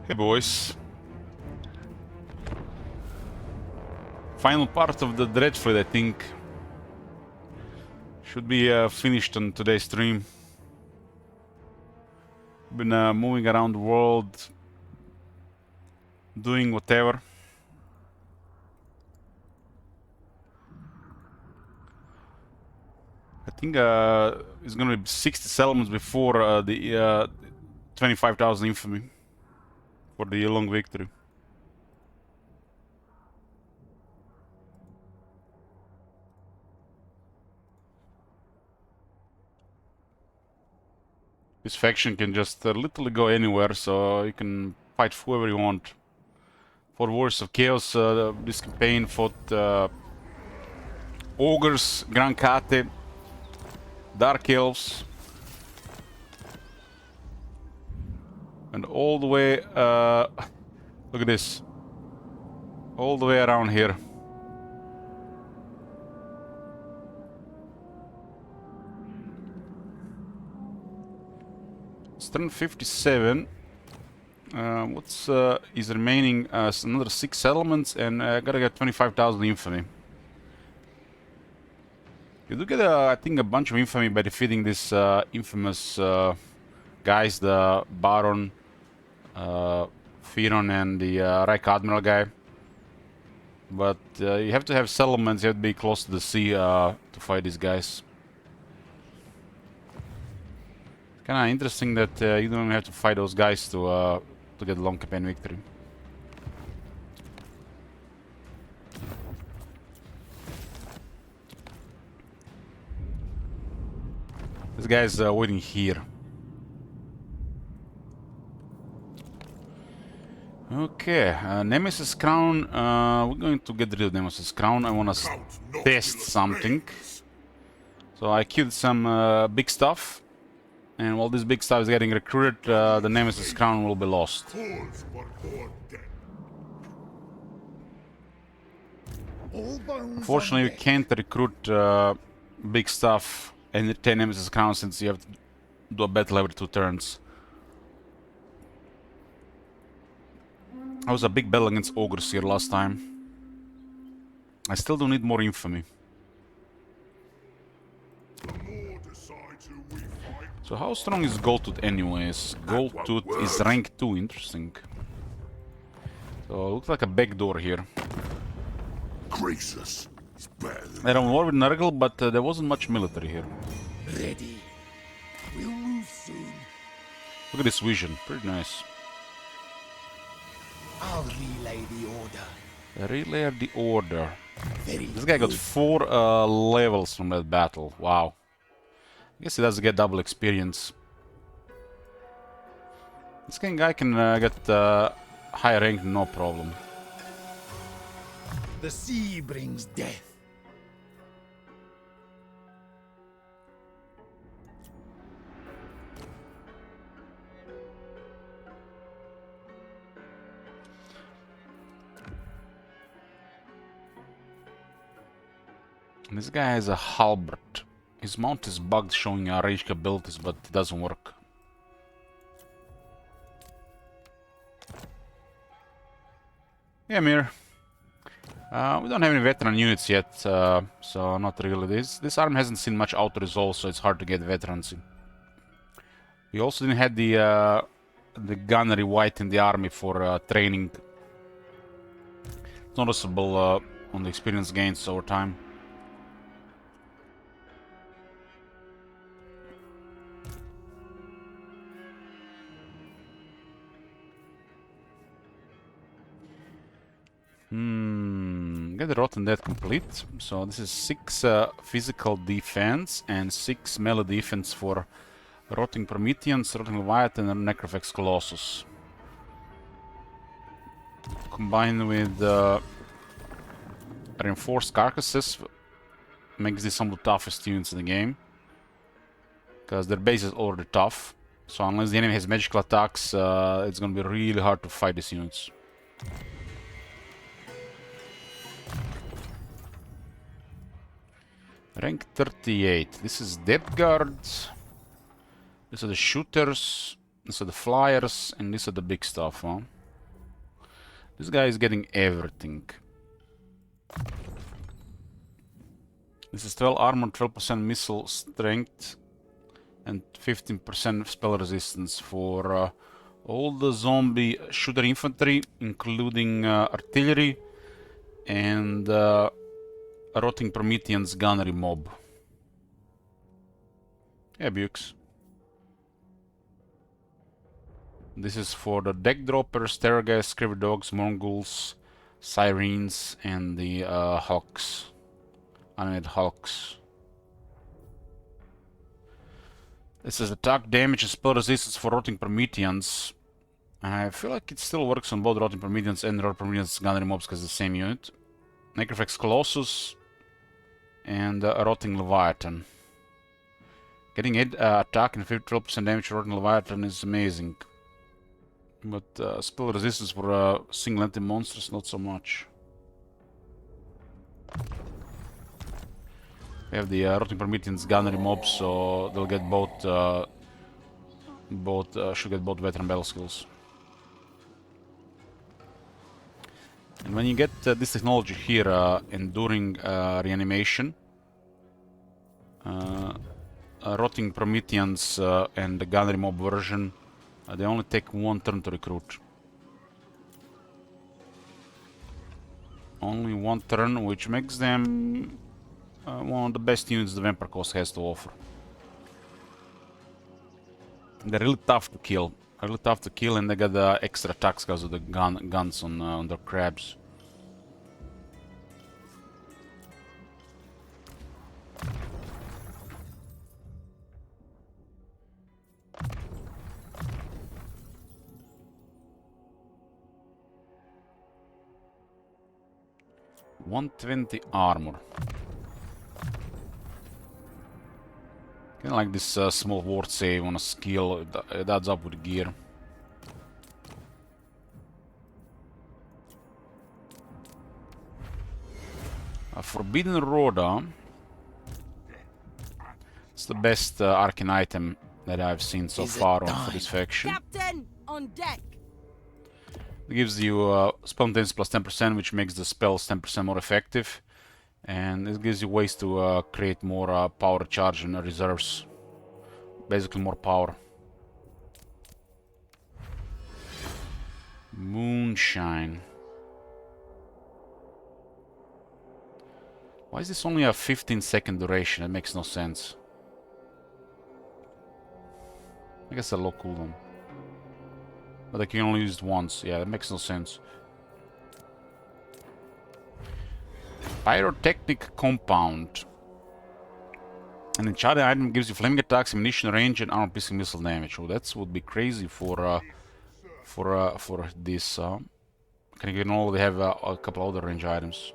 Hey boys. Final part of the Dreadfleet, I think. Should be finished on today's stream. Been moving around the world, doing whatever. I think it's gonna be 60 settlements before the 25,000 infamy for the long victory. This faction can just literally go anywhere, so you can fight whoever you want. For Wars of Chaos, this campaign fought Ogres, Grand Kate, Dark Elves, and all the way, look at this, all the way around here. It's turn 57. What's is remaining? Another 6 settlements, and I gotta get 25,000 infamy. You do get, I think, a bunch of infamy by defeating this infamous guys, the Baron, Firon, and the Reich Admiral guy. But you have to have settlements, you have to be close to the sea to fight these guys. Kinda interesting that you don't have to fight those guys to get a long campaign victory. This guy's waiting here. Okay, Nemesis Crown. We're going to get rid of Nemesis Crown. I want to test something. So I killed some big stuff. And while this big stuff is getting recruited, the Nemesis Crown will be lost. Unfortunately, you can't recruit big stuff and retain Nemesis Crown since you have to do a battle every 2 turns. I was a big battle against Ogres here last time. I still do need more infamy. So how strong is Goldtooth anyways? Goldtooth is rank 2, interesting. So looks like a back door here. Gracious is better than They're on war with Nurgle, but there wasn't much military here. ready. We'll move soon. Look at this vision, pretty nice. I'll relay the order. Relay the order. Very This guy got good. 4 levels from that battle. Wow. I guess he does get double experience. This guy can get high rank, no problem. The sea brings death. This guy has a halberd. His mount is bugged, showing ranged abilities, but it doesn't work. Yeah, Mir. We don't have any veteran units yet, so not really. This army hasn't seen much auto-resolve, so it's hard to get veterans in. We also didn't have the gunnery white in the army for training. It's noticeable on the experience gains over time. Get the Rotten Dead complete. So this is 6 physical defense and 6 melee defense for Rotting Prometheans, Rotting Leviathan, and Necrophax Colossus. Combined with Reinforced Carcasses, makes this some of the toughest units in the game. Because their base is already tough. So unless the enemy has magical attacks, it's gonna be really hard to fight these units. Rank 38. This is Depth Guards. These are the shooters. These are the flyers. And these are the big stuff, huh? This guy is getting everything. This is 12 armor, 12% missile strength, and 15% spell resistance for all the zombie shooter infantry, including artillery and rotting Promethean's gunnery mob. Yeah, Bukes. This is for the deck droppers, Terrorgas, Scriver Dogs, Mongols, Sirens, and the Hulks. Animated Hulks. This is attack damage and spell resistance for rotting Prometheans. I feel like it still works on both rotting Prometheans and rotting Prometheans gunnery mobs because it's the same unit. Necrofex Colossus and rotting Leviathan. Getting attack and 12% damage to rotting Leviathan is amazing. But spell resistance for single entity monsters, not so much. We have the rotting Prometheans gunnery mobs, so they'll get should get both veteran battle skills. And when you get this technology here, enduring reanimation, rotting Prometheans and the gunnery mob version, they only take 1 turn to recruit. Only 1 turn, which makes them one of the best units the Vampire Coast has to offer. They're really tough to kill. And they got extra attacks because of the guns on their crabs. $120 armor. Kinda like this small ward save on a skill, it adds up with gear. Forbidden Rhoda. It's the best arcane item that I've seen so far for this faction. Captain, on deck! It gives you spell intense plus 10%, which makes the spells 10% more effective. And it gives you ways to create more power charge and reserves. Basically more power. Moonshine. Why is this only a 15-second duration? It makes no sense. I guess a low cooldown. But I can only use it once. Yeah, that makes no sense. Pyrotechnic Compound. An enchanted item gives you flaming attacks, ammunition range, and armor-piercing missile damage. Oh, that would be crazy for this. Can you only have a couple other range items?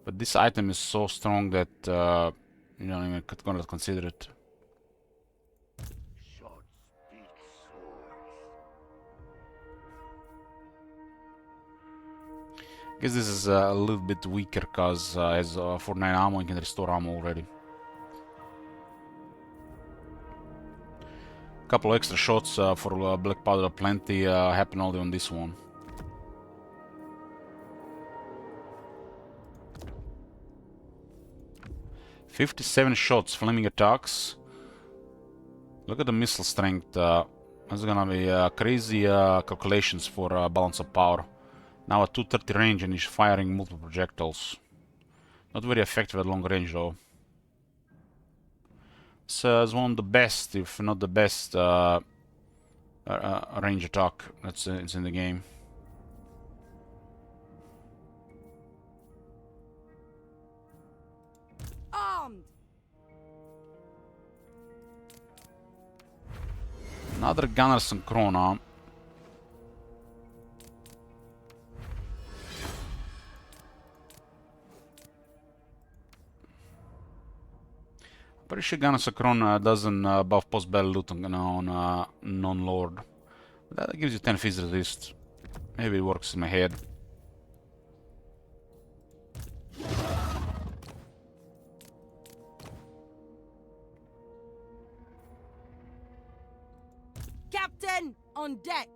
But this item is so strong that you don't even gonna consider it. I guess this is a little bit weaker because as for 9 ammo, you can restore ammo already. Couple extra shots for black powder plenty happen only on this one. $57 shots, flaming attacks. Look at the missile strength. That's gonna be crazy calculations for balance of power. Now at 230 range and he's firing multiple projectiles. Not very effective at long range though. It's one of the best, if not the best, range attack that's it's in the game. Armed! Another gunner Synchrona. Pretty sure Gunner Synchrona doesn't buff post-battle loot on non-lord. That gives you 10 fizz resist. Maybe it works in my head. Captain, on deck!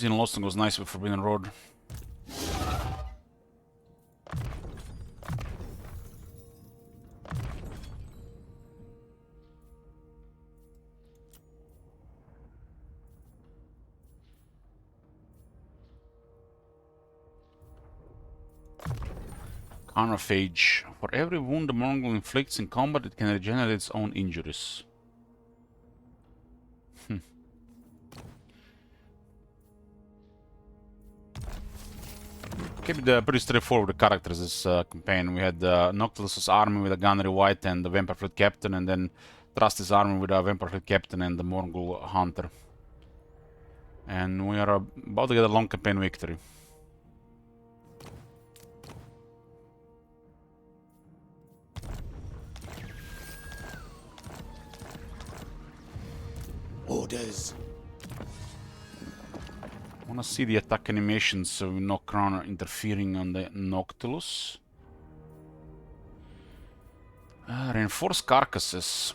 Zin Loston was nice with Forbidden Road. Carnophage. For every wound the Mongol inflicts in combat, it can regenerate its own injuries. Kept it pretty straightforward with the characters this campaign. We had Noctilus's army with a Gunnery White and the Vampire Fleet Captain, and then Trusty's army with a Vampire Fleet Captain and the Mongol Hunter. And we are about to get a long campaign victory. Orders. I wanna see the attack animations of Nocron interfering on the Noctilus. Reinforced carcasses.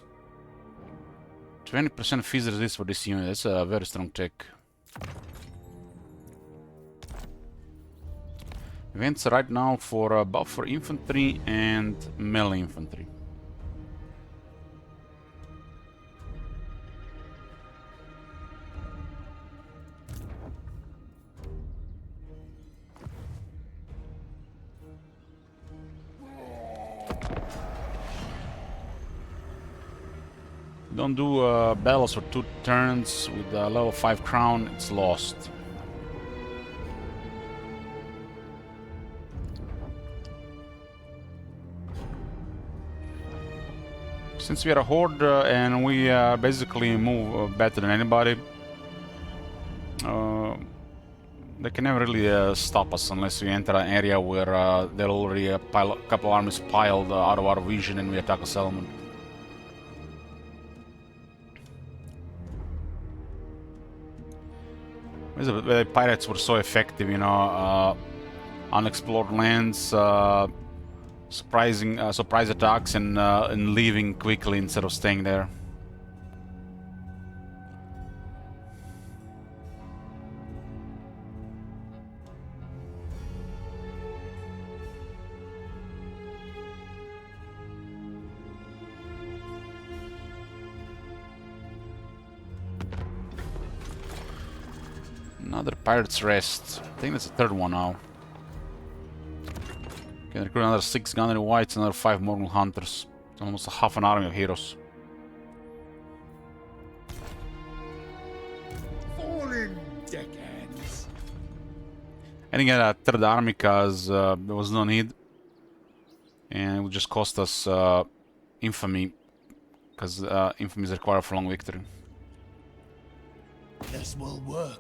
20% phys resist for this unit. That's a very strong tech. Events right now for buff for infantry and melee infantry. Don't do battles for 2 turns with a level 5 crown, it's lost. Since we are a horde and we basically move better than anybody, they can never really stop us unless we enter an area where there are already a couple armies piled out of our vision and we attack a settlement. The pirates were so effective, you know, unexplored lands, surprise attacks, and leaving quickly instead of staying there. Another Pirate's Rest. I think that's the 3rd one now. Can recruit another 6 Gunnery Whites, another 5 Mongol Hunters. It's almost a half an army of heroes. Falling deckhands. I didn't get a 3rd army because there was no need. And it would just cost us infamy. Because infamy is required for long victory. This will work.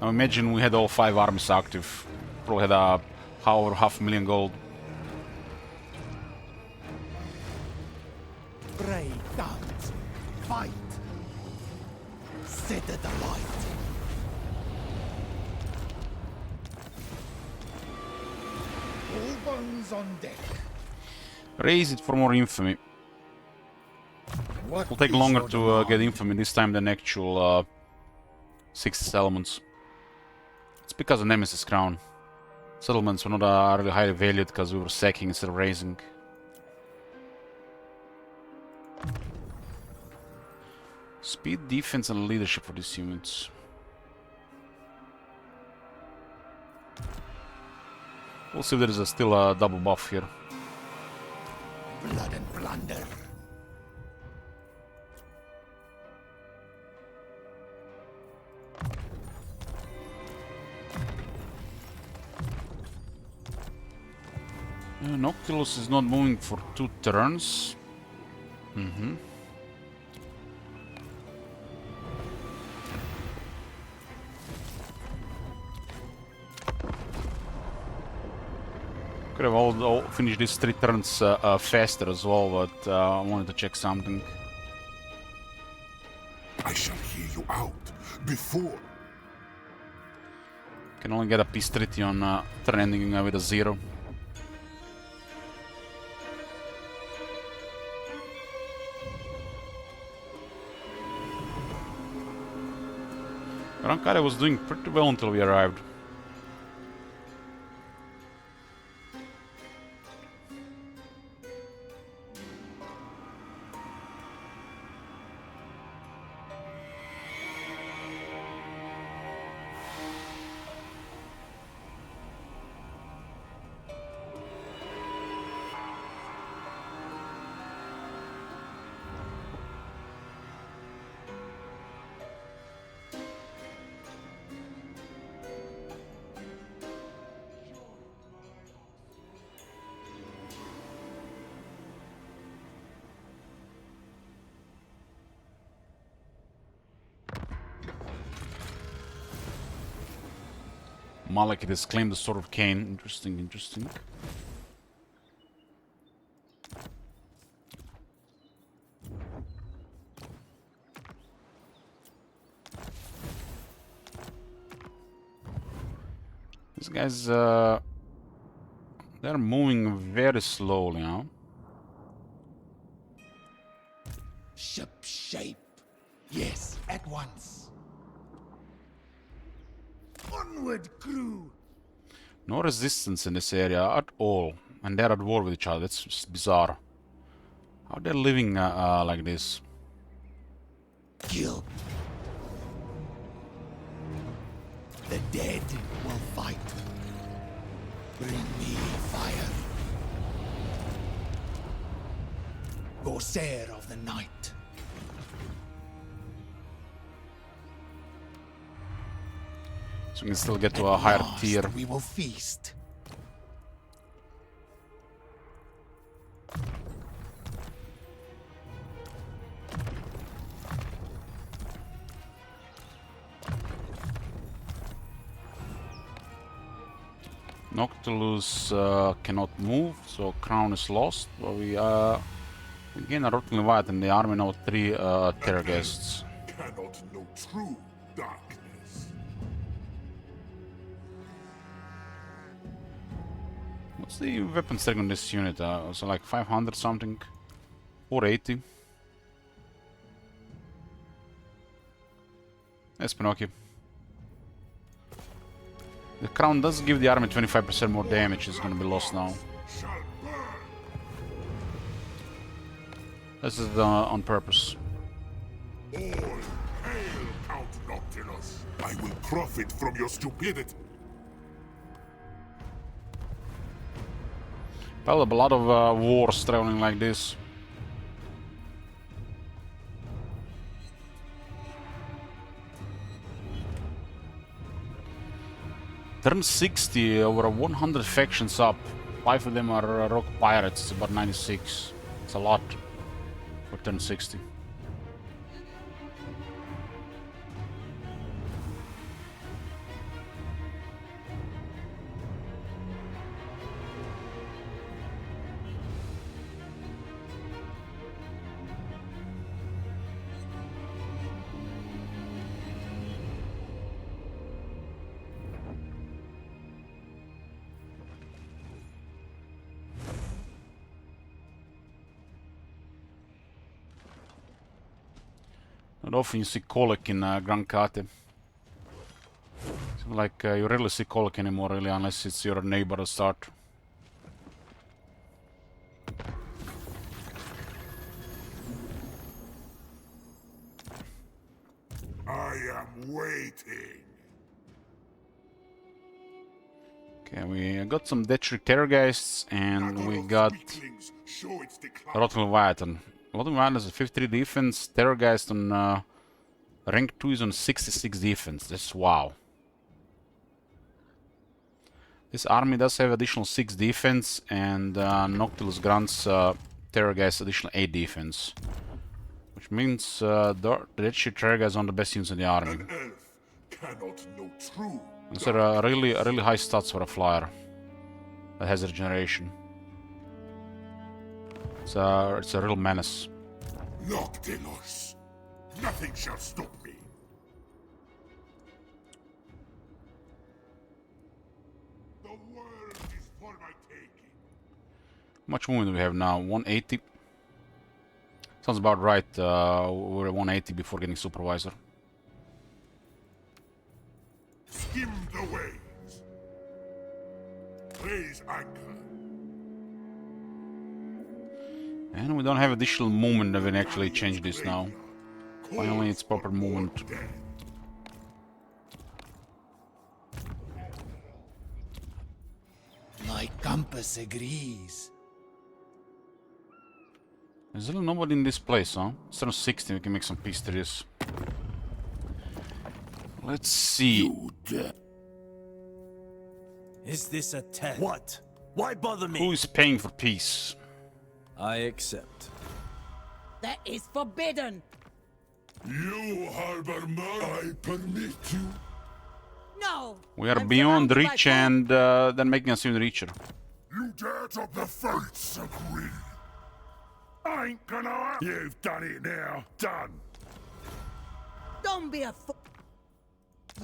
Now imagine we had all 5 armies active. Probably had a over 500,000 gold. Brave guns. Fight. Set at the light. All guns on deck. Raise it for more infamy. What It'll take is longer your to demand? get infamy this time than actual 6 elements. It's because of Nemesis Crown. Settlements were not really highly valued because we were sacking instead of raising. Speed, defense, and leadership for these units. We'll see if there is still a double buff here. Blood and plunder. Noctilus is not moving for 2 turns. Could have all finished these 3 turns faster as well, but I wanted to check something. I shall hear you out before. Can only get a peace treaty on turn ending with a 0. Rankare was doing pretty well until we arrived. Malekith has claimed the Sword of Cain. Interesting, interesting. These guys, they're moving very slowly now. Ship shape. Yes, at once. Onward, crew. No resistance in this area at all, and they're at war with each other. That's just bizarre. How they're living like this? Kill. The dead will fight. Bring me fire. Corsair of the night. So we can still get to a higher tier. We will feast. Noctilus cannot move, so crown is lost. But we gain a Rotting Leviathan in the army now, 3 terror guests. Cannot know true darkness. What's the weapon stack on this unit? So like 500 something? 480? Yes, Pinocchio. The crown does give the army 25% more damage, it's gonna be lost now. This is on purpose. All hail, Count Noctilus. I will profit from your stupidity. Well, a lot of wars traveling like this. Turn 60, over 100 factions up. 5 of them are rock pirates, it's about 96. It's a lot for turn 60. Not often you see Kolek in Grand Kate. So like you rarely see Kolek anymore, really, unless it's your neighbor to start. I am waiting. Okay, we got some Detrick Terrorgeists, and we got Rotting Leviathan. Rotting Leviathan has a 53 defense, Terrorgeist on rank 2 is on 66 defense. That's wow. This army does have additional 6 defense, and Noctilus grants Terrorgeist additional 8 defense. Which means the Detrick Terrorgeist on the best units in the army. An elf cannot know true. These are really high stats for a flyer that has regeneration. It's a real menace. Noctilus. Nothing shall stop me. The world is for my taking. How much movement do we have now? 180? Sounds about right. We were 180 before getting Supervisor. skim the waves. Raise anchor. And we don't have additional movement that we can actually change this now. Finally, it's proper movement. My compass agrees. There's really nobody in this place, huh? Instead of 16, we can make some peace treaties. Let's see. Is this a test? What? Why bother me? Who is paying for peace? I accept. That is forbidden. You harbor I permit you. No. We are I'm beyond surrounded by reach and then making us even richer. You dare to the fates agree. Ain't gonna. You've done it now. Done. Don't be a fool.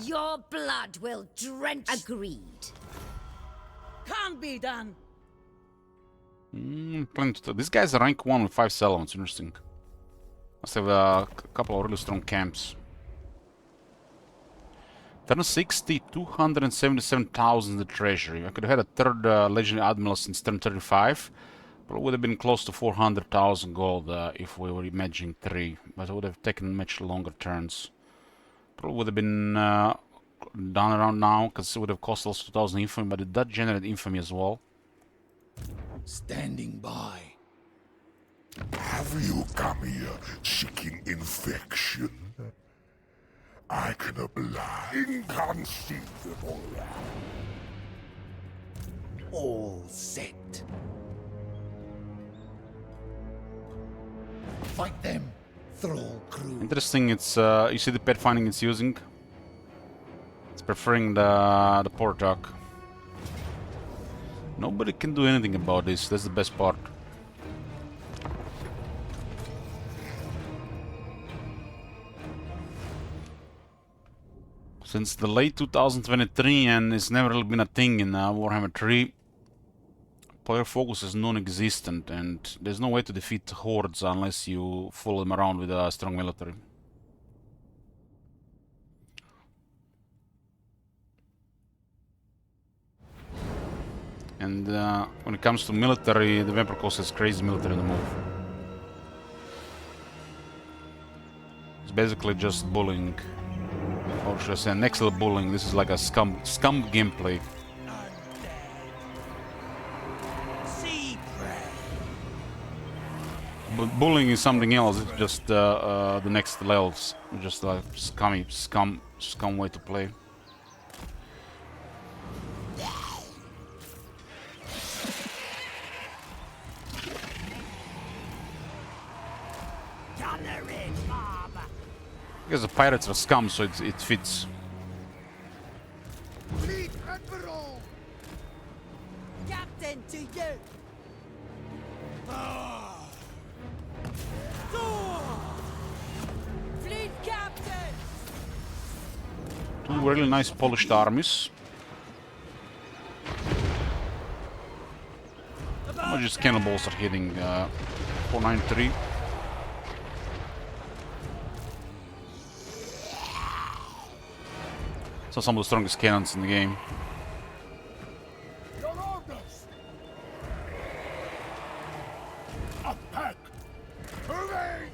Your blood will drench. Agreed. Can't be done. This guy's a rank 1 with 5 settlements, interesting. Must have a couple of really strong camps. Turn 60, 277,000 in the treasury. I could have had a third legendary admiral since turn 35. But it would have been close to 400,000 gold if we were imagining 3. But it would have taken much longer turns. Probably would have been done around now, because it would have cost us 2,000 infamy, but it does generate infamy as well. Standing by. Have you come here seeking infection? I can oblige. Inconceivable. All set. Fight them, thrall crew. Interesting, it's you see the pet finding it's using? It's preferring the port dock. Nobody can do anything about this, that's the best part. Since the late 2023, and it's never really been a thing in Warhammer 3, player focus is non-existent, and there's no way to defeat hordes unless you follow them around with a strong military. And when it comes to military, the Vampire Coast has crazy military on the move. It's basically just bullying. Or should I say next level bullying. This is like a scum gameplay. But bullying is something else. It's just the next levels. Just like scum way to play. Because the pirates are scum, so it fits. Fleet Admiral! Captain to you! Fleet Captain! Two really nice polished armies. How much just cannonballs are hitting? 493. So some of the strongest cannons in the game. Your orders. Attack. Hooray!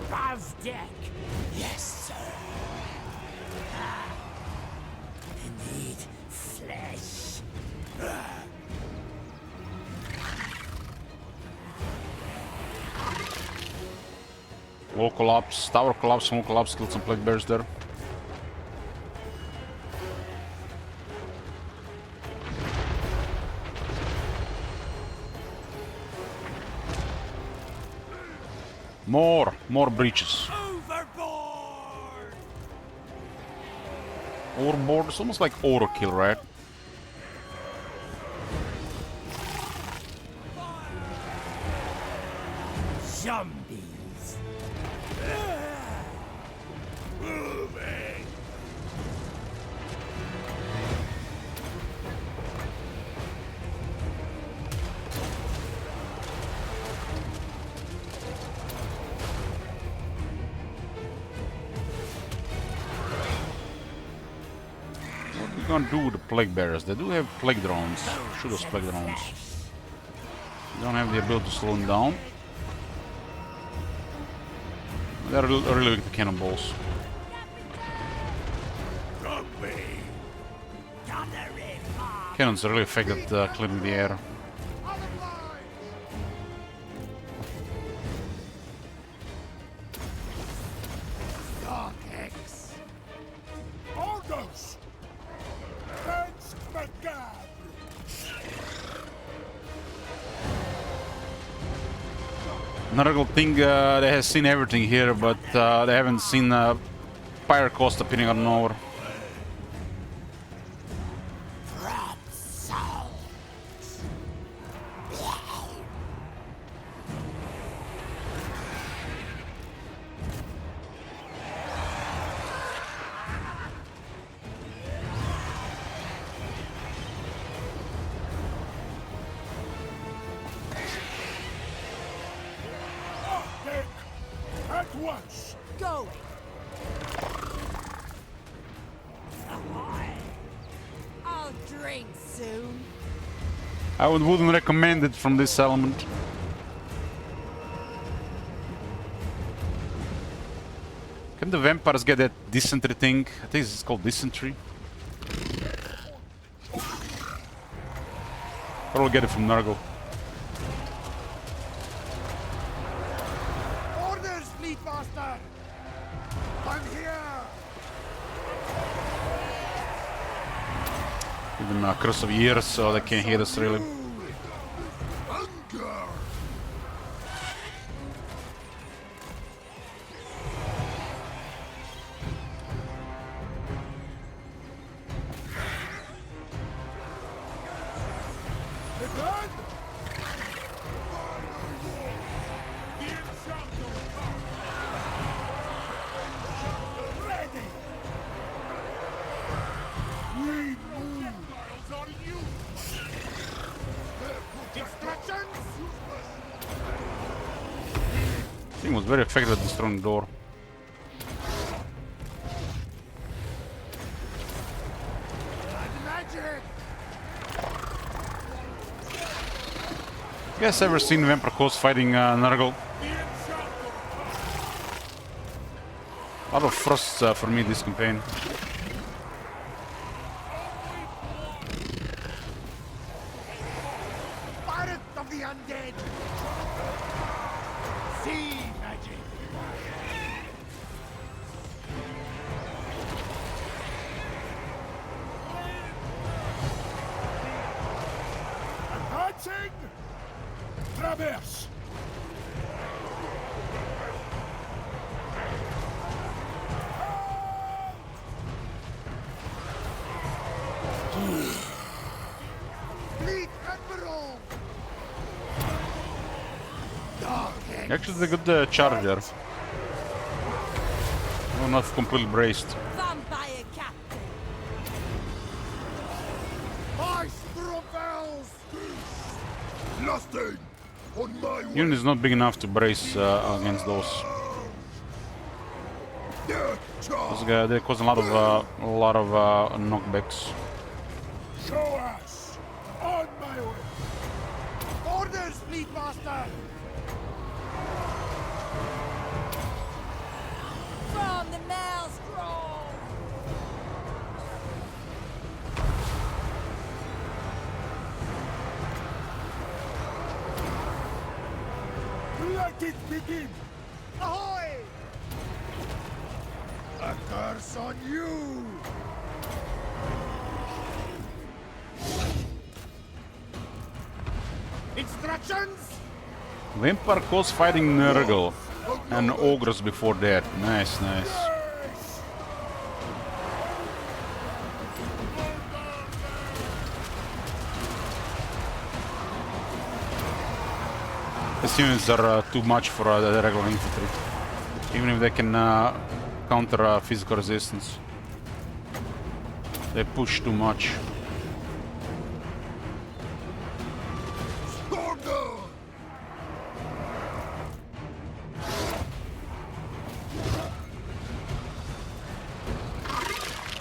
Above deck. Yes, sir. I need flesh. Wall collapse, tower collapse, small collapse, killed some plague bears there. More breaches. Overboard! Overboard, it's almost like overkill, right? Zombies. Moving. we gonna do with the plague bearers? They do have plague drones. Shoot those plague drones. We don't have the ability to slow them down. They're really weak to cannonballs. Cannons are really effective at clearing the air. Orders! Fence macabre! Nurgle think they have seen everything here, but they haven't seen Pyre Coast appearing out of nowhere. At once! Go! I'll drink soon. I wouldn't recommend it from this element. Can the vampires get that dysentery thing? I think it's called dysentery. Probably get it from Nurgle. Orders, Fleet Master! I'm here! Even Curse of Years, so they can't hear us really. Hunger! The gun! The Enchanter! Ready! We move! Are you? Instructions? Thing was very effective at destroying the door. Magic! You guys ever seen Vampire Coast fighting Nurgle? The Enchanter! A lot of frosts for me this campaign. Pirate of the Undead! Sea magic! Advancing! Traverse! Fleet Admiral! Actually, it's a good charger. Oh, not completely braced. Vampire captain. Maestro Bells! Nothing! On my way! Unit is not big enough to brace against those. Those guys, they cause a lot of knockbacks. Show us! On my way! Orders, Fleet Master! From the maelstrom. Let it begin! Ahoy! A curse on you! Instructions? Vampire Coast fighting Nurgle and ogres before that. Nice, nice. Yes! These units are too much for the regular infantry. Even if they can counter physical resistance. They push too much. Order!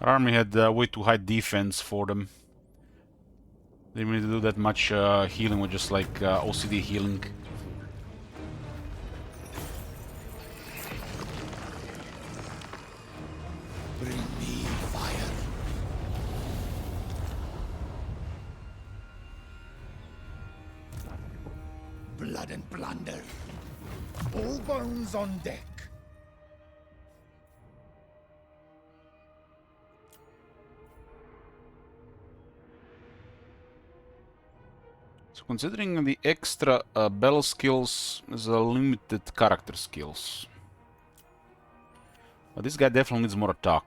Our army had way too high defense for them. They didn't need to do that much healing with just like OCD healing. Bring me fire. Blood and plunder. All bones on deck. So considering the extra battle skills, there's a limited character skills. But this guy definitely needs more attack.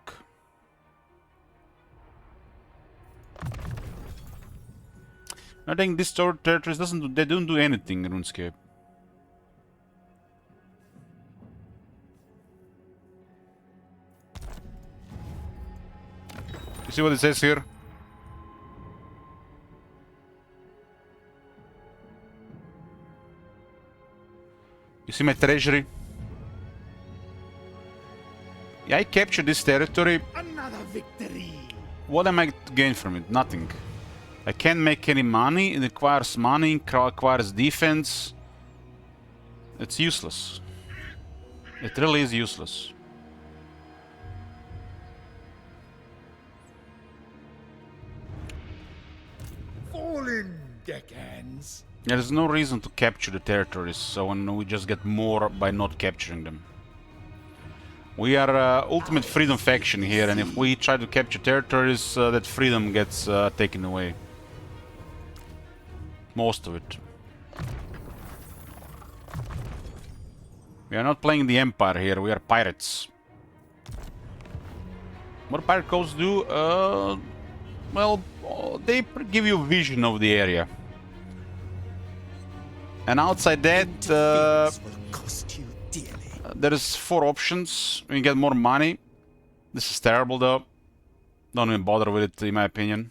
I think these territories they don't do anything in RuneScape. You see what it says here? You see my treasury? Yeah, I captured this territory. Another victory. What am I to gain from it? Nothing. I can't make any money. It requires money, requires defense. It's useless. It really is useless. Fallen deckhands. There's no reason to capture the territories, so when we just get more by not capturing them. We are ultimate freedom faction here, and if we try to capture territories, that freedom gets taken away. Most of it. We are not playing the Empire here, we are pirates. What pirate codes do? Well, they give you a vision of the area. And outside that, there's 4 options. You get more money. This is terrible though. Don't even bother with it, in my opinion.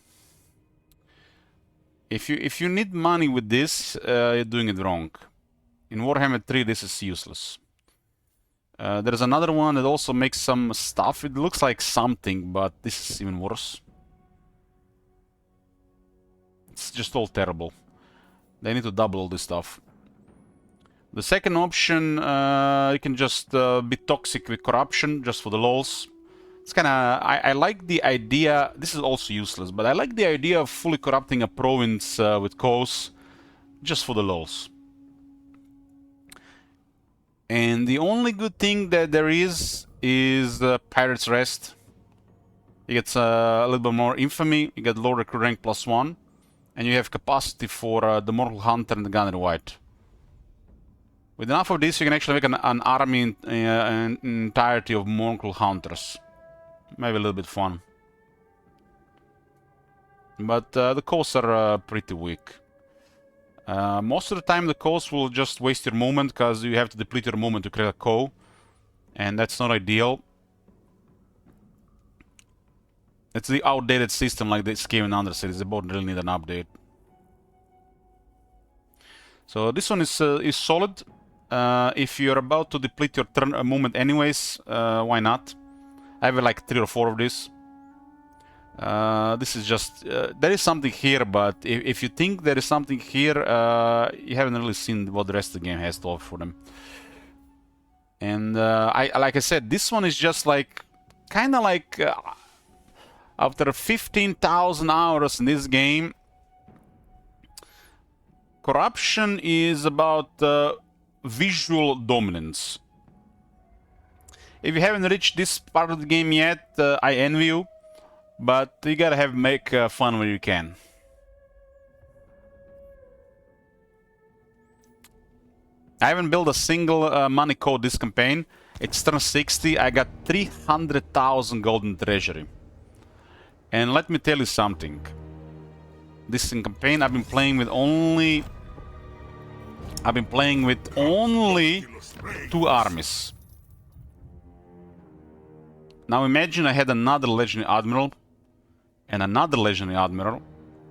If you need money with this, you're doing it wrong. In Warhammer 3, this is useless. There's another one that also makes some stuff. It looks like something, but this is even worse. It's just all terrible. They need to double all this stuff. The second option, you can just be toxic with corruption, just for the lols. It's kind of... I like the idea... This is also useless, but I like the idea of fully corrupting a province with coals, just for the lols. And the only good thing that there is Pirate's Rest. You get a little bit more infamy, you get low recruit rank +1, and you have capacity for the Mortal Hunter and the Gunner White. With enough of this, you can actually make an army in entirety of Mortal Hunters. Maybe a little bit fun. But the coals are pretty weak. Most of the time the coals will just waste your movement, because you have to deplete your movement to create a coal. And that's not ideal. It's the outdated system like this game in Undercities. They both really need an update. So this one is solid. If you're about to deplete your turn movement anyways, why not? I have like 3 or 4 of these. This is just... there is something here, but if you think there is something here, you haven't really seen what the rest of the game has to offer for them. And like I said, this one is just like... kind of like... after 15,000 hours in this game, corruption is about visual dominance. If you haven't reached this part of the game yet, I envy you. But you gotta make fun where you can. I haven't built a single money code this campaign. It's turn 60, I got 300,000 golden treasury. And let me tell you something. This campaign I've been playing with only 2 armies. Now imagine I had another legendary admiral, and another legendary admiral,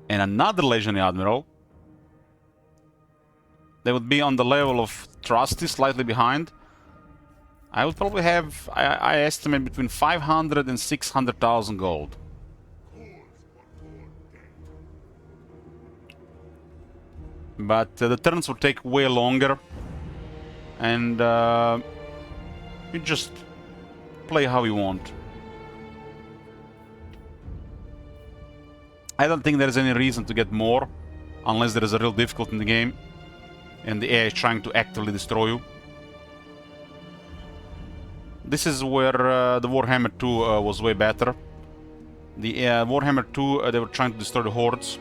and another legendary admiral. They would be on the level of Trusty, slightly behind. I would probably have, I estimate, between 500 and 600,000 gold. But the turns will take way longer. And you just play how you want. I don't think there's any reason to get more, unless there is a real difficulty in the game and the AI is trying to actively destroy you. This is where the Warhammer 2 was way better. The Warhammer 2, they were trying to destroy the hordes,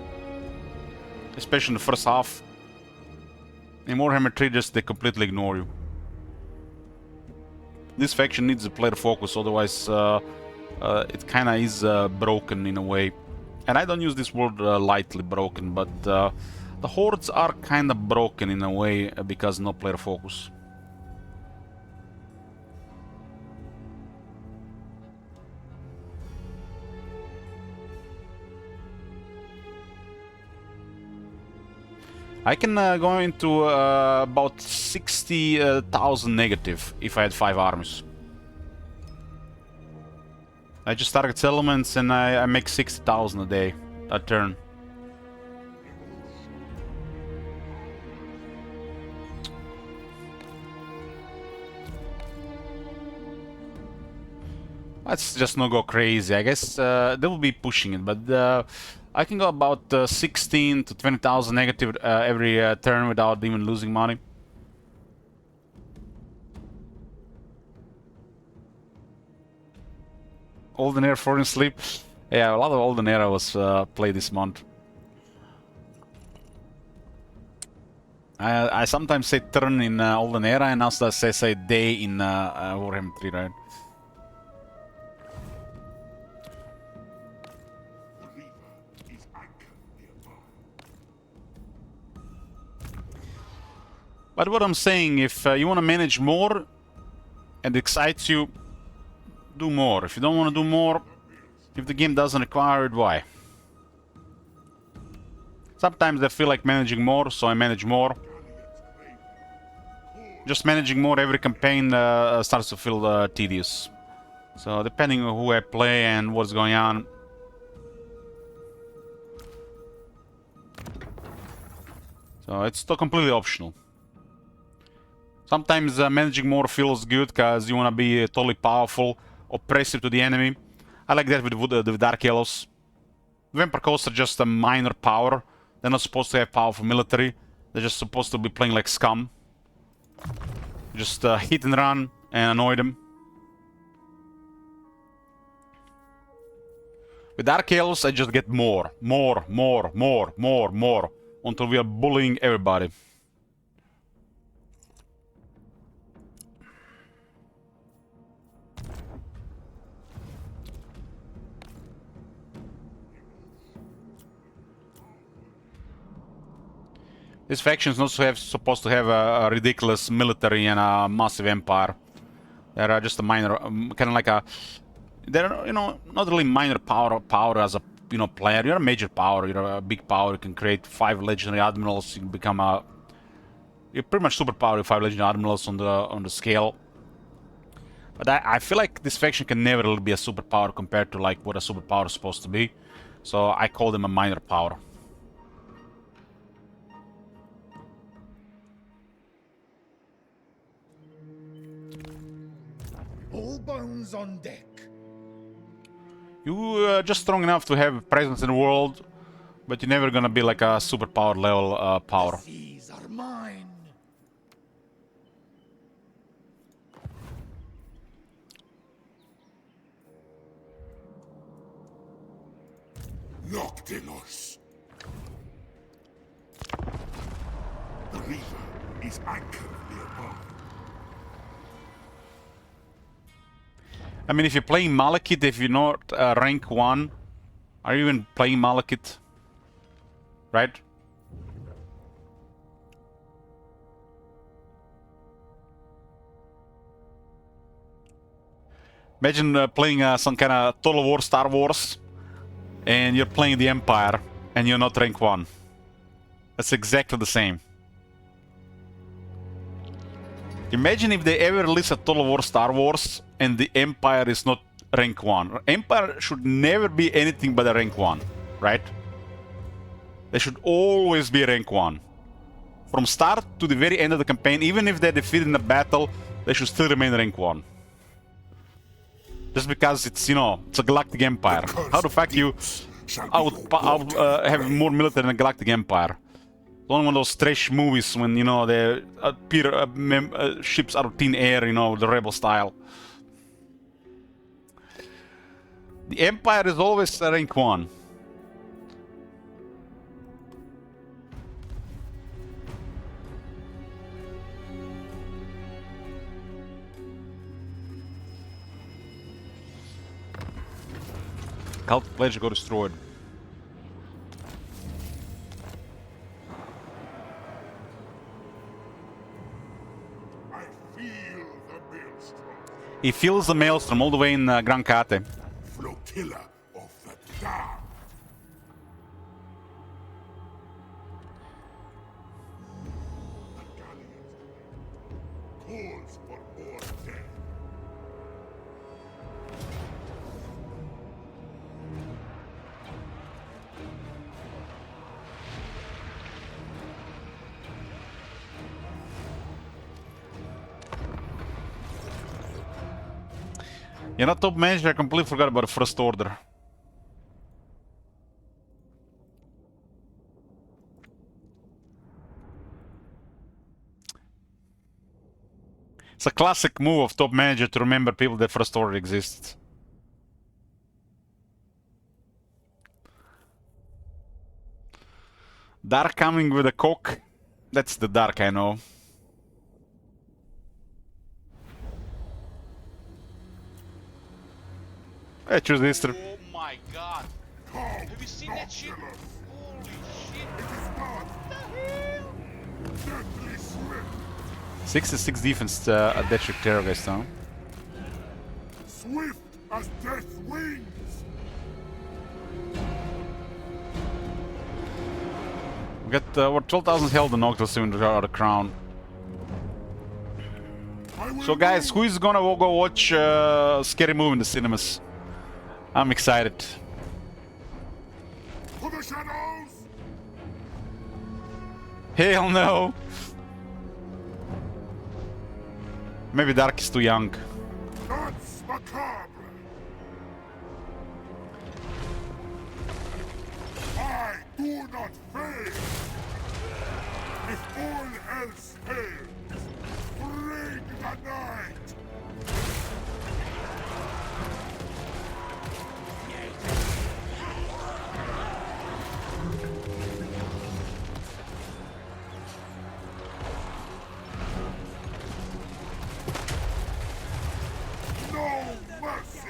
especially in the first half. In Warhammer 3, just they completely ignore you. This faction needs a player focus, otherwise it kinda is broken in a way. And I don't use this word lightly, broken, but the hordes are kinda broken in a way because no player focus. I can go into about 60,000 negative if I had 5 armies. I just target settlements and I make 60,000 a day, a turn. Let's just not go crazy. I guess they will be pushing it, but I can go about 16 to 20,000 negative every turn without even losing money. Olden Era Foreign Sleep. Yeah, a lot of Olden Era was played this month. I sometimes say turn in Olden Era and also say day in Warhammer 3, right? But what I'm saying, if you want to manage more and it excites you, do more. If you don't want to do more, if the game doesn't require it, why? Sometimes I feel like managing more, so I manage more. Just managing more every campaign starts to feel tedious. So depending on who I play and what's going on. So it's still completely optional. Sometimes managing more feels good because you want to be totally powerful, oppressive to the enemy. I like that with Dark Elves. Vampire Coasts are just a minor power. They're not supposed to have powerful military. They're just supposed to be playing like scum. Just hit and run and annoy them. With Dark Elves, I just get more, until we are bullying everybody. This faction is not supposed to have a ridiculous military and a massive empire. They're just a minor, kind of like a... They're, you know, not really minor power as a, you know, player. You're a major power. You're a big power. You can create 5 legendary admirals. You can become a... You're pretty much superpower with 5 legendary admirals on the scale. But I feel like this faction can never really be a superpower compared to like what a superpower is supposed to be. So I call them a minor power. All bones on deck. You're just strong enough to have presence in the world, but you're never gonna be like a superpower level power. These are mine. Noctilos. The river is anchored nearby. I mean, if you're playing Malekith, if you're not rank 1, are you even playing Malekith? Right? Imagine playing some kind of Total War Star Wars, and you're playing the Empire, and you're not rank 1. That's exactly the same. Imagine if they ever release a Total War Star Wars and the Empire is not rank 1. Empire should never be anything but a rank 1, right? They should always be rank 1. From start to the very end of the campaign, even if they're defeated in a battle, they should still remain rank 1. Just because it's, you know, it's a Galactic Empire. How the fuck you have more military than a Galactic Empire? It's only one of those trash movies when, you know, they appear ships out of thin air, you know, the rebel style. The Empire is always rank 1. Cult Pledge got destroyed. I feel the maelstrom. He feels the maelstrom all the way in Gran Kate. Flotilla of the dark. The galleons calls for more death. You're not top manager, I completely forgot about the First Order. It's a classic move of top manager to remember people that First Order exists. Dark coming with a cock. That's the Dark I know. I choose this. Oh my god! Have you seen that shit? Holy shit! Deadly swift. 66 defense at that should terrorist, huh? Swift as death wings. We got over 12,000 health and Noctis soon to the crown. So guys, who is gonna go watch Scary Movie in the cinemas? I'm excited. For the shadows. Hell no! Maybe Dark is too young. That's macabre. I do not fail. If all else fails, bring the night. No mercy.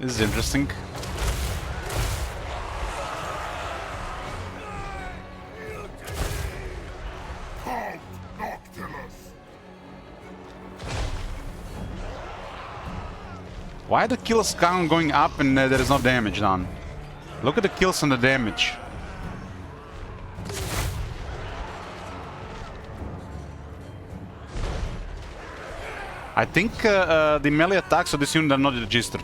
This is interesting. Count Noctilus. Why the kills count going up and there is no damage done? Look at the kills and the damage. I think the melee attacks of this unit are not registered.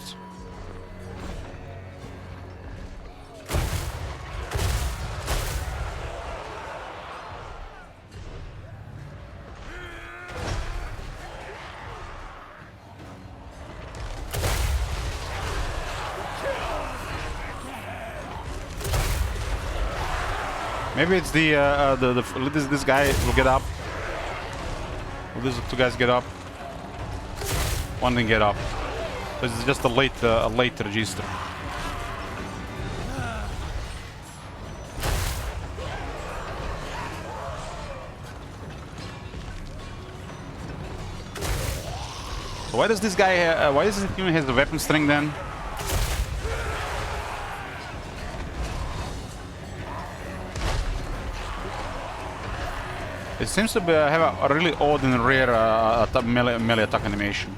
Maybe it's this guy will get up. Will these two guys get up? One didn't get up. This is just a late register. So why does this guy? Why does this unit has the weapon string then? It seems to have a really odd and rare melee attack animation.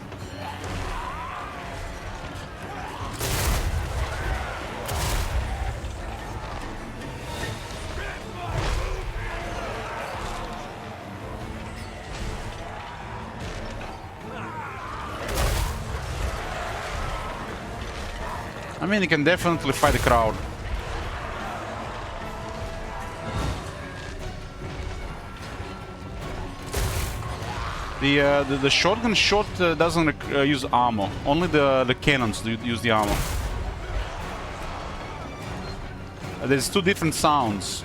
I mean, you can definitely fight the crowd. The shotgun shot doesn't use ammo. Only the cannons do use the ammo. There's two different sounds.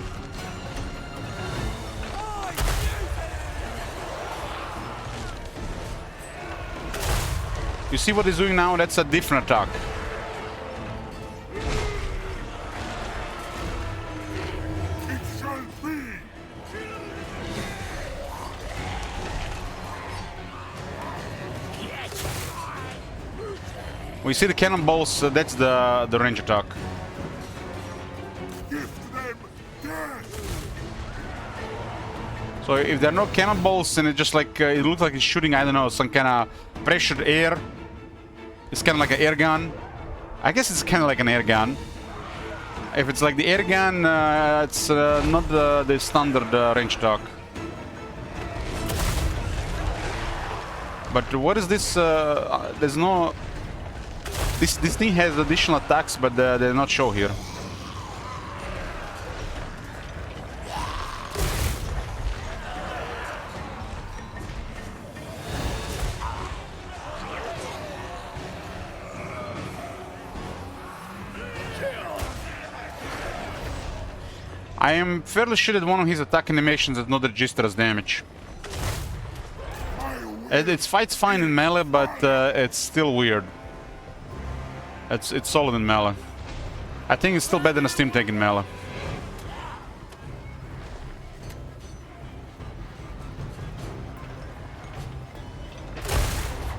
You see what he's doing now? That's a different attack. It shall be! We see the cannonballs. That's the range attack. Gift them death! So if there are no cannonballs and it just like it looks like it's shooting, I don't know, some kind of pressured air. It's kind of like an air gun. I guess it's kind of like an air gun. If it's like the air gun, it's not the standard range attack. But what is this? There's no. This thing has additional attacks, but they're not shown here. I am fairly sure that one of his attack animations is not registered as damage. It fights fine in melee, but it's still weird. It's solid in melee. I think it's still better than a steam tank in melee.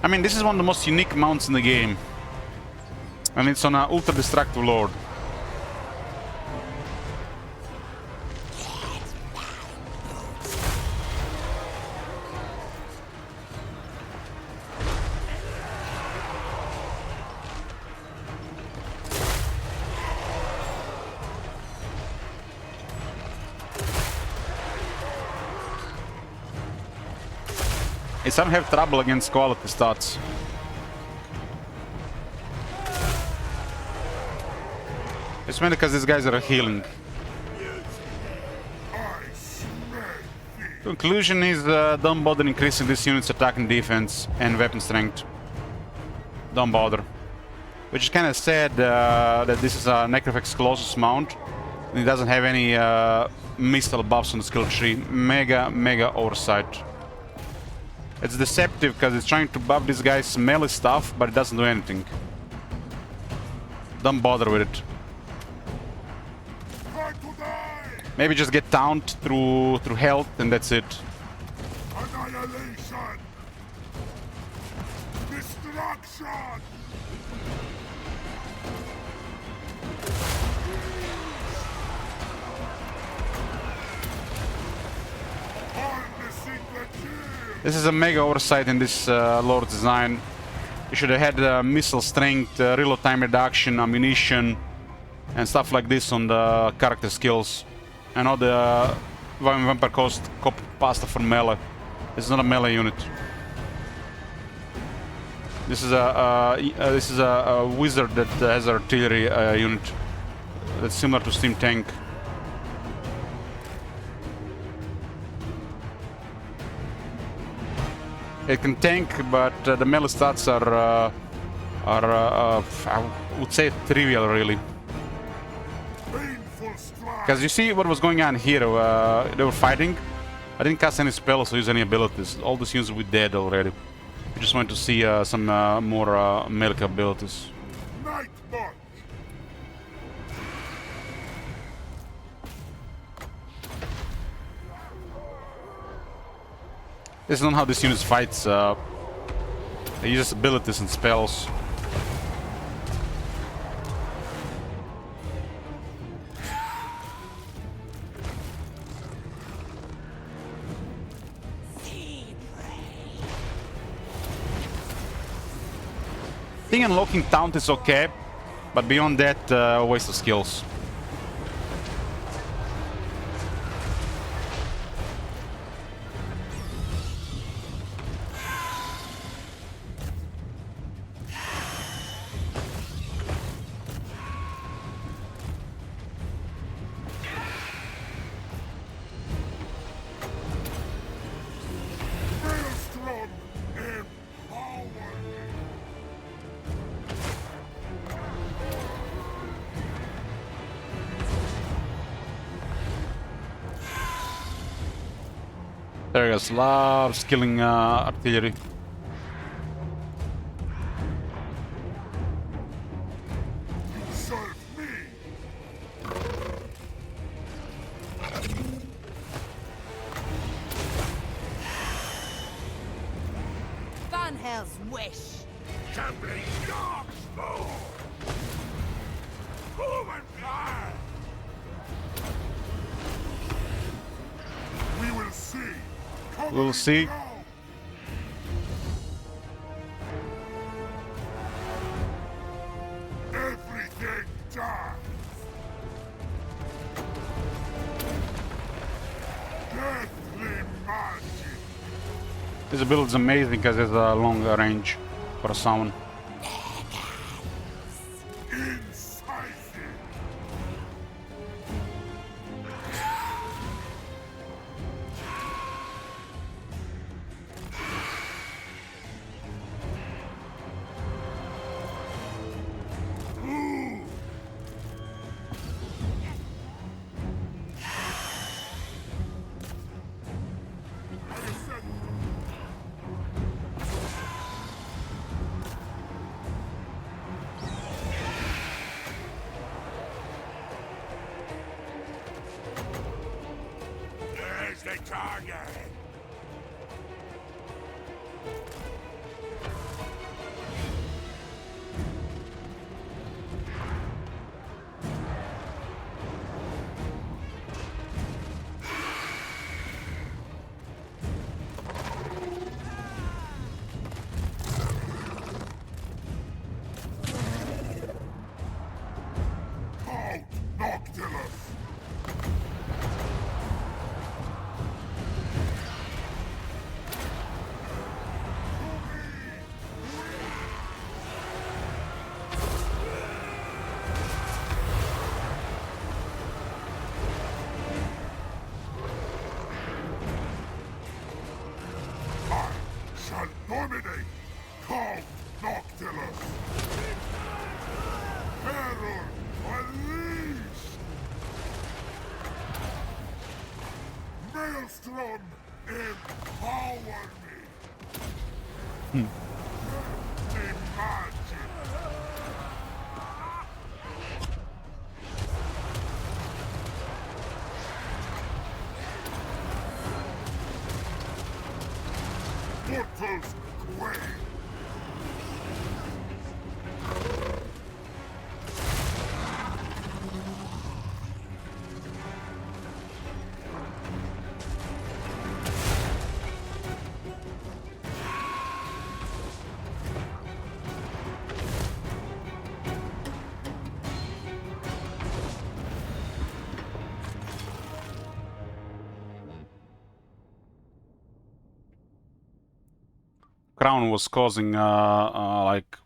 I mean, this is one of the most unique mounts in the game. And it's on an ultra destructive lord. Some have trouble against quality stats. It's mainly because these guys are healing. Conclusion is don't bother increasing this unit's attack and defense and weapon strength. Don't bother. Which is kind of sad that this is a Necrofex Colossus mount. And it doesn't have any missile buffs on the skill tree. Mega oversight. It's deceptive because it's trying to buff this guy's melee stuff, but it doesn't do anything. Don't bother with it. Maybe just get taunted through health and that's it. Annihilation! Destruction! Harnessing the gear! This is a mega oversight in this Lord's design. You should have had missile strength, reload time reduction, ammunition, and stuff like this on the character skills. I know the Vampire Coast copy pasta for melee. It's not a melee unit. This is a wizard that has an artillery unit that's similar to Steam Tank. It can tank, but the melee stats are I would say trivial, really. Because you see what was going on here. They were fighting. I didn't cast any spells or use any abilities. All these units were dead already. I just wanted to see some more melee abilities. Night march! This is not how this unit fights. They use abilities and spells. think unlocking Taunt is okay, but beyond that, waste of skills. Maelstrom, empower me. There is love skilling artillery. Serve me. Van Hell's wish. Trembling darkspawn. Human fire. We will see. We'll see. Now. Everything dies. Deathly magic. This build is amazing because it's a long range for a summon. Incisive. There's the target. Halt, Noctilus! I shall dominate Count Noctilus! Herald, unleashed! Maelstrom, empower me! Imagine! Mortals, quake! Crown was causing like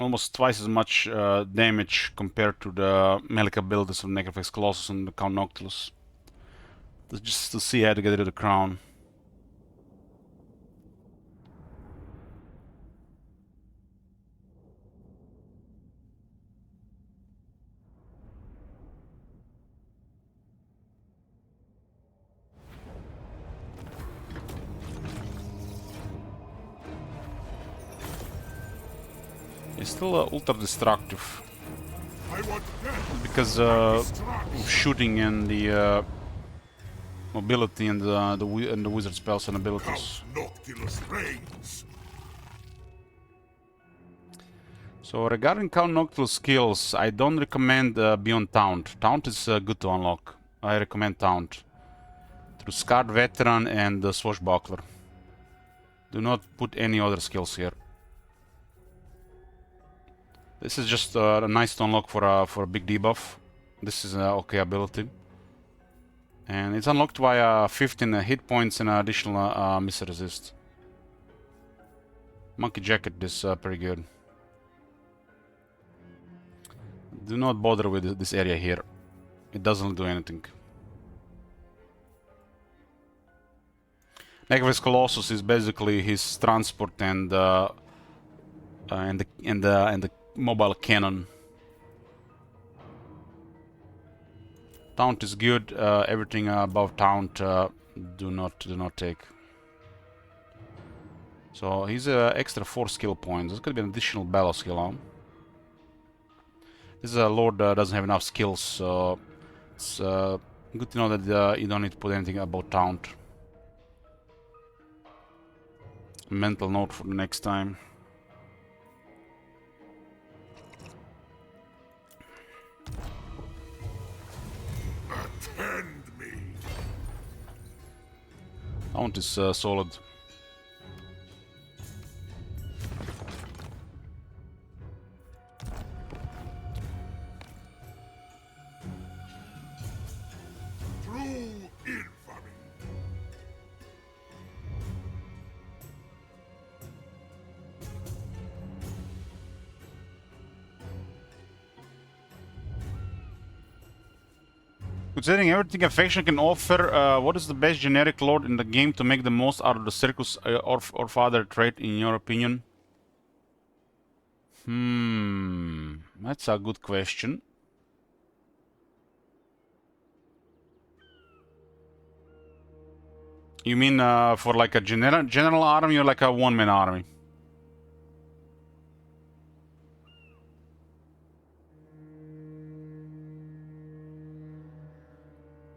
almost twice as much damage compared to the melee abilities of Necrophix Colossus and the Count Noctilus. Just to see how to get rid of the crown. It's still ultra destructive I want death! because of shooting and the mobility and the wizard spells and abilities. Count Noctilus reigns! So regarding Count Noctilus skills, I don't recommend Beyond Taunt. Taunt is good to unlock. I recommend Taunt through Scarred Veteran and Swashbuckler. Do not put any other skills here. This is just a nice to unlock for a big debuff. This is an okay ability. And it's unlocked via 15 hit points and additional miss resist. Monkey Jacket is pretty good. Do not bother with this area here. It doesn't do anything. Negavis Colossus is basically his transport and the mobile cannon. Taunt is good. Everything above taunt do not take. So he's extra 4 skill points. This could be an additional battle skill. Huh? This lord doesn't have enough skills, so it's good to know that you don't need to put anything above taunt. Mental note for the next time. Attend me. Taunt is solid. True infamy. Considering everything a faction can offer, what is the best generic lord in the game to make the most out of the Circus or Father trait, in your opinion? That's a good question. You mean for like a general army or like a one-man army?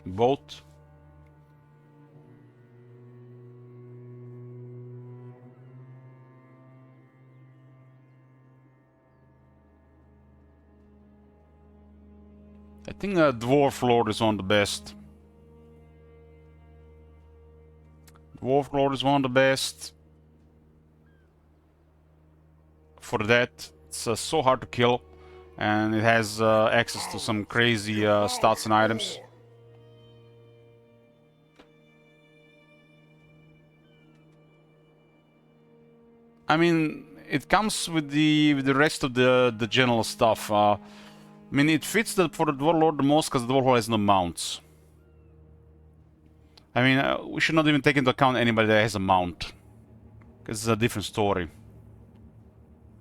Both. I think Dwarf Lord is one of the best. Dwarf Lord is one of the best. For that, it's so hard to kill, and it has access to some crazy stats and items. I mean, it comes with the rest of the general stuff. I mean, it fits for the Dwarf Lord the most because the Dwarf Lord has no mounts. I mean, we should not even take into account anybody that has a mount, because it's a different story.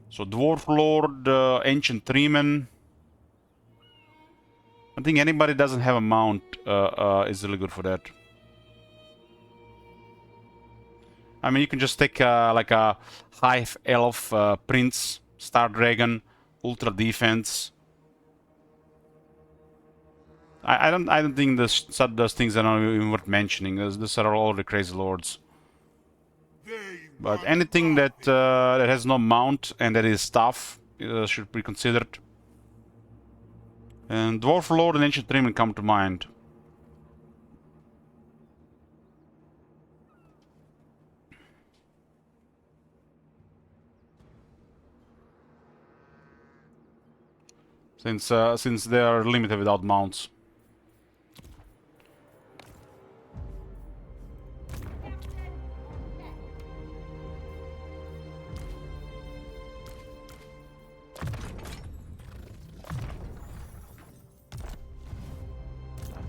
So Dwarf Lord, Ancient Treeman. I think anybody doesn't have a mount is really good for that. I mean, you can just take like a High Elf, Prince, Star Dragon, Ultra Defense. I don't think those things are not even worth mentioning. Those are all the crazy lords. But anything that that has no mount and that is tough should be considered. And Dwarf Lord and Ancient Treeman come to mind. Since they are limited without mounts.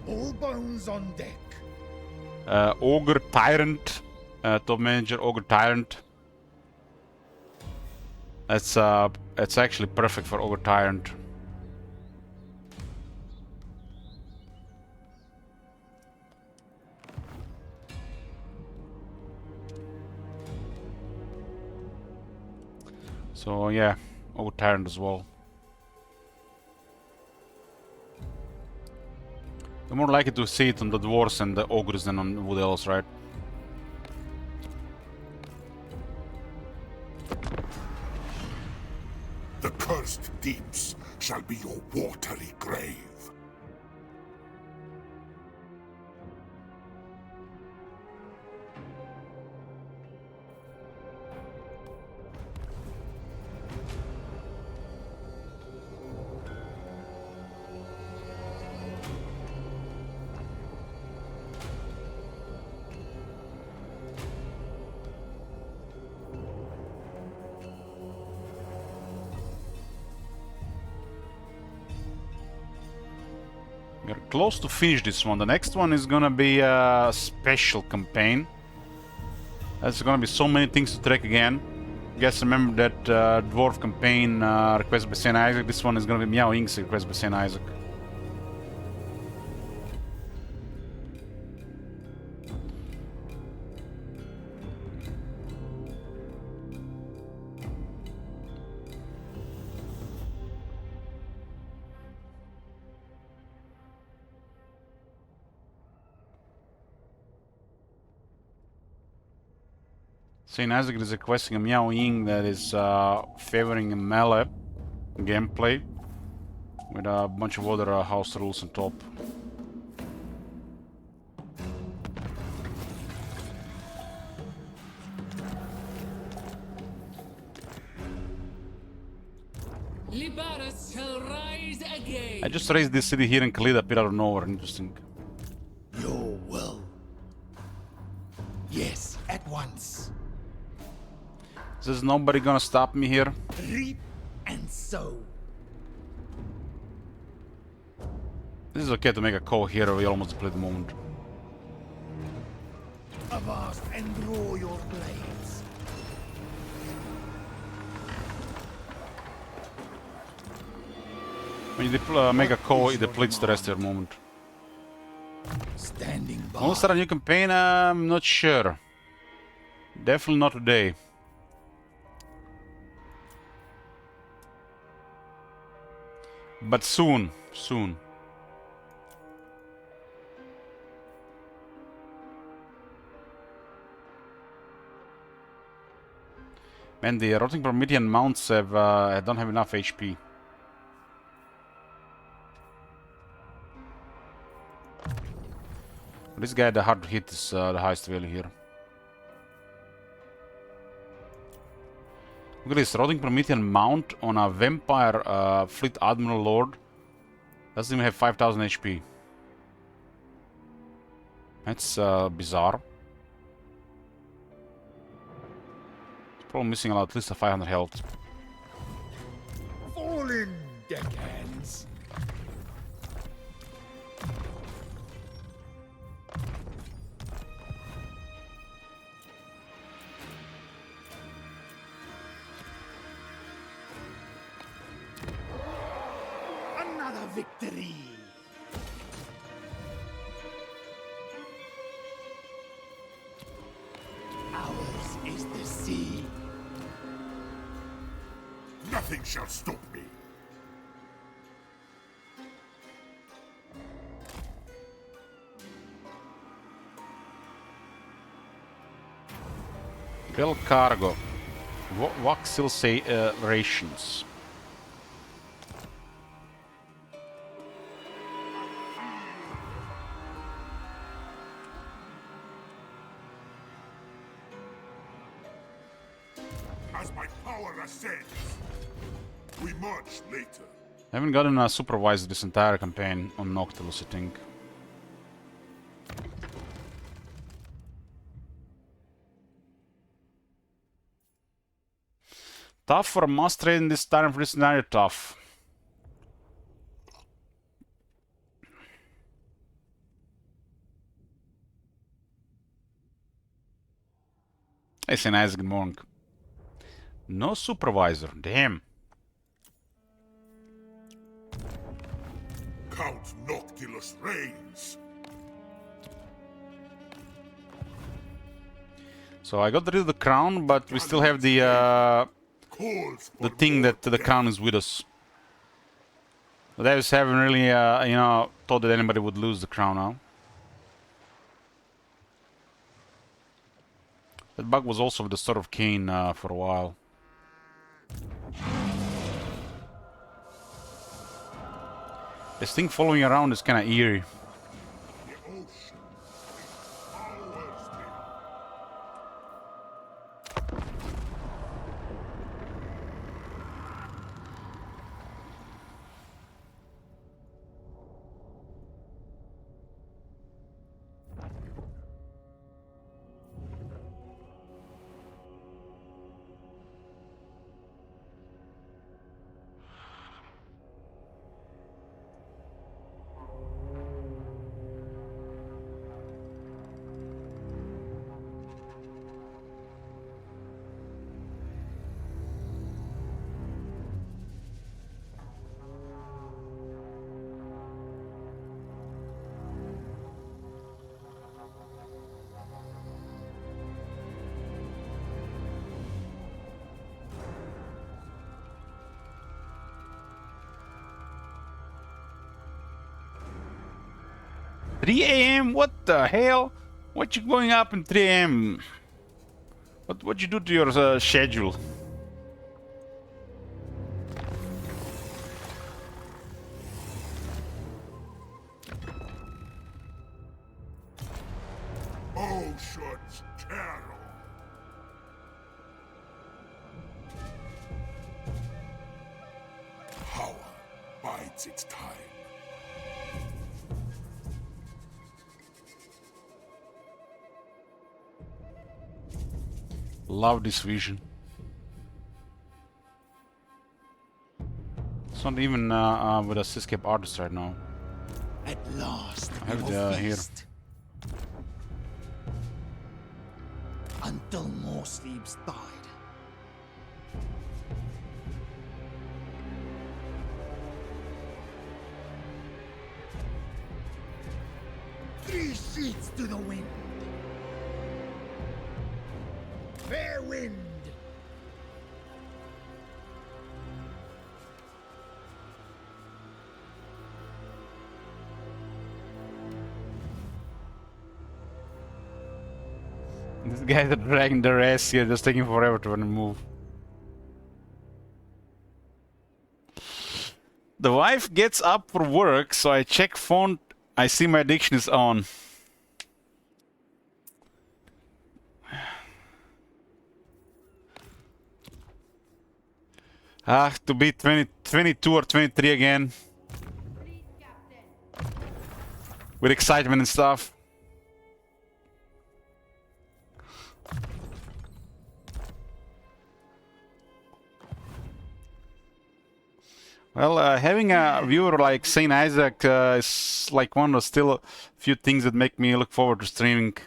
All bones on deck. Ogre Tyrant, top manager Ogre Tyrant. That's actually perfect for Ogre Tyrant. So yeah, Ogre Tyrant as well. You're more likely to see it on the dwarves and the ogres than on wood elves, right? The cursed deeps shall be your watery grave. We're close to finish this one. The next one is gonna be a special campaign. There's gonna be so many things to track again. You guys remember that dwarf campaign requested by St. Isaac? This one is gonna be Meow Inks requested by St. Isaac. St. Isaac is requesting a Meow Ying that is favoring a melee gameplay with a bunch of other house rules on top. Libaris shall rise again. I just raised this city here in Khalid up out of nowhere. Interesting. Your will. Yes, at once. There's nobody gonna stop me here. Reap and sow. This is okay to make a call here. We almost played the moment. Avast and draw your blades. When you make a call, it depletes the rest of your moment. Standing by. Want to start a new campaign? I'm not sure. Definitely not today. But soon, soon. Man, the rotting Promethean mounts have don't have enough HP. This guy, the hard to hit, is the highest value here. Look at this, rotting Promethean mount on a vampire fleet admiral lord. Doesn't even have 5000 HP. That's bizarre. It's probably missing at least a 500 health. Fallen deckhands. Another victory. Ours is the sea. Nothing shall stop me. Bill cargo. Voxel say rations. As my power ascends, we march later. I haven't gotten a supervisor this entire campaign on Noctilus, I think. Tough for a must trade in this time for this scenario, tough. Hey, St. Isaac Monk. No supervisor, damn. Count Noctilus reigns. So I got rid of the crown, but we still have the Calls the for thing more that the crown is with us. The devs haven't really, you know, thought that anybody would lose the crown now. That bug was also with the Sword of Cain for a while. This thing following around is kind of eerie. the ocean. Ours now. 3 a.m.? What the hell? What you going up in 3 a.m.? What you do to your schedule? Ocean's Carol. Power bides its time. Love this vision. It's not even with a Syscape artist right now. At last, I have we it will here. feast. Until more sleeps died. Three sheets to the wind. Fair wind. These guys are dragging their ass here, just taking forever to move. The wife gets up for work, so I check phone. I see my addiction is on. To be 22 or 23 again. With excitement and stuff. Well, having a viewer like Saint Isaac is like one of still a few things that make me look forward to streaming.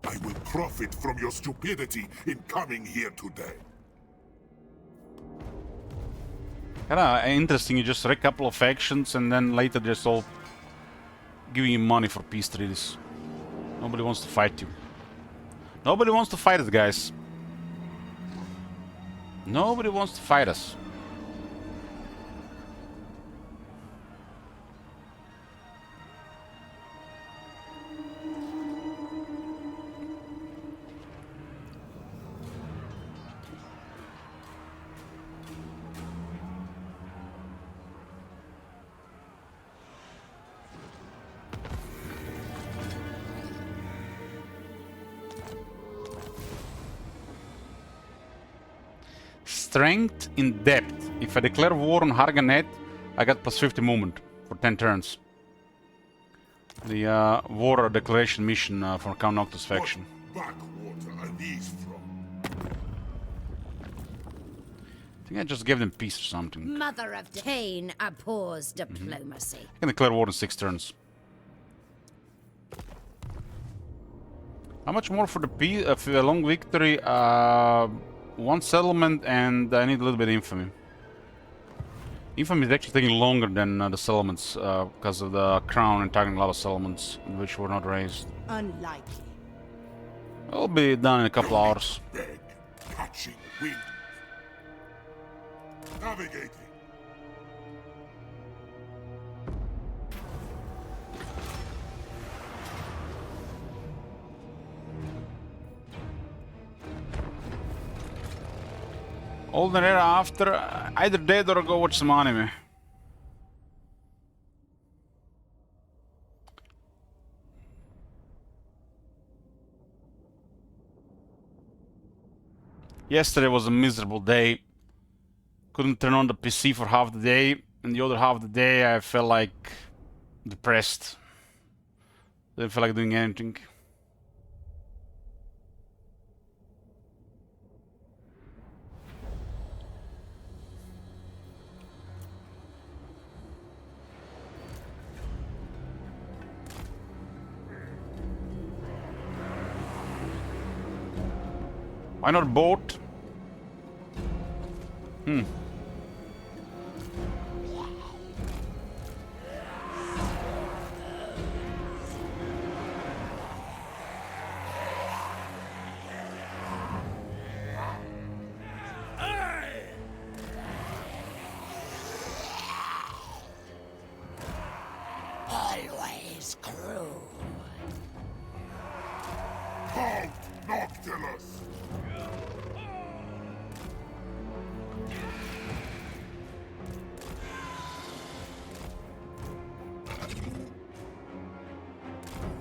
I will profit from your stupidity in coming here today. Kinda interesting, you just wreck a couple of factions and then later just all giving you money for peace treaties. Nobody wants to fight you. Nobody wants to fight us, guys. Nobody wants to fight us. Strength in depth. If I declare war on Harganet, I got plus 50 movement for 10 turns. The war declaration mission for Count Noctis faction. What backwater are these from? I think I just gave them peace or something. Mother of Cain abhors diplomacy. I can declare war in 6 turns. How much more for the peace, for a long victory? 1 settlement, and I need a little bit of infamy. Infamy is actually taking longer than the settlements because of the crown and targeting a lot of settlements which were not raised. Unlikely. I'll be done in a couple hours. Beg, catching wind. Navigating. All the era after, either dead or go watch some anime. Yesterday was a miserable day. Couldn't turn on the PC for half the day, and the other half of the day I felt like depressed. Didn't feel like doing anything. Why not boat? Always cruel. Count Noctilus!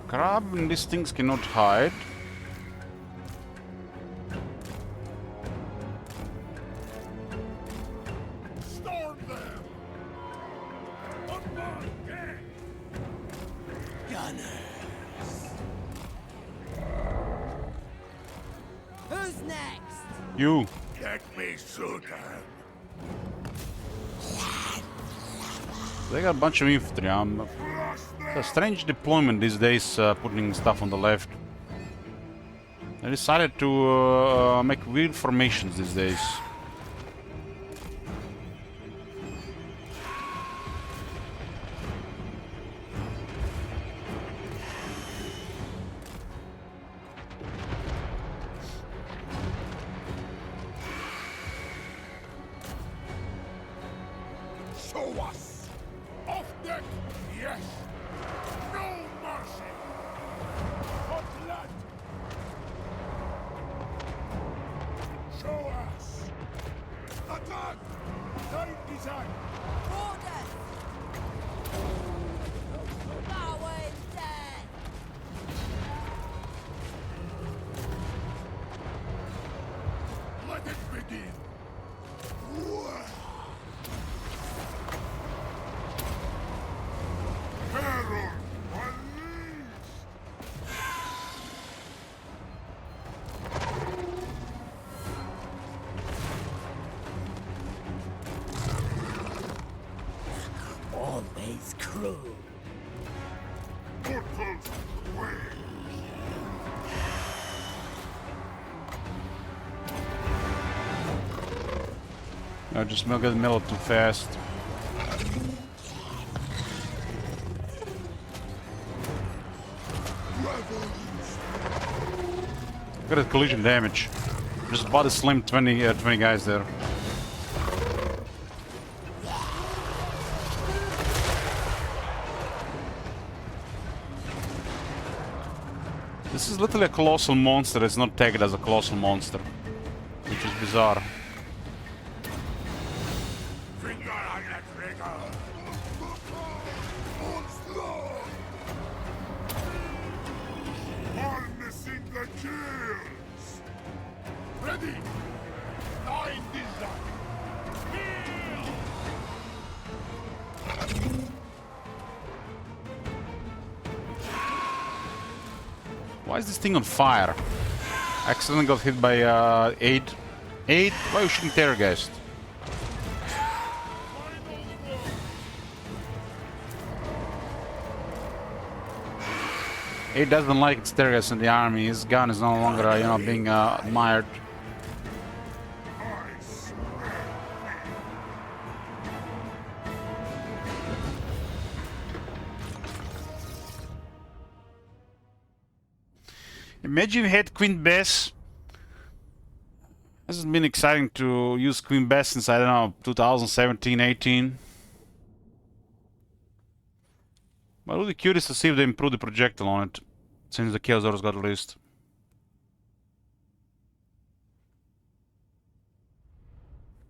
Crab and these things cannot hide. Storm them! Who's next? You. Let me shoot them! They got a bunch of infantry. It's a strange deployment these days, putting stuff on the left. They decided to make weird formations these days. Show us! Off deck, yes! No mercy! For blood! Show us! Attack! Time design! Order! Power is dead! Let it begin! Terror! Unleashed! Always cruel. Portals away! I just milk the middle too fast. Got a collision damage. Just body slam 20 guys there. This is literally a colossal monster. It's not tagged as a colossal monster, which is bizarre. Finger on the trigger! Onslaught! Harnessing the gills! Ready! Nine design! Heal! Why is this thing on fire? Accidentally got hit by 8. 8? Why are you shooting Terrorgeist? He doesn't like its Terrorgeist in the army. His gun is no longer, you know, being admired. Imagine you had Queen Bess. This has been exciting to use Queen Bess since, I don't know, 2017, 18. But really curious to see if they improved the projectile on it since the Chaos Orders got released.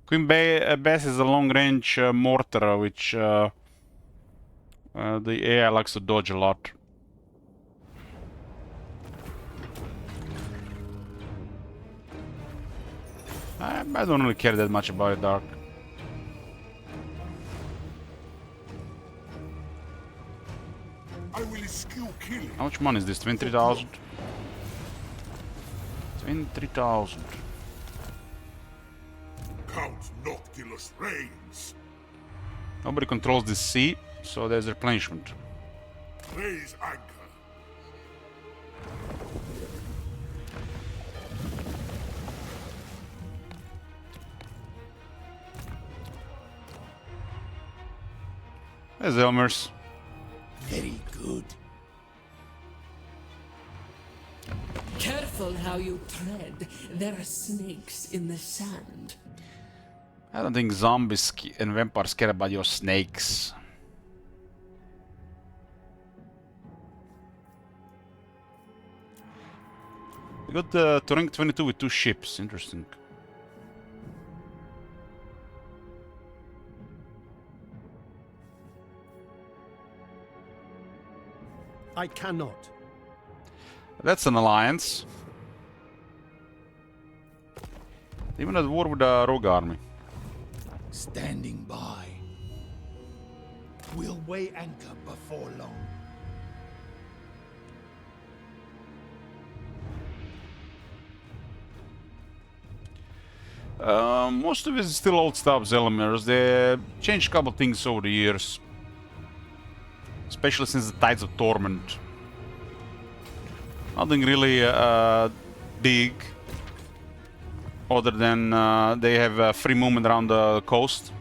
Queen Bess is a long-range mortar which the AI likes to dodge a lot. I don't really care that much about it, Dark. I will eschew killing. How much money is this? 23,000? 23,000. Count Noctilus reigns. Nobody controls the sea, so there's replenishment. Raise anchor. There's Elmer's. Very good. Careful how you tread. There are snakes in the sand. I don't think zombies and vampires care about your snakes. We got to rank 22 with 2 ships. Interesting. I cannot. That's an alliance. Even at war with the rogue army. Standing by. We'll weigh anchor before long. Most of it is still old stuff, Zelomirs. They changed a couple things over the years. Especially since the Tides of Torment. Nothing really big. Other than they have free movement around the coast.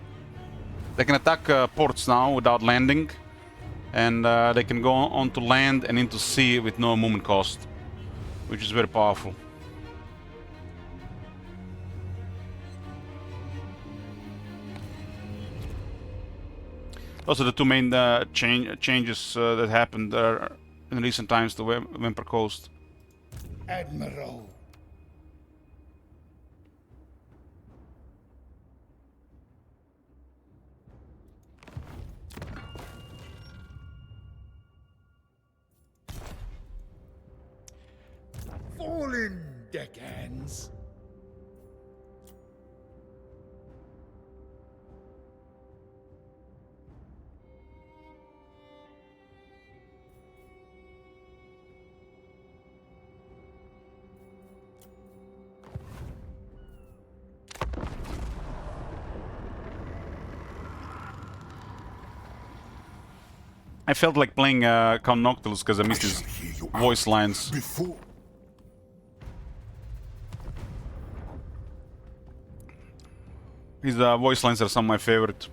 They can attack ports now without landing. And they can go onto land and into sea with no movement cost. Which is very powerful. Those are the two main changes that happened in recent times to Vampire Coast. Admiral. Fallen deckhands. I felt like playing Count Noctilus because I missed his shall hear you voice out lines. Before His voice lines are some of my favorite.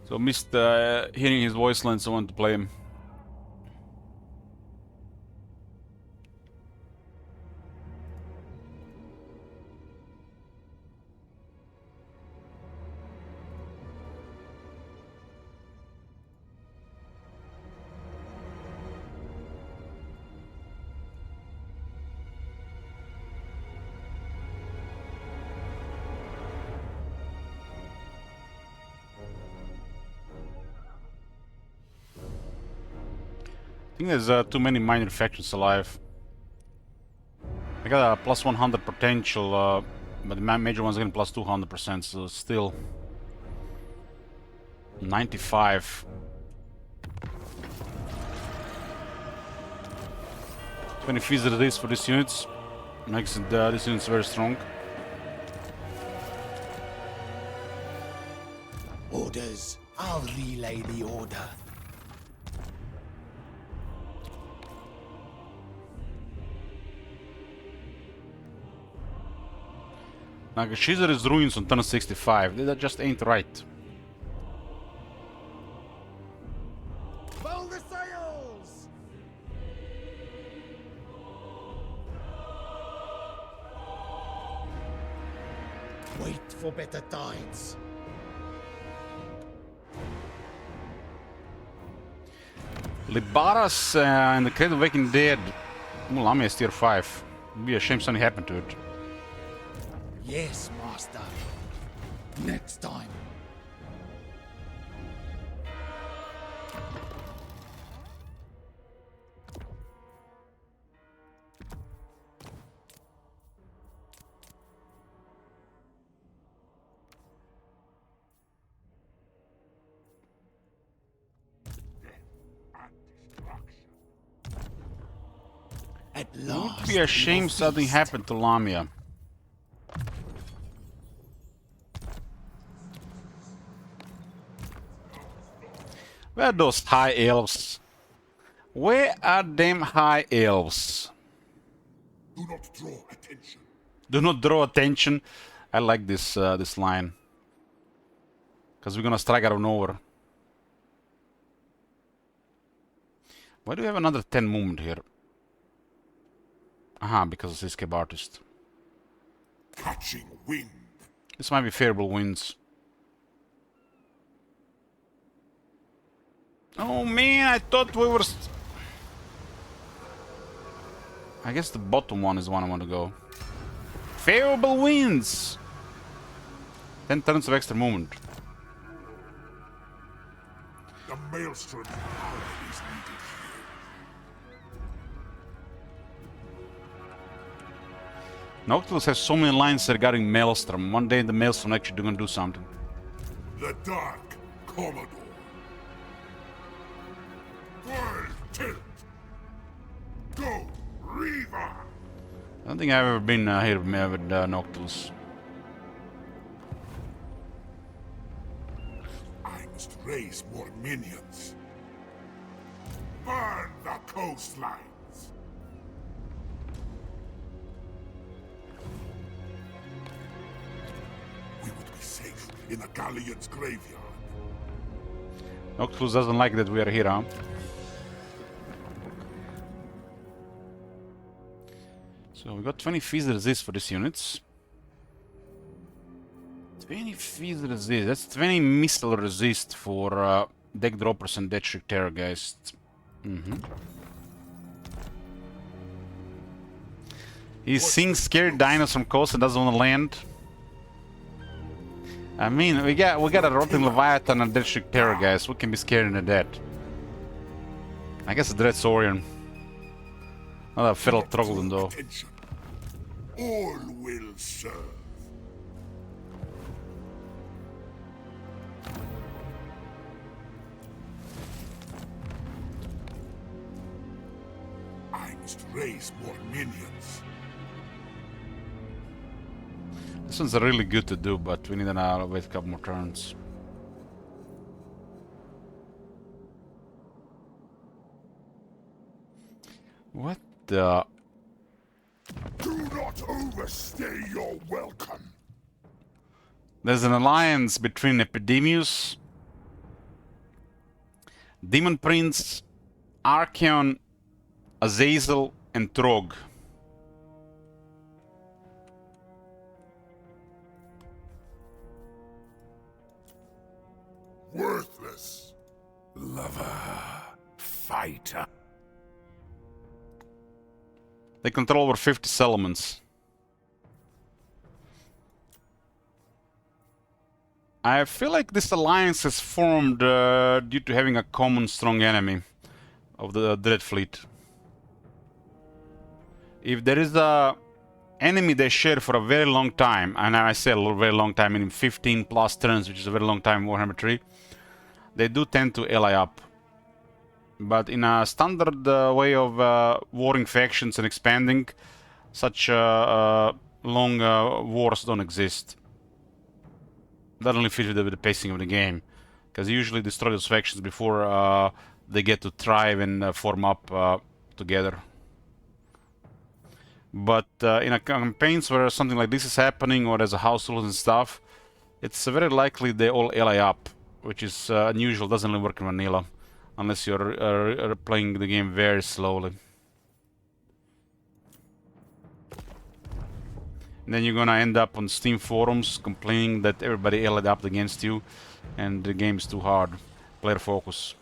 So missed hearing his voice lines, so I wanted to play him. I think there's too many minor factions alive. I got a plus 100 potential, but the major one's getting plus 200%, so still 95. 20 fees it is for these units. Makes it, this unit's very strong. Orders. I'll relay the order. Nagashiza's ruins on turn 65. That just ain't right. Fill the sails! Wait for better tides. Libaras and the Cradle of Waking Dead. Lamia is tier 5. It'd be a shame something happened to it. Yes, master. Next time. At It last. would be a shame something happened to Lamia. Where are those high elves? Where are them high elves? do not draw attention. Do not draw attention. I like this this line. Because we're gonna strike out of nowhere. Why do we have another 10 movement here? Aha, because of Escape Artist. Catching wind. This might be favorable winds. Oh man, I thought we were... I guess the bottom one is the one I want to go. Favorable winds! 10 turns of extra movement. The maelstrom power is needed here. Noctilus has so many lines regarding Maelstrom. One day the Maelstrom actually gonna do something. The Dark Commodore. World tilt. Go, Reaver. I don't think I've ever been here with Noctilus. I must raise more minions. Burn the coastlines. We would be safe in the galleon's graveyard. Noctilus doesn't like that we are here, huh? So we got 20 fees resist for these units. 20 fees resist. That's 20 missile resist for deck droppers and Deathshriek Terrorgeist. He's seeing scary dinos from coast and doesn't want to land. I mean, we got a Rotting Leviathan and Deathshriek Terrorgeist. We can be scared of that. I guess a Dread Saurian. Not a Feral Troglodyte though. Attention. All will serve. I must raise more minions. This one's really good to do, but we need to wait a couple more turns. What the... Do not overstay your welcome. There's an alliance between Epidemius, Demon Prince, Archeon, Azazel, and Trog. Worthless. Lover. Fighter. They control over 50 settlements. I feel like this alliance is formed due to having a common strong enemy of the Dreadfleet. If there is a enemy they share for a very long time, and I say a very long time, meaning 15 plus turns, which is a very long time in Warhammer 3, they do tend to ally up. But in a standard way of warring factions and expanding, such long wars don't exist. That only fits with the pacing of the game, because you usually destroy those factions before they get to thrive and form up together. But in a campaigns where something like this is happening, or there's a house rules and stuff, it's very likely they all ally up, which is unusual. Doesn't really work in vanilla, unless you're playing the game very slowly. And then you're gonna end up on Steam forums complaining that everybody allied up against you, and the game's too hard. Player focus.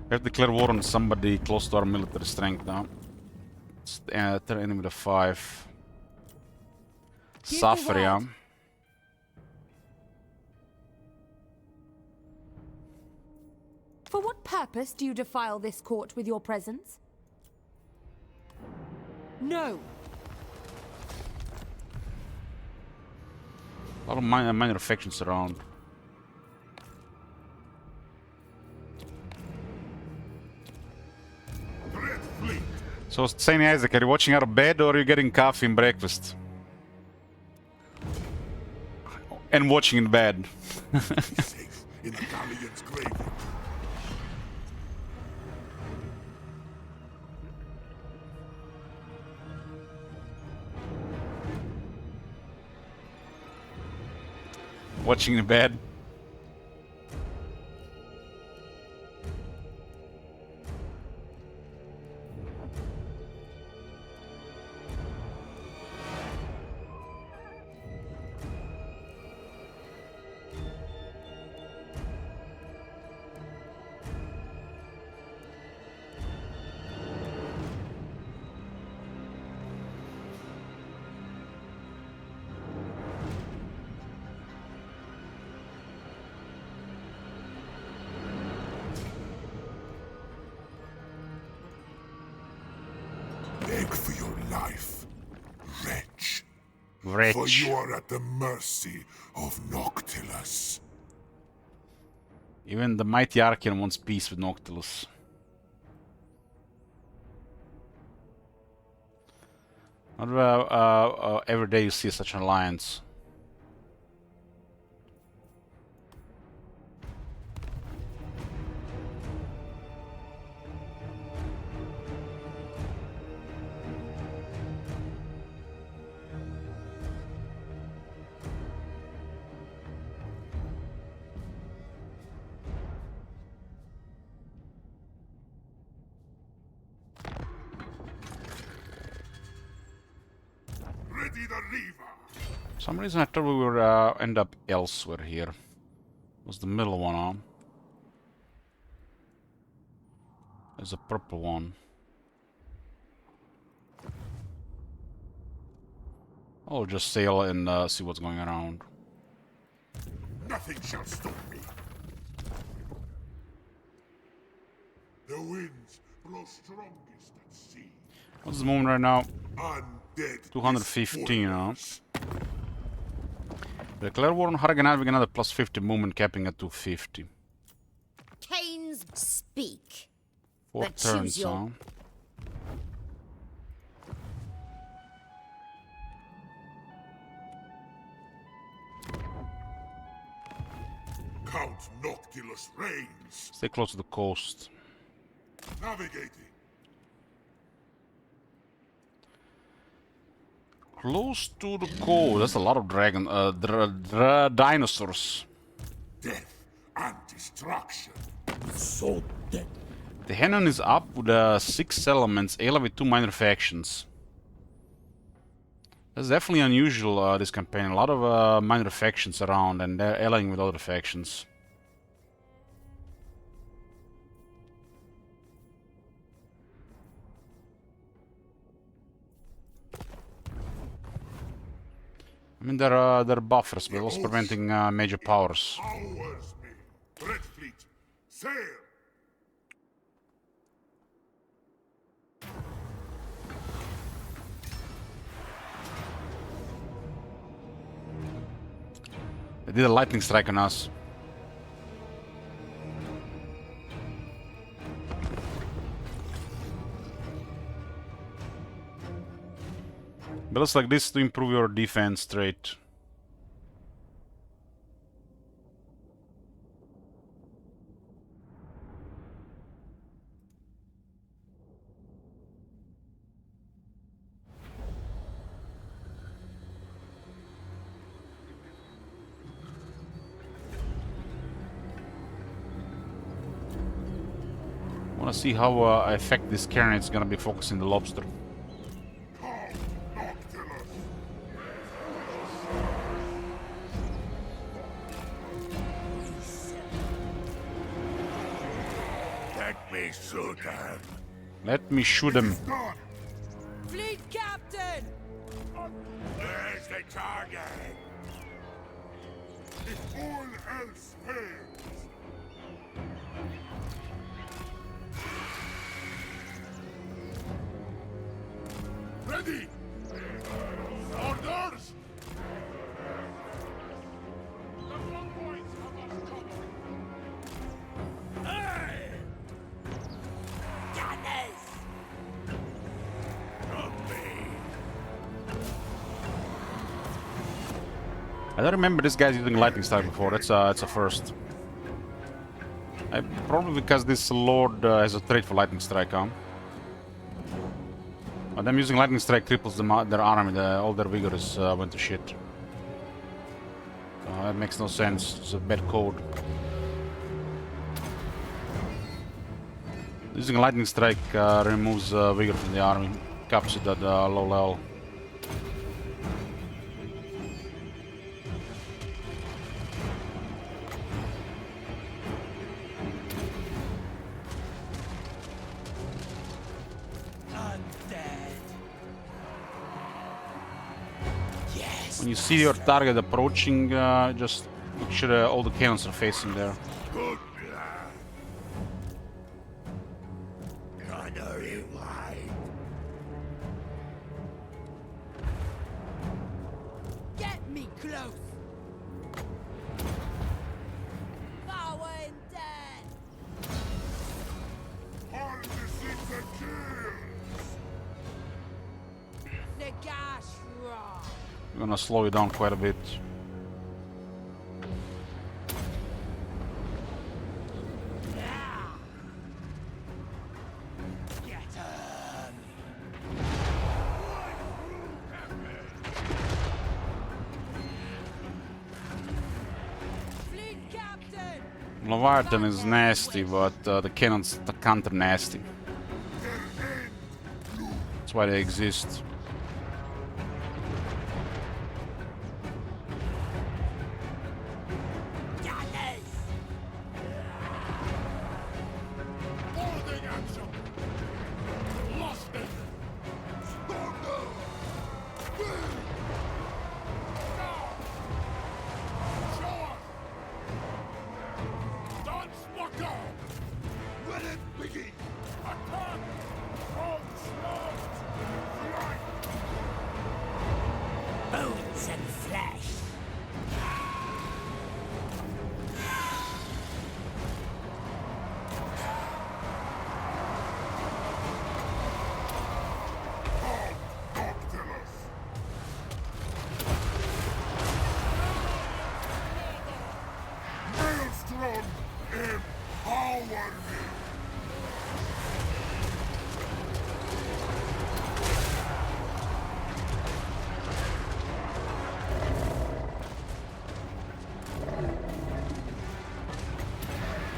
We have to declare war on somebody close to our military strength now. It's the enemy with a 5. Safaria. For what purpose do you defile this court with your presence? No. A lot of minor factions around. Dreadfleet. So, Saint Isaac, are you watching out of bed or are you getting coffee and breakfast? And watching in bed. Safe in the galleon's graveyard. Watching in bed. life, wretch. For Wretch. you are at the mercy of Noctilus. Even the mighty Archeon wants peace with Noctilus. Not every day you see such an alliance. Ready the Reaver. For some reason I thought we would end up elsewhere here. Was the middle one on? There's a purple one. I'll just sail and see what's going around. Nothing shall stop me. The winds blow strongest at sea. What's the movement right now? Undead. 215, huh? The Clairborn Harrigan having another plus 50 movement, capping at 250. Canes speak. 4 But choose turns, your- huh? Count Noctilus reigns. Stay close to the coast. Navigating. Close to the coast. That's a lot of dinosaurs. Death and destruction. So dead. The Henon is up with 6 settlements, Ayla with 2 minor factions. That's definitely unusual, this campaign. A lot of minor factions around, and they're allying with other factions. I mean, they're buffers, but also preventing major powers. Ours me. Dreadfleet. Sail. They did a lightning strike on us. Builds like this to improve your defense trait. Want to see how effective this carrion is gonna be focusing the lobster. Let me shoot them. Let me shoot him. Done. Fleet captain! There's the target. If all else fails. Ready. Orders. The convoys have us covered. I don't remember this guy's using lightning strike before. That's a first. Probably because this lord has a trait for lightning strike, huh? But them using lightning strike triples their army. All their vigor is went to shit. That makes no sense. It's a bad code. Using lightning strike removes vigor from the army, caps it at low level. When you see your target approaching, just make sure all the cannons are facing there. Good lad. Gunnery wide. close. Forward dead. All deceit the kills! Negashra. I'm gonna slow you down quite a bit. Fleet captain. Leviathan is nasty, but the cannons counter nasty. That's why they exist. Boarding action! Lost it! Thunder! Wind! Now! Show us! Dance Walker! Let it begin! Attack! Onslaught! Flight! Bones and flesh. Noctilus! Maelstrom! Empower me!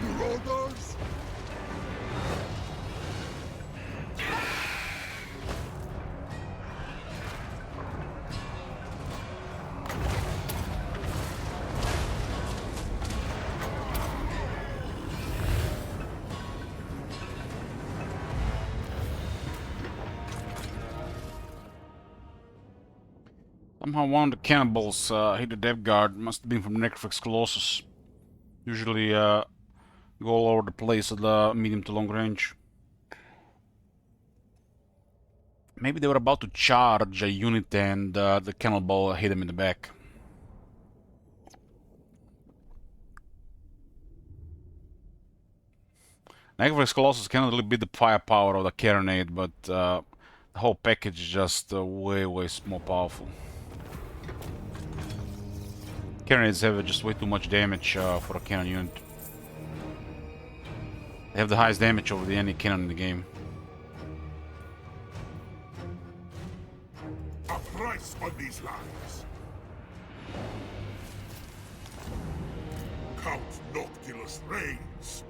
Marauders! Somehow one of the cannibals hit the dev guard. Must have been from Necrophix Colossus. Usually go all over the place at the medium to long range. Maybe they were about to charge a unit and the cannibal hit them in the back. Necrophix Colossus cannot really beat the firepower of the Carronade, but the whole package is just way more powerful. Carronades have just way too much damage for a cannon unit. They have the highest damage over any cannon in the game. A price on these lives! Count Noctilus reigns!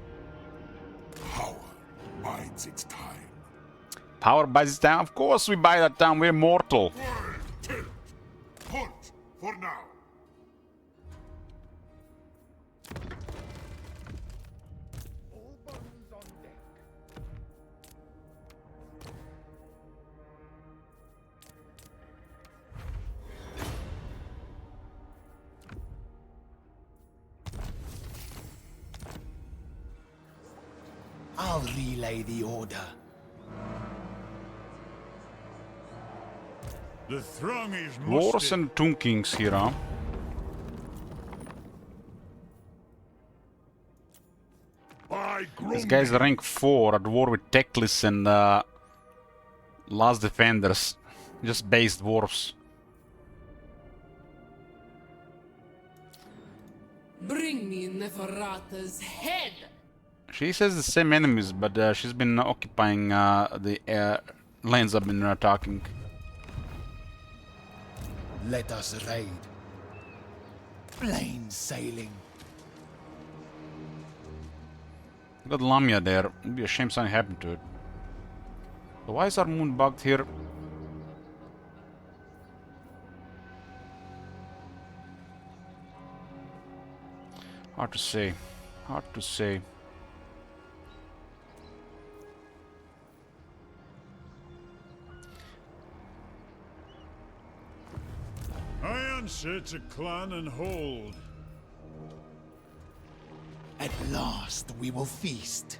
Power bides its time. Power buys its time? Of course we buy that time, we're mortal. World tilt! Halt for now! All buttons on deck. I'll relay the order. The throng is Wars and Tomb Kings here, huh? This guy's rank 4 at war with Teclis and Last Defenders. Just base dwarves. Bring me Neferata's head! She says the same enemies, but she's been occupying the lands I've been attacking. Let us raid. Plain sailing. Got Lamia there. It'd be a shame something happened to it. So why is our moon bugged here? Hard to say. Hard to say. I answer to clan and hold. At last we will feast.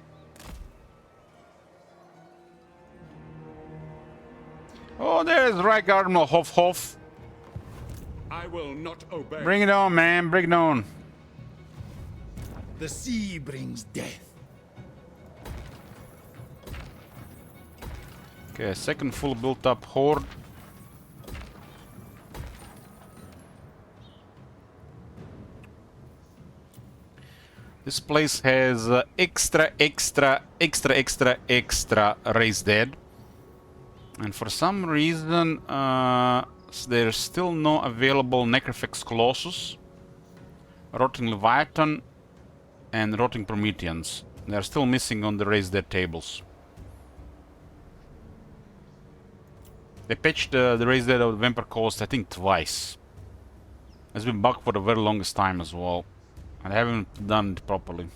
Oh, there's Right Admiral Hof Hof. I I will not obey. Bring it on, man. Bring it on. The sea brings death. Okay, second full built-up horde. This place has extra raised dead. And for some reason, there's still no available Necrofex Colossus, Rotting Leviathan, and Rotting Prometheans. They're still missing on the raised dead tables. They patched the raised dead of the Vampire Coast, I think, twice. It's been bugged for the very longest time as well. And I haven't done it properly.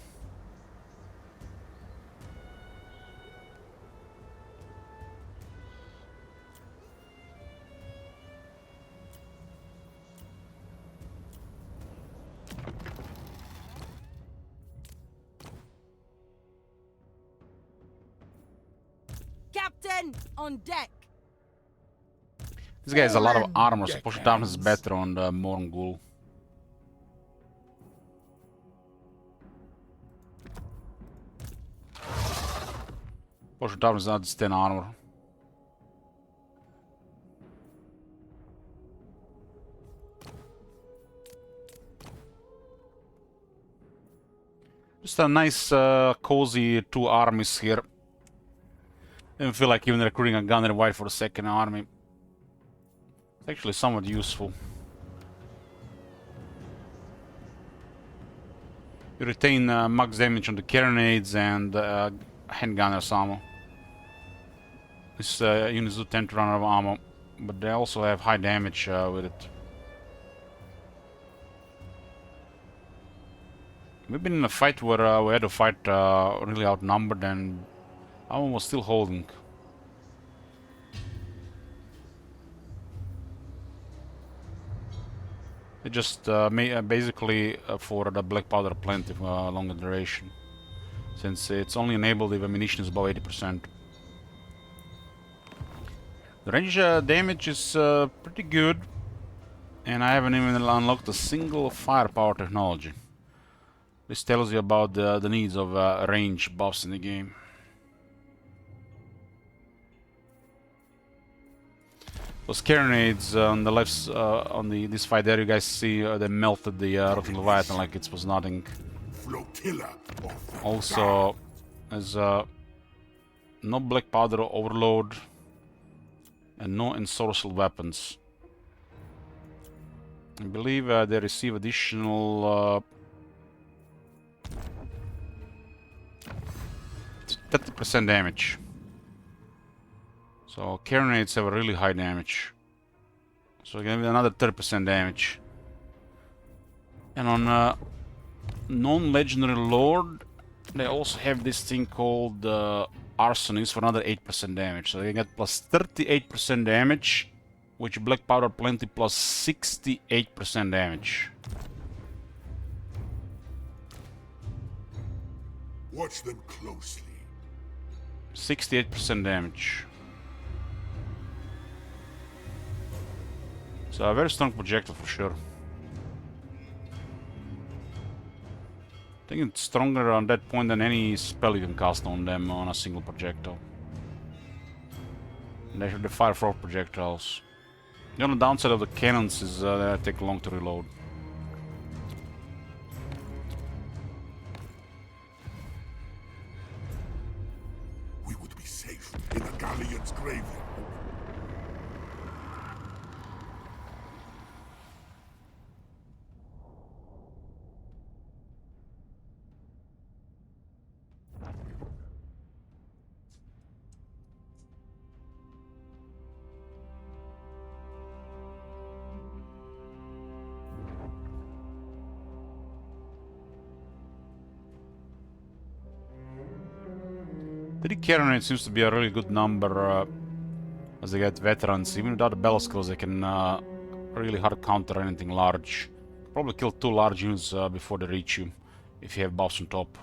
Captain, on deck. This guy has a lot of armor, so Potion of Darkness is better on the Morgul. Potion of Darkness adds 10 armor. Just a nice, cozy 2 armies here. I don't feel like even recruiting a gunner white for the second army. It's actually somewhat useful. You retain max damage on the carronades and handgunners ammo. These units do tend to run out of ammo, but they also have high damage with it. We've been in a fight where we had to fight really outnumbered and ammo was still holding. It just basically for the black powder plenty longer duration, since it's only enabled if ammunition is above 80%. The range damage is pretty good, and I haven't even unlocked a single firepower technology. This tells you about the needs of range buffs in the game. Those carronades on the left, on this fight there, you guys see they melted the Rotting Leviathan like it was nothing. Also, there's no black powder overload and no ensorcelled weapons. I believe they receive additional 30% damage. So carronades have a really high damage. So give me another 30% damage. And on non-legendary lord, they also have this thing called Arsonist for another 8% damage. So they get plus 38% damage, which black powder plenty plus 68% damage. Watch them closely. 68% damage. So a very strong projectile for sure. I think it's stronger on that point than any spell you can cast on them on a single projectile. And they have the fire frog projectiles. The only downside of the cannons is they take long to reload. We would be safe in the Galleon's graveyard. The carronade seems to be a really good number as they get veterans. Even without the battle skills, they can really hard counter anything large. Probably kill 2 large units before they reach you, if you have buffs on top.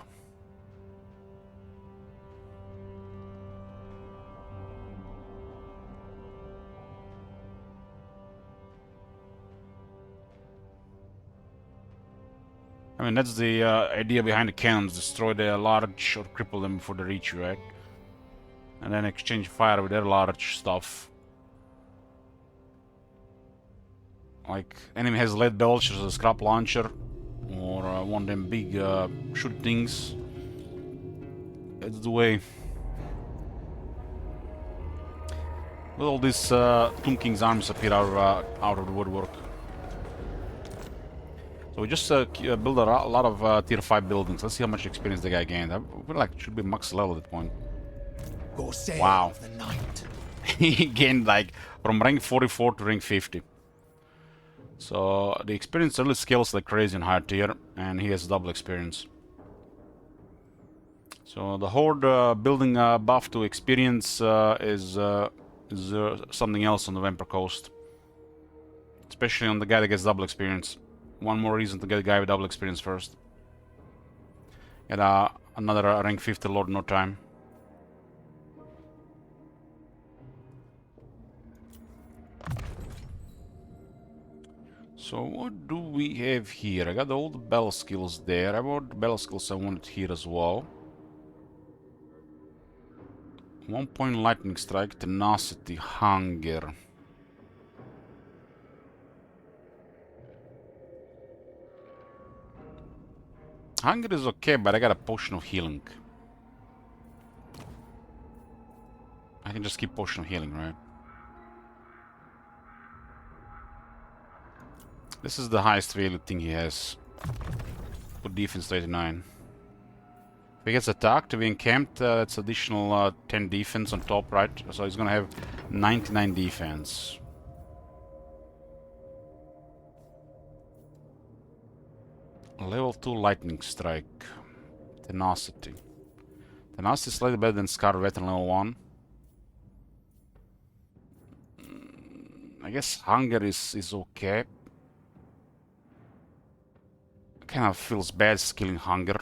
I mean, that's the idea behind the cannons. Destroy the large or cripple them before they reach you, right? And then exchange fire with their large stuff. Like, enemy has lead belchers, a scrap launcher, or one of them big shoot things. That's the way. With all these Tomb King's armies appear out of the woodwork. So we just build a lot of tier 5 buildings. Let's see how much experience the guy gained. I feel like it should be max level at that point. Wow. Of the night. He gained like from rank 44 to rank 50. So the experience really scales like crazy in higher tier, and he has double experience. So the Horde building buff to experience is something else on the Vampire Coast. Especially on the guy that gets double experience. One more reason to get a guy with double experience first. Get another rank 50 Lord in no time. So what do we have here? I got all the battle skills there. I bought the battle skills I wanted here as well. 1 point lightning strike, tenacity, hunger. Hunger is okay, but I got a potion of healing. I can just keep potion of healing, right? This is the highest value thing he has. Put defense to 89. If he gets attacked to be encamped, that's additional 10 defense on top, right? So he's gonna have 99 defense. Level 2 lightning strike. Tenacity. Tenacity is slightly better than Scar Veteran level 1. I guess hunger is okay. Kind of feels bad skilling hunger.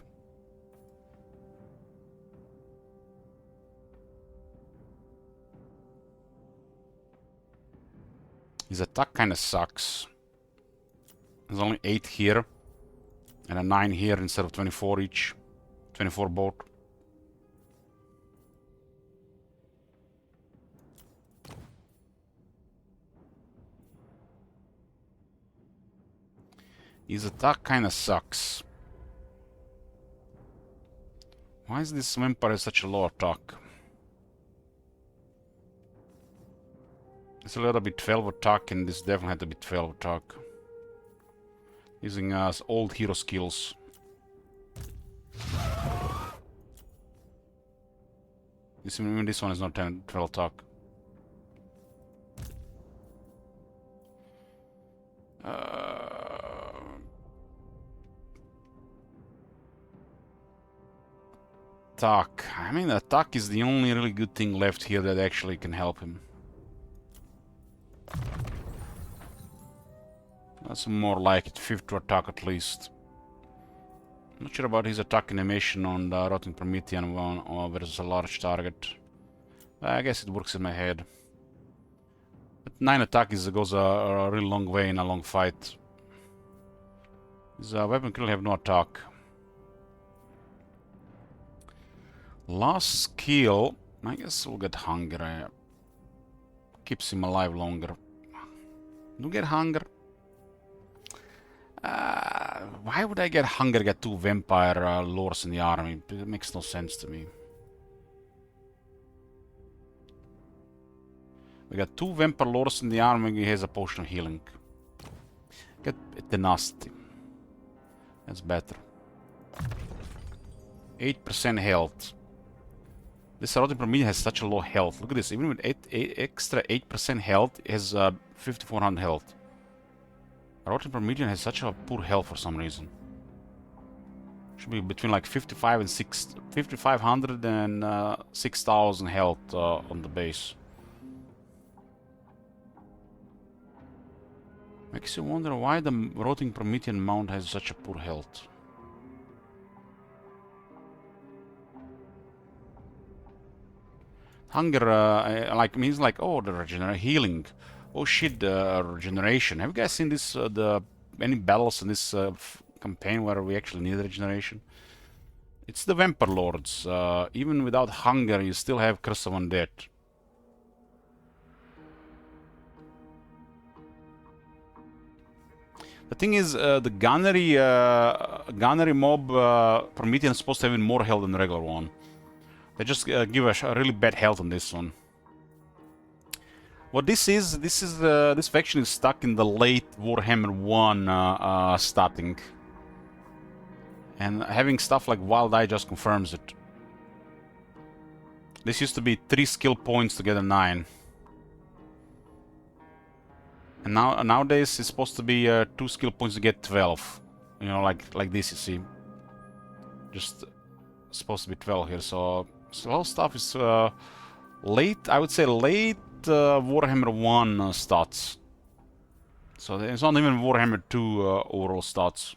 His attack kind of sucks. There's only 8 here. And a 9 here instead of 24 each. 24 both. His attack kinda sucks. Why is this vampire such a low attack? It's a little bit 12 attack, and this definitely had to be 12 attack. Using old hero skills. Even this one is not 10, 12 attack. Attack. I mean, attack is the only really good thing left here that actually can help him. That's more like it. 50 attack at least. Not sure about his attack animation on the Rotting Promethean one versus a large target. I guess it works in my head. But 9 attack goes a really long way in a long fight. His weapon can have no attack. Last skill, I guess we'll get hunger. Keeps him alive longer. Do we get hunger? Why would I get hunger, get 2 vampire lords in the army? It makes no sense to me. We got 2 vampire lords in the army, he has a potion of healing. Get tenacity. That's better. 8% health. This Rotting Promethean has such a low health. Look at this, even with extra 8% health, it has 5400 health. Rotting Promethean has such a poor health for some reason. Should be between like 5500 and 6000 health on the base. Makes you wonder why the Rotting Promethean mount has such a poor health. Hunger, like means like, oh, the healing. Oh shit, regeneration. Have you guys seen this? Any battles in this campaign where we actually need regeneration. It's the Vampire Lords. Even without hunger, you still have Curse of Undead. The thing is, the gunnery mob Promethean is supposed to have even more health than the regular one. They just give us a really bad health on this one. What this is this faction is stuck in the late Warhammer 1 starting. And having stuff like Wild Eye just confirms it. This used to be 3 skill points to get a 9. And nowadays it's supposed to be 2 skill points to get 12. You know, like this, you see. Just supposed to be 12 here, so a lot of stuff is late, I would say late Warhammer 1 stats. So it's not even Warhammer 2 overall stats.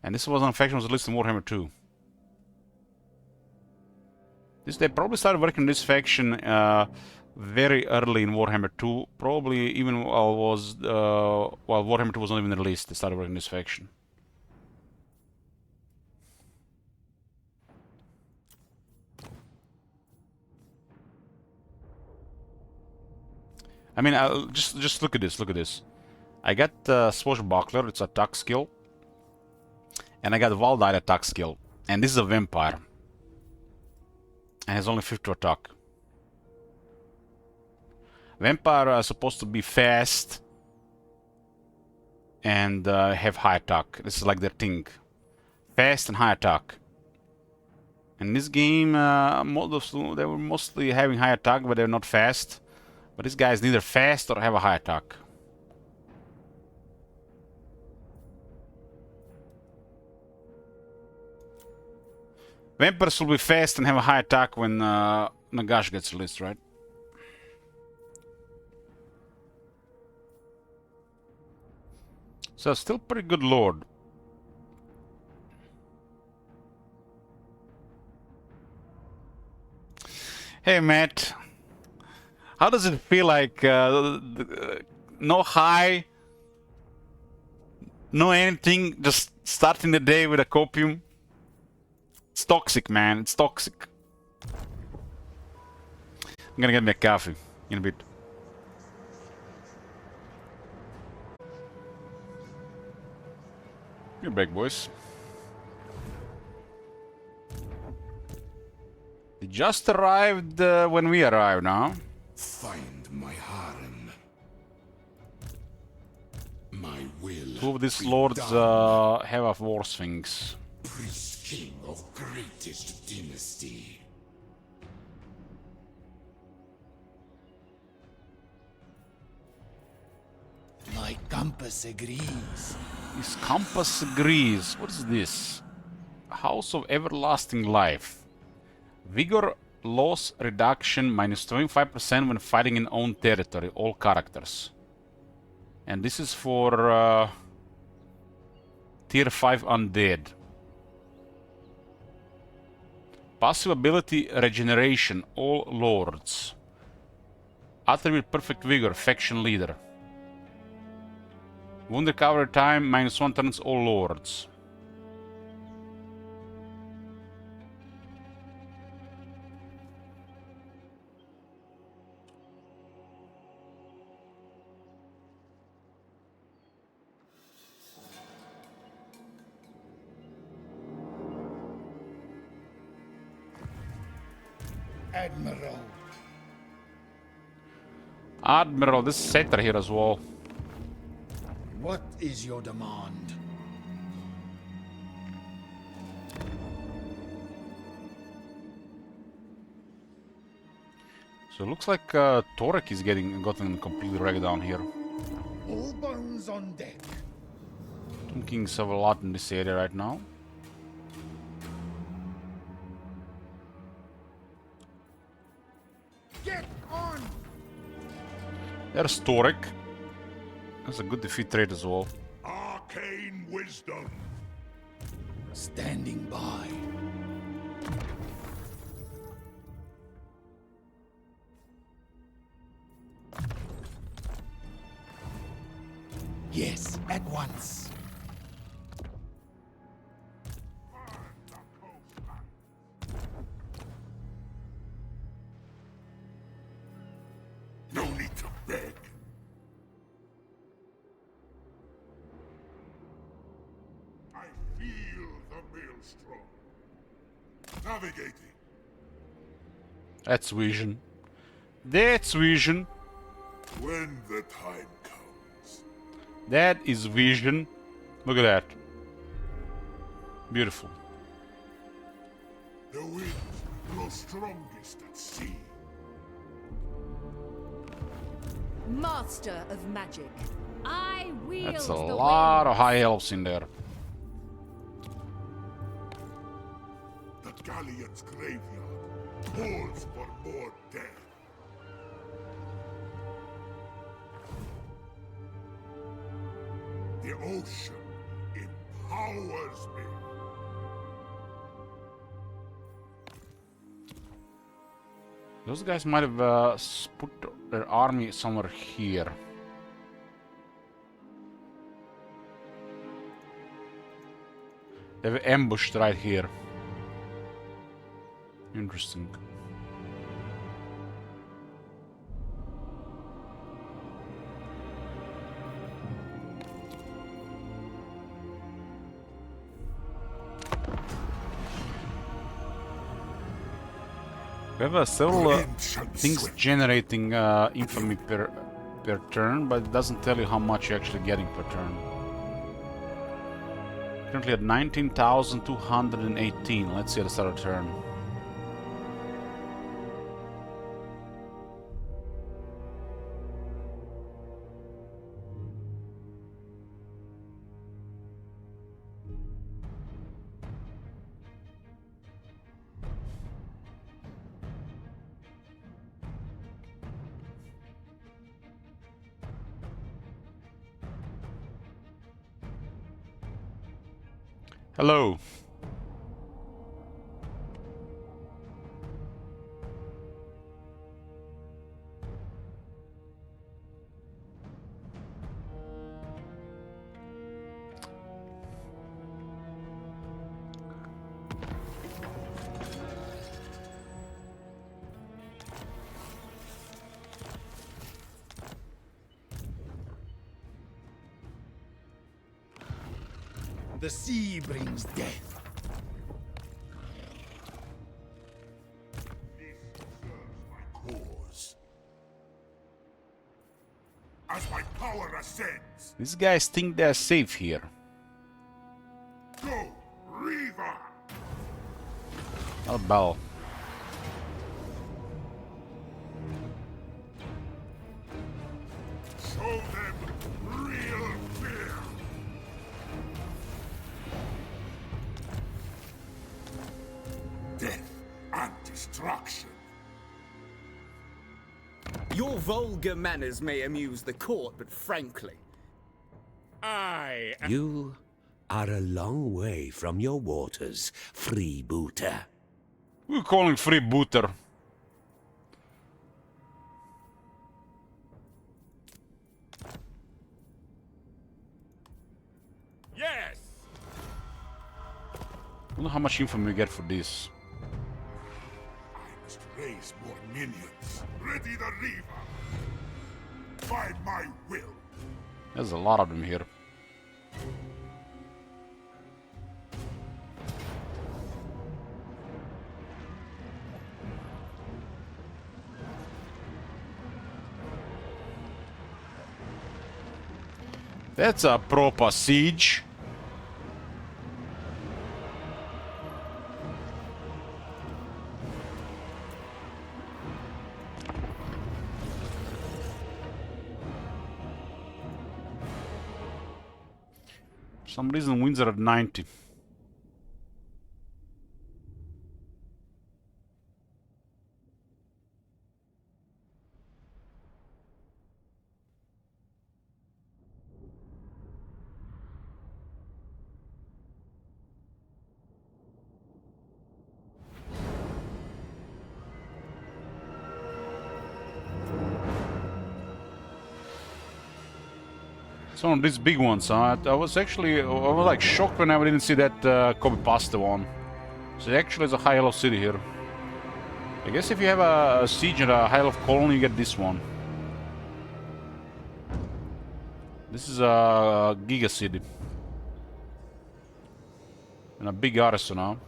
And this was an faction was released in Warhammer 2. They probably started working on this faction very early in Warhammer 2. Probably even while Warhammer 2 was not even released, they started working on this faction. I mean, just look at this. Look at this. I got Swashbuckler, it's attack skill, and I got Wildeye attack skill, and this is a vampire, and has only 50 attack. Vampire are supposed to be fast and have high attack. This is like their thing, fast and high attack. In this game, they were mostly having high attack, but they're not fast. But this guy is neither fast or have a high attack. Vampires will be fast and have a high attack when Nagash gets released, right? So still pretty good lord. Hey Matt. How does it feel like no high, no anything, just starting the day with a copium? It's toxic, man. It's toxic. I'm gonna get me a coffee in a bit. You're back, boys. They just arrived when we arrived now. Find my harem. My will. Two of these lords have a war sphinx. Priest king of greatest dynasty. My compass agrees. His compass agrees. What is this? House of Everlasting Life. Vigor loss reduction minus 25% when fighting in own territory. All characters. And this is for tier 5 undead. Passive ability regeneration. All lords. Attribute perfect vigor. Faction leader. Wound recovery time minus 1 turns. All lords. Admiral. Admiral, this is Setter here as well. What is your demand? So it looks like Torek is gotten completely wrecked down here. All bones on deck. Tomb Kings have a lot in this area right now. Get on! There's Torek. That's a good defeat rate as well. Arcane wisdom. Standing by. Yes, at once. maelstrom. Navigating. That's vision. That's vision. When the time comes. That is vision. Look at that. Beautiful. The winds blow strongest at sea. Master of magic. I wield That's a the lot wind. of high elves in there. The galleon's graveyard calls for more death. The ocean empowers me. Those guys might have put their army somewhere here. They were ambushed right here. Interesting. We have several things generating infamy per turn, but it doesn't tell you how much you're actually getting per turn. Currently at 19,218. Let's see at the start of turn. Hello. The sea brings death. This serves my cause. As my power ascends, These guys think they're safe here. go, Reaver! Oh, bell. Show them real fear! Death and destruction. Your vulgar manners may amuse the court, but frankly, You are a long way from your waters, freebooter. We're calling freebooter. Yes! Wonder how much infamy we get for this. I must raise more minions. Ready the Reaver! By my will! There's a lot of them here. That's a proper siege. For some reason winds are at 90. Some of these big ones, huh? I was like shocked when I didn't see that copy pasta one. So it actually is a high elf city here. I guess if you have a siege and a high elf colony, you get this one. This is a giga city. And a big arsenal.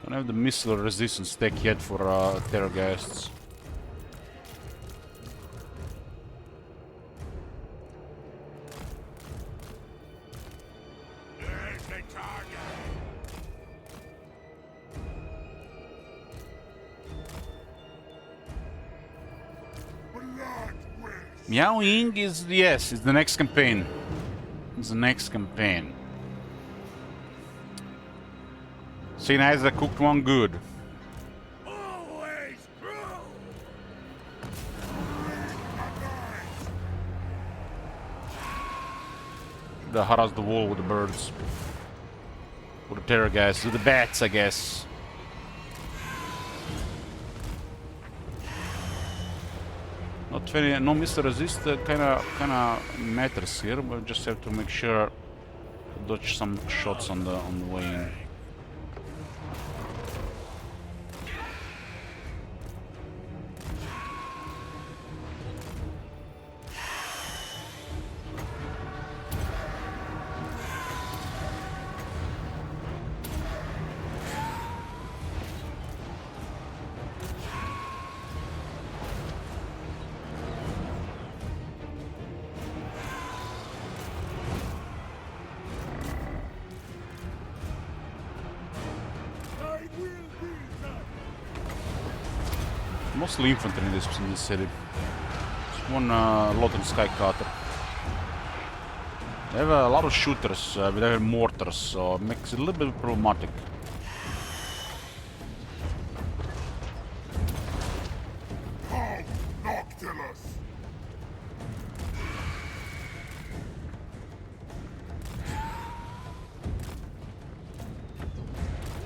Don't have the missile resistance tech yet for Terrorgeists. Meowing is, yes, it's the next campaign. It's the next campaign. Saint Isaac cooked one good. Always true. The harass the wall with the birds. With the terror guys, with the bats, I guess. Not very, no missile resist, kinda matters here, but just have to make sure to dodge some shots on the way in. Mostly infantry in this city. Just one Lothar Skycutter. They have a lot of shooters with their mortars, so it makes it a little bit problematic. Noctilus!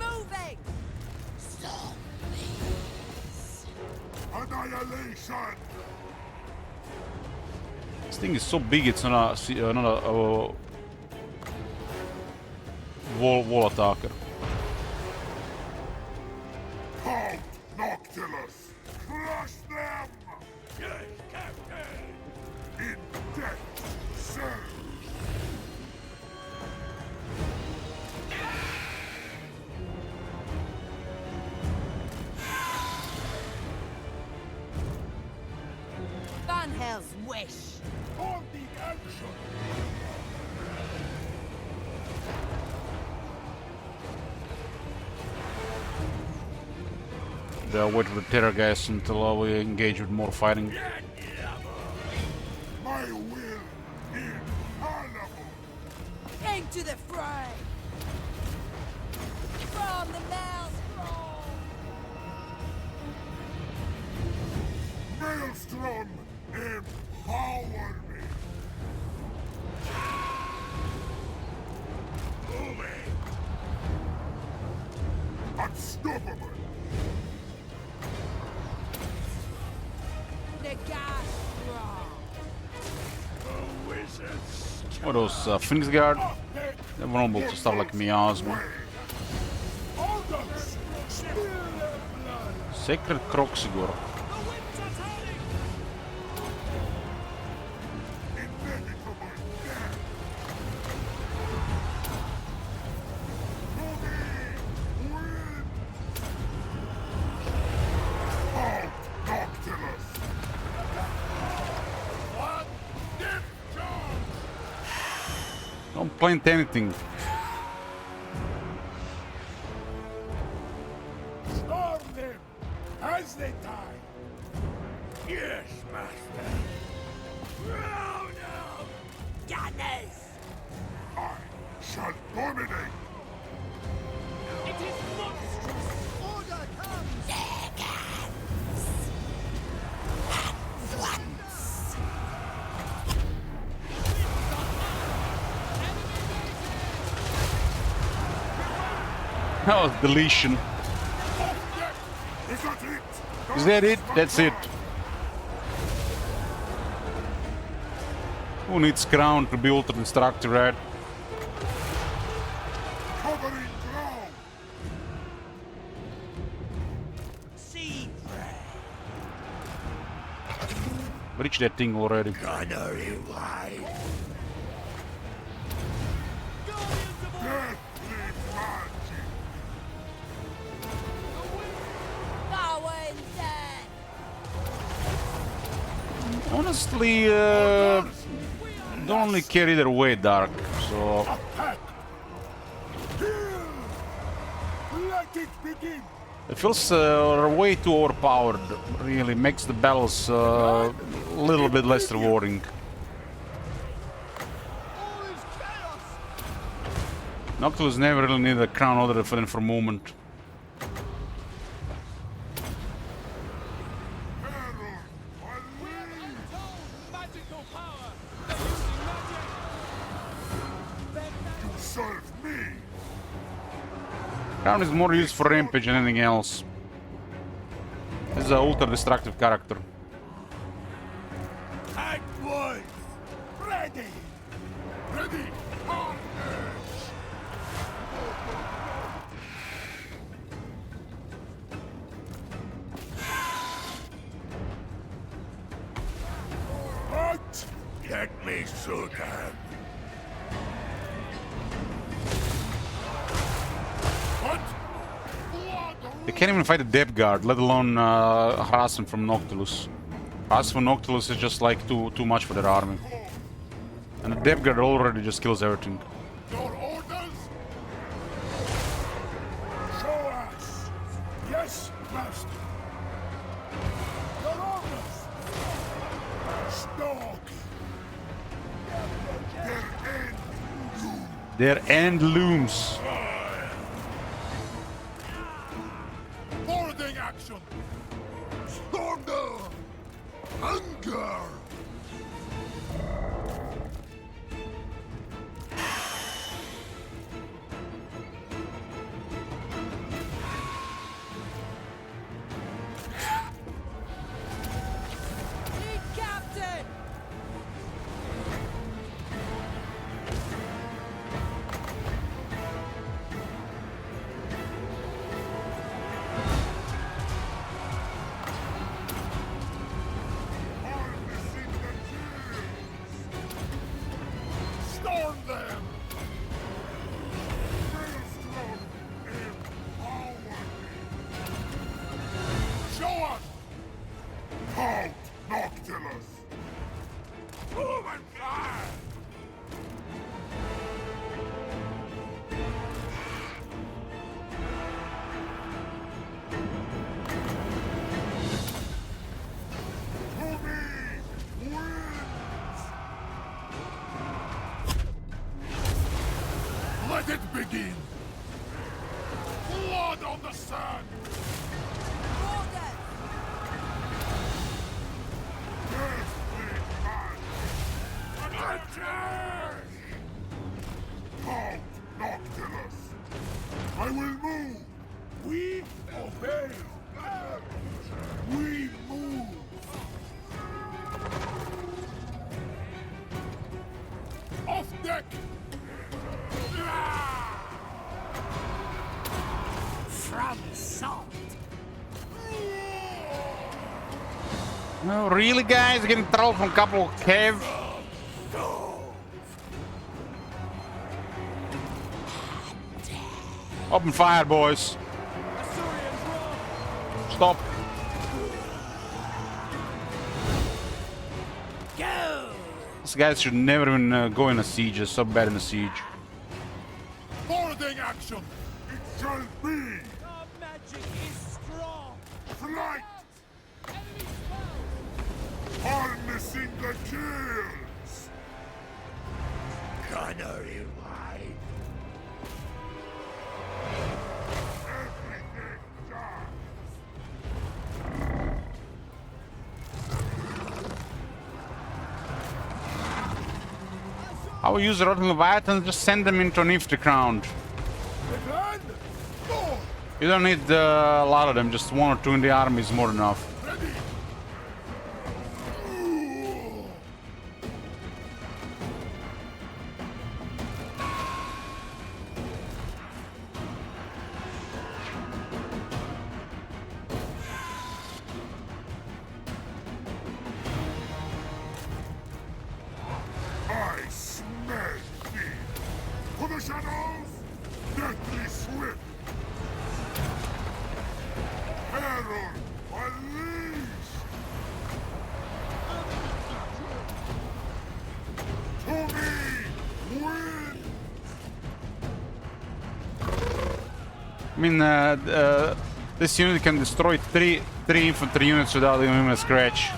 Moving! Annihilation! This thing is so big, it's not a wall attacker. Halt, Noctilus! Crush them! Yes, Captain! In death, sir! Van Hell's wish! On the action! They'll wait for the terror guys until we engage with more fighting. My will infallible! Into the fray! From the maelstrom! Maelstrom, empower me! Moving! Unstoppable! The gas strong! The wizards! What are those, Phoenix Guard? They're vulnerable to stuff like miasma. Aldous! Spill their blood! Sacred Croxigor. Inevitable death! Moving! Win! Halt, Noctilus! What? Neptune! Don't plant anything. Storm them as they die! Yes, Master! Round up! Gunners! I shall dominate! It is monstrous! Order comes! Oh, deletion. Is that it? Is that it? That's it. Who needs crown to be ultra destructive, right? Covering ground. Reach that thing already. Gunnery wide. Dreadfleet magic. Honestly, don't only care either way, Dark. So Attack. Kill. Let it begin. it feels way too overpowered. Really makes the battles a little bit less rewarding. Noctilus never really needed a crown other than for movement. Serve me. Crown is more used for rampage than anything else. This is an ultra destructive character. Act boys. Ready. Ready. What? Get me Sultan. What? They can't even fight the depth guard, let alone harass him from Noctilus. Harass from Noctilus is just like too much for their army. And the depth guard already just kills everything. Your orders? Show us. Yes, master. Your orders. Stalk. Their end looms. Boarding action. Storm down. Anger. Captain! Storm them. Maelstrom, empower me. Show us. Halt, Noctilus. Move and fly. To me, wins. Let it begin. Blood on the sand. Dreadfleet man. Attack! Halt, Noctilus. I will move. We obey. We move. Off deck. From salt. No, really, guys? Getting trolled from a couple of cave? Open fire, boys. Stop. Go! These guys should never even go in a siege. They're so bad in a siege. Boarding action. It shall be. Our magic is strong. Flight. Harnessing the kills. Gunnery wide. Everything done. I will use Rotten Leviathan and just send them into an Ifrit round. Midland. Go. You don't need a lot of them, just one or two in the army is more than enough. I smell thee! For the shadows, deathly swift! Herald, unleash! To me, win! I mean, this unit can destroy three infantry units without even a scratch.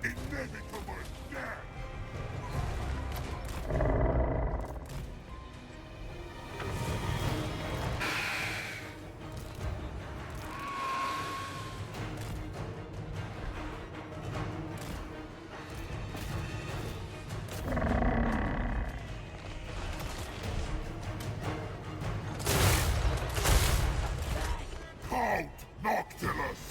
Inevitable death! Count Noctilus!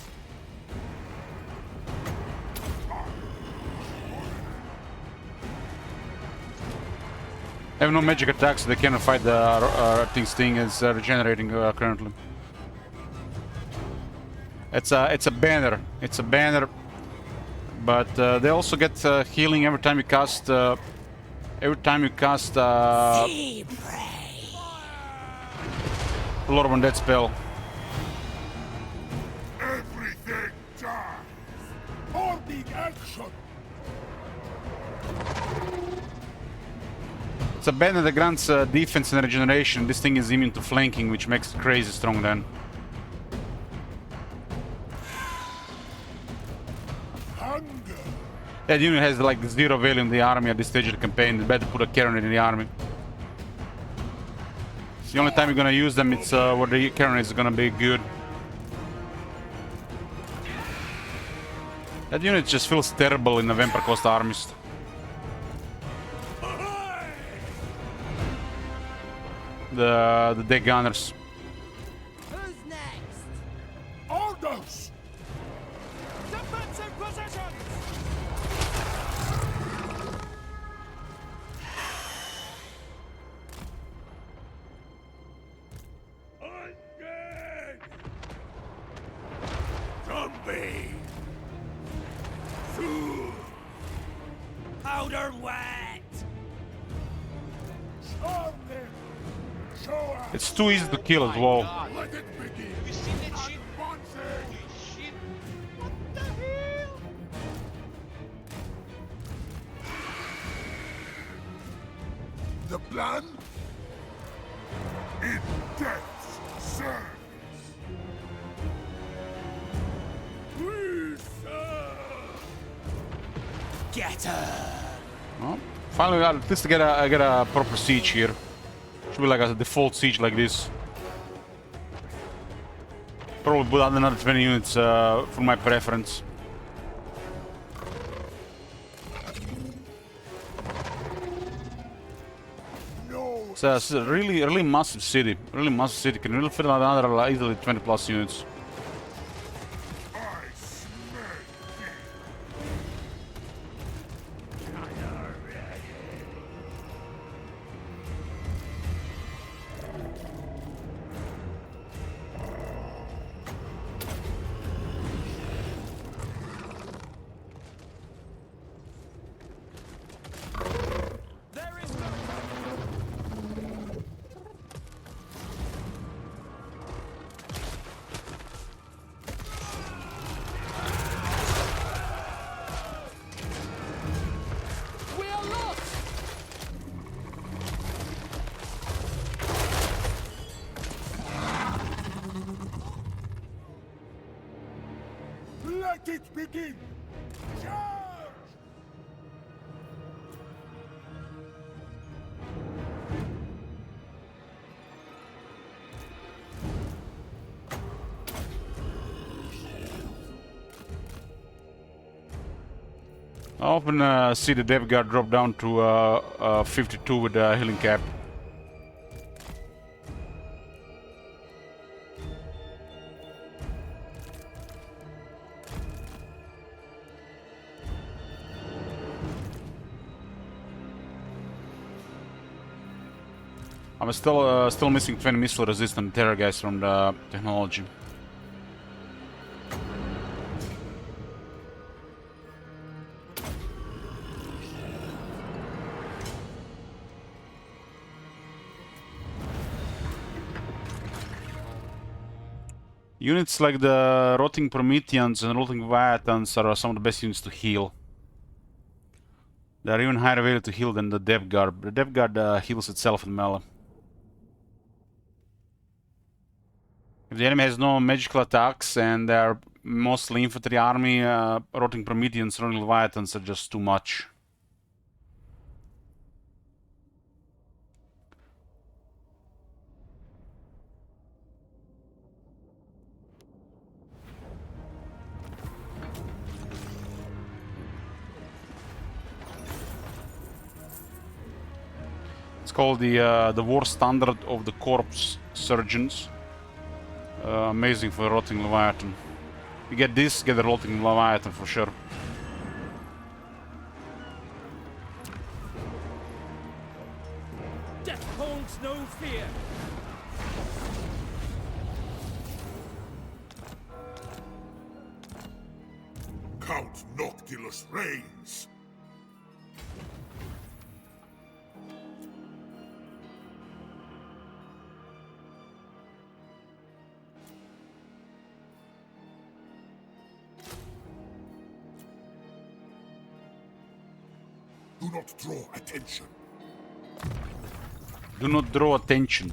They have no magic attacks, so they cannot fight the thing is regenerating currently. It's a banner. It's a banner, but they also get healing every time you cast. Lord of Undead spell. Everything dies! All big action! It's a banner that grants defense and regeneration. This thing is immune to flanking, which makes it crazy strong then. Hunger! That unit has like zero value in the army at this stage of the campaign. It's better to put a Karen in the army. It's the only time you're gonna use them, it's where the Karen is gonna be good. That unit just feels terrible in the Vampire Coast armies. The deck gunners. Who's next? Orders! Defensive positions! Zombie! Powder wet! Storm them! Show us! It's too easy to kill as well. God. Let it begin! Have you seen that shit? Advancing! Holy shit! What the hell? The plan? In death's service! We serve! Get her! Well, finally, at least I get a proper siege here. Should be like a default siege like this. Probably put out another 20 units for my preference. No! It's a really massive city. Really massive city. Can really fit another easily 20 plus units. I smell thee! There is no... We are lost! Let it begin! Charge! I often see the dev guard drop down to 52 with the healing cap. I'm still missing 20 missile resistant terror guys from the technology. Units like the Rotting Prometheans and Rotting Leviathans are some of the best units to heal. They are even higher value to heal than the Dev Guard. The Dev Guard heals itself in melee. If the enemy has no magical attacks and they are mostly infantry army, Rotting Prometheans and Rotting Leviathans are just too much. It's called the War Standard of the Corpse Surgeons. Amazing for Rotting Leviathan. You get this, get the Rotting Leviathan for sure. Death holds no fear. Count Noctilus reigns. Do not draw attention. Do not draw attention.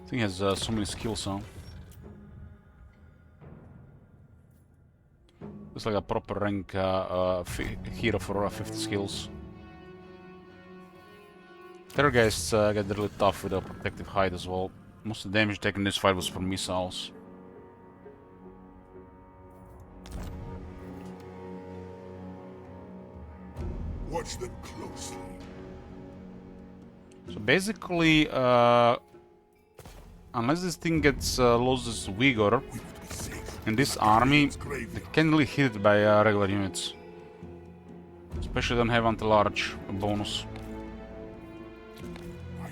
Thing has so many skills, huh? Looks like a proper rank hero for 50 skills. Terror guys get really tough with a protective hide as well. Most of the damage taken in this fight was from missiles. Watch them closely. So basically, unless this thing gets loses vigor in this army, they can't really hit it by regular units. Especially don't have anti-large bonus.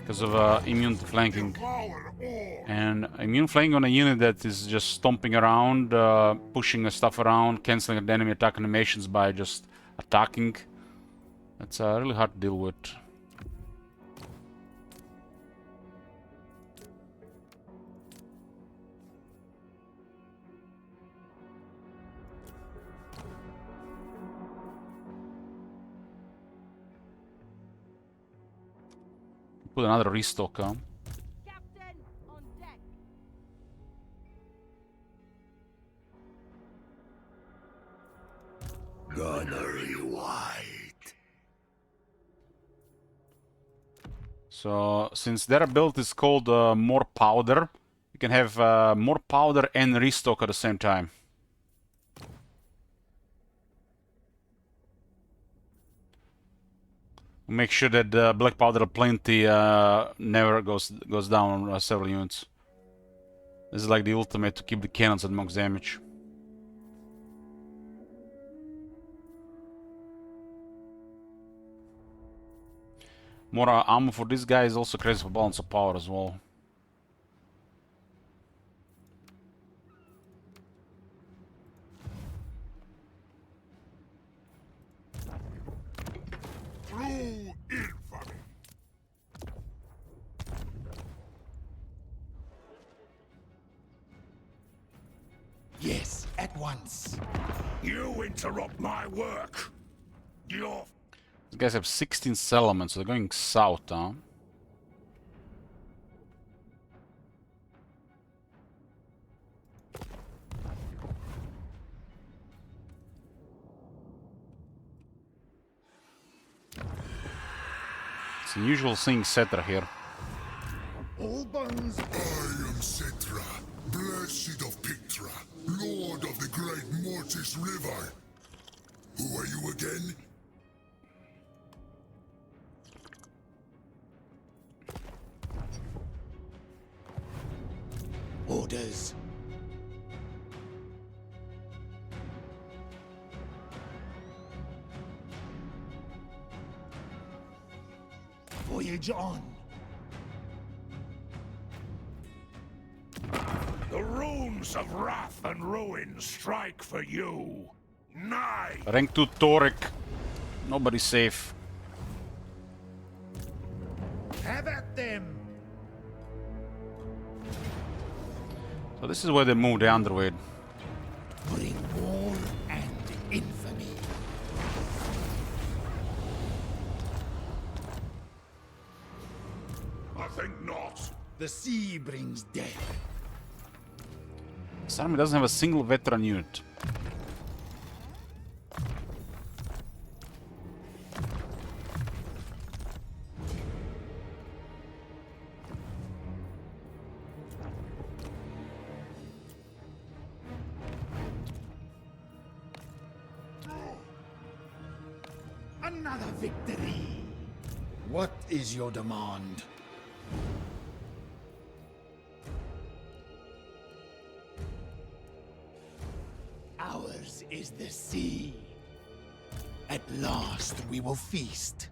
Because of immune to flanking. And immune flanking on a unit that is just stomping around, pushing the stuff around, cancelling the enemy attack animations by just attacking. That's really hard to deal with. Put another restock, huh? Captain, on deck. Gunnery white. So, since their ability is called more powder, you can have more powder and restock at the same time. Make sure that black powder plenty never goes down on several units. This is like the ultimate to keep the cannons at max damage. More ammo for this guy is also crazy for balance of power as well. True infamy. Yes, at once. You interrupt my work. You're These guys have 16 settlements, so they're going south, huh? It's unusual seeing Setter here. bull buns. I am Cetra, blessed of Pictra, lord of the great Mortis River. Who are you again? Orders. Voyage on. The runes of wrath and ruin strike for you. Nigh! Rank 2 Toric. Nobody's safe. Have at them. So this is where they moved the underweight. Bring war and infamy. I think not. The sea brings death. This army doesn't have a single veteran unit. Another victory. What is your demand? Ours is the sea. At last we will feast.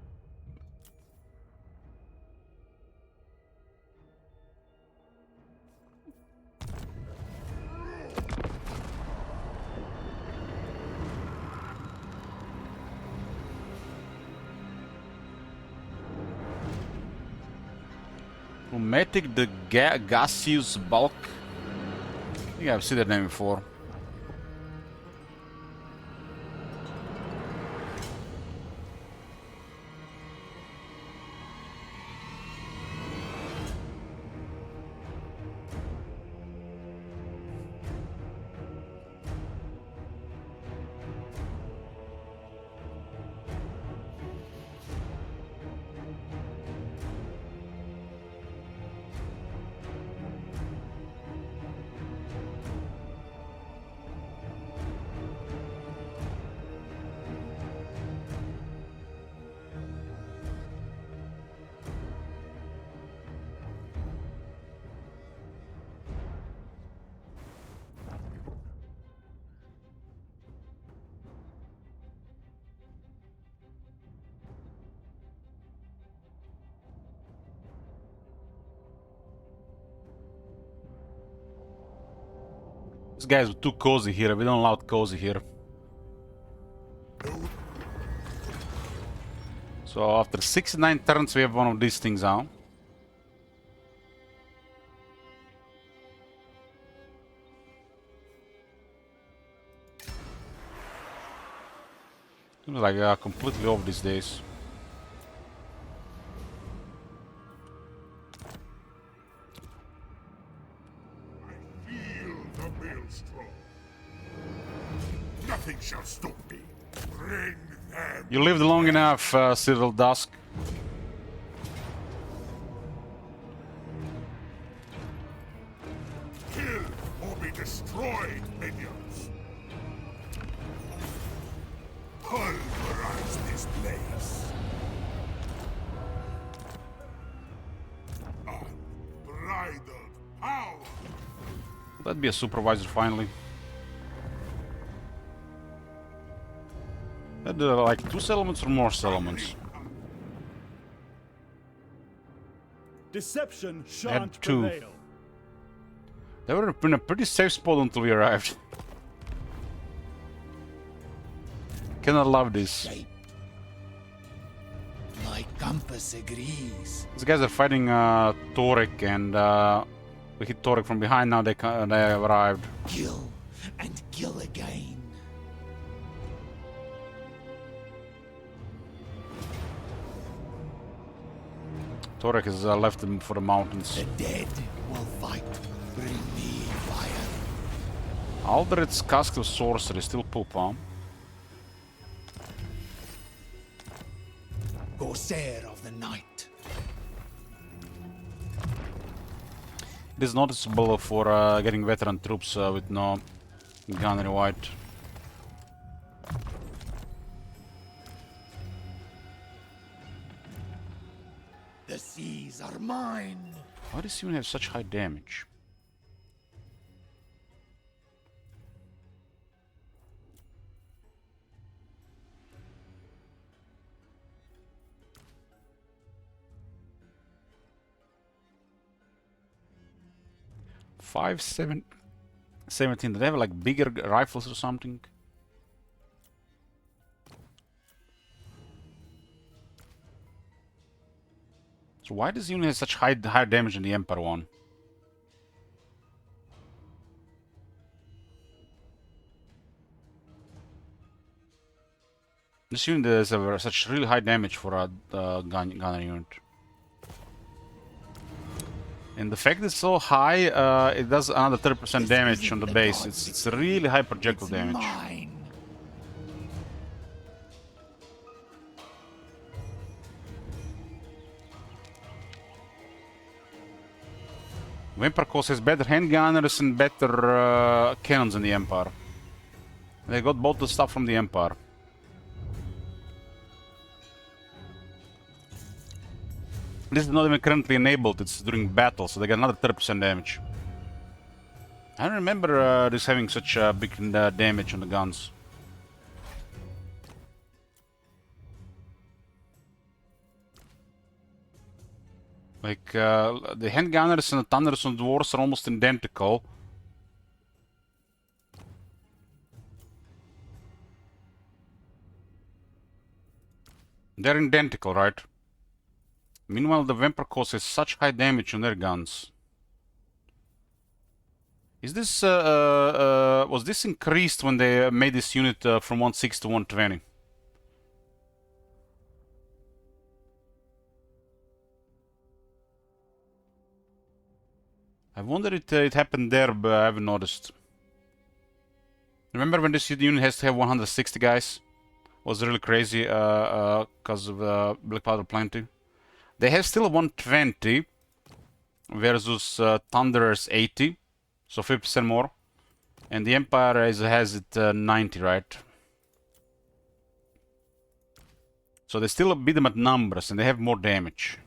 Chromatic the gaseous bulk. I think I've seen that name before. These guys are too cozy here. We don't allow cozy here. So after 69 turns, we have one of these things out. Seems like completely off these days. Feel the maelstrom. Nothing shall stop me. Bring them. You lived long enough, Cyril Dusk. Kill or be destroyed, minions. Pulverize this place. Unbridled power. That'd be a supervisor finally. That like 2 settlements or more settlements. Deception Had shan't 2. prevail. They were in a pretty safe spot until we arrived. Cannot love this. My compass agrees. These guys are fighting Toric, and we hit Toric from behind. Now they arrived. Kill and kill again. Toric has left them for the mountains. The dead will fight. Bring me fire. Aldred's Cask of Sorcery still poop, huh? Corsair of the night. It is noticeable for getting veteran troops with no gunnery white. The seas are mine. Why does he even have such high damage? Five, 17. Do they have like bigger rifles or something? So why does unit have such high damage than the Empire one? This unit has such really high damage for a gunner unit. And the fact it's so high, it does another 30% damage on the base. It's really high projectile damage. Mine. Vampire Coast has better handgunners and better cannons than the Empire. They got both the stuff from the Empire. This is not even currently enabled, it's during battle, so they get another 30% damage. I don't remember this having such big damage on the guns. Like, the handgunners and the thunders on dwarves are almost identical. They're identical, right? Meanwhile, the Vampire Coast has such high damage on their guns. Is this, was this increased when they made this unit from 160 to 120? I wonder if it happened there, but I haven't noticed. Remember when this unit has to have 160 guys? Was really crazy because of Black Powder Plenty. They have still 120 versus Thunderers 80, so 50% more. And the Empire has it 90, right? So they still beat them at numbers and they have more damage.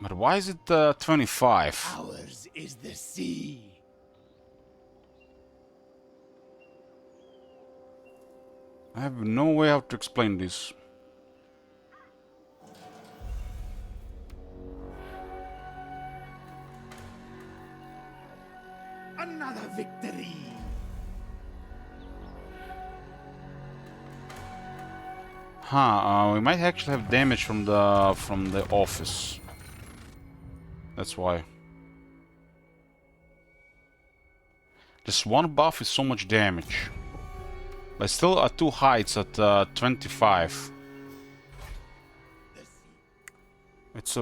But why is it 25? Ours is the sea. I have no way how to explain this. Another victory. We might actually have damage from the office. That's why. This one buff is so much damage. But still at too high, it's at 25. It's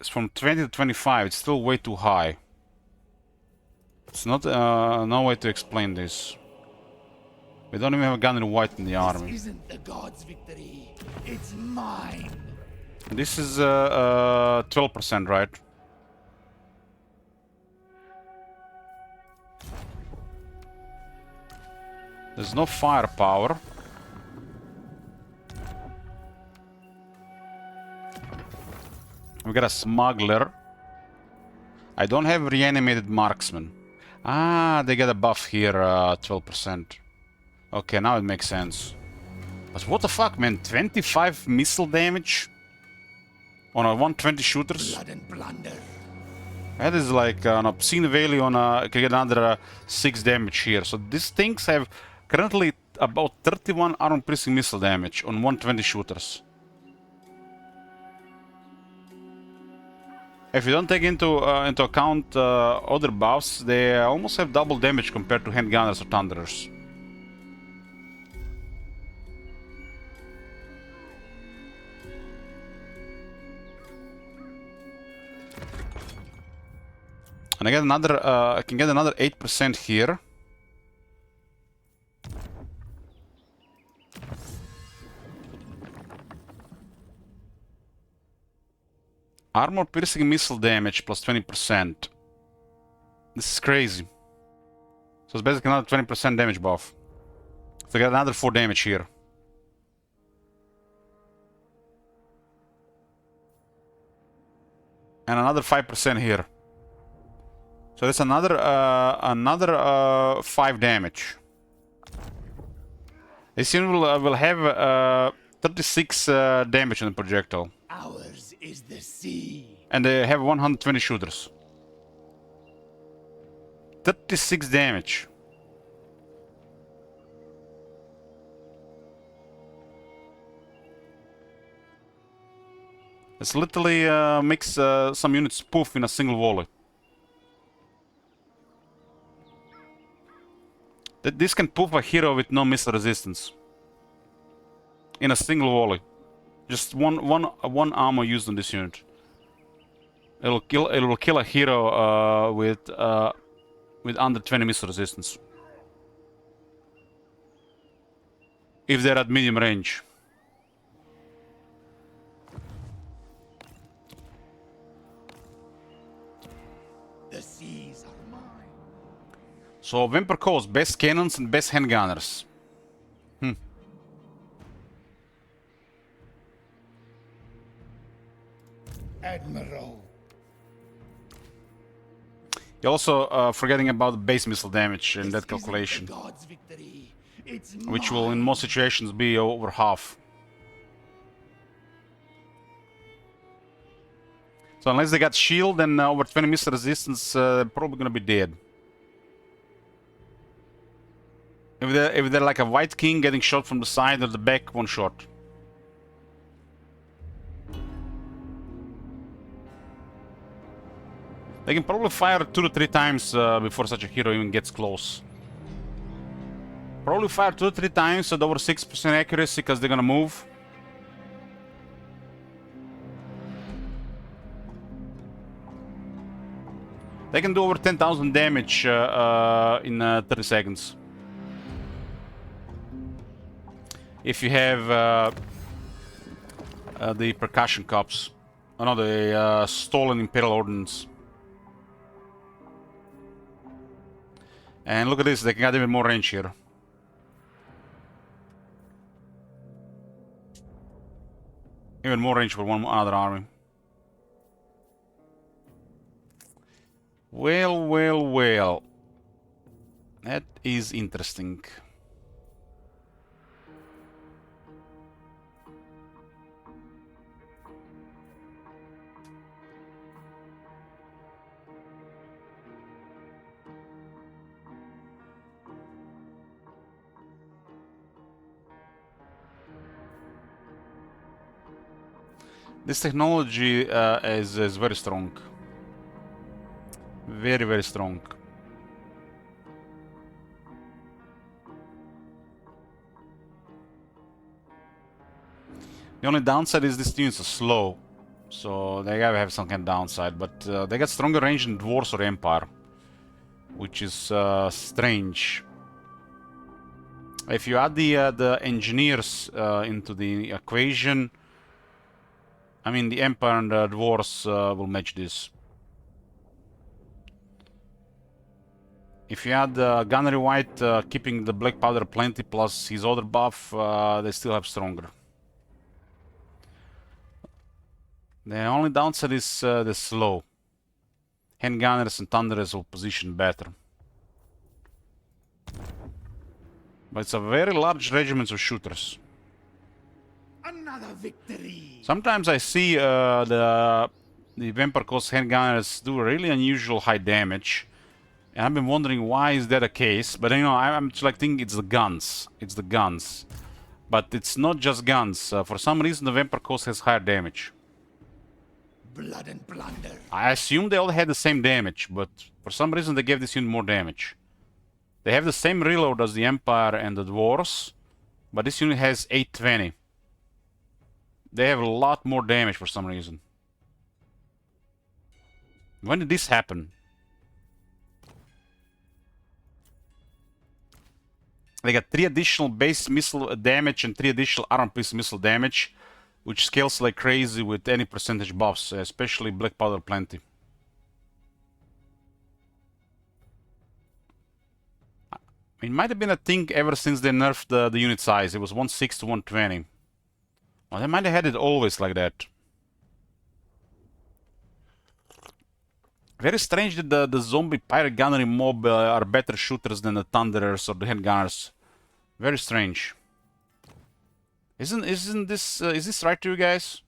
from 20 to 25, it's still way too high. It's not no way to explain this. We don't even have a gun in white in the army. This isn't the gods' victory. It's mine. This is 12%, right? There's no firepower. We got a smuggler. I don't have reanimated marksman. Ah, they get a buff here, 12%. Okay, now it makes sense. But what the fuck, man? 25 missile damage on a 120 shooters? Blood and plunder. That is like an obscene value on a... can get another 6 damage here. So these things have currently about 31 armor-piercing missile damage on 120 shooters. If you don't take into account other buffs, they almost have double damage compared to handgunners or thunderers. And I get another, I can get another 8% here. Armor piercing missile damage plus 20%. This is crazy. So it's basically another 20% damage buff. So I got another 4 damage here. And another 5% here. So that's another 5 damage. This unit will have 36 damage on the projectile. Ours is the sea. And they have 120 shooters. 36 damage. It's literally makes some units poof in a single volley. This can poof a hero with no missile resistance. In a single volley. Just one ammo used on this unit. It will kill a hero with under 20 missile resistance. If they're at medium range. The seas are mine. So Vampire Coast, best cannons and best handgunners. Admiral. You're also forgetting about the base missile damage in This that calculation, isn't the God's victory. It's which will in mine. most situations be over half. So unless they got shield and over 20 missile resistance, probably gonna be dead. If they're like a White King getting shot from the side or the back, one shot. They can probably fire 2 to 3 times before such a hero even gets close. Probably fire 2 to 3 times at over 6% accuracy because they're gonna move. They can do over 10,000 damage in 30 seconds. If you have the percussion cups. Oh no, the stolen Imperial Ordnance. And look at this, they got even more range here. Even more range for one other army. Well, well, well. That is interesting. This technology is very strong. Very, very strong. The only downside is these units are slow. So they gotta have some kind of downside. But they got stronger range than Dwarves or Empire. Which is strange. If you add the engineers into the equation, I mean, the Empire and the Dwarves will match this. If you add Gunnery White, keeping the Black Powder plenty plus his other buff, they still have stronger. The only downside is the slow. Handgunners and Thunderers will position better. But it's a very large regiment of shooters. Another victory. Sometimes I see the Vampire Coast handgunners do really unusual high damage, and I've been wondering why is that a case. But you know, I'm just like thinking it's the guns. It's the guns, but it's not just guns. For some reason, the Vampire Coast has higher damage. Blood and plunder. I assume they all had the same damage, but for some reason they gave this unit more damage. They have the same reload as the Empire and the Dwarves, but this unit has 820. They have a lot more damage for some reason. When did this happen? They got 3 additional base missile damage and 3 additional armor piece missile damage. which scales like crazy with any percentage buffs, especially Black Powder Plenty. It might have been a thing ever since they nerfed the unit size. It was 1/6 to 120. Well, they might have had it always like that. Very strange that the zombie pirate gunnery mob are better shooters than the Thunderers or the handgunners. Very strange. Isn't this is this right to you guys?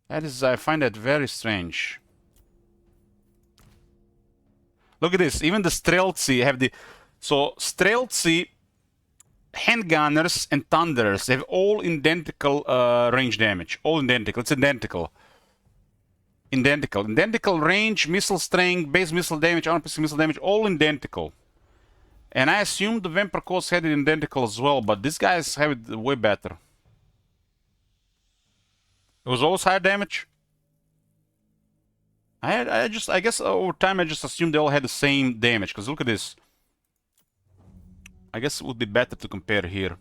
That is, I find that very strange. Look at this. Even the Streltsy have the Streltsy, handgunners, and Thunderers have all identical range damage. All identical. It's identical. Identical range, missile strength, base missile damage, armor missile damage, all identical. And I assumed the Vampire Coast had it identical as well, but these guys have it way better. It was always higher damage. I guess over time I just assumed they all had the same damage, because look at this. I guess it would be better to compare here.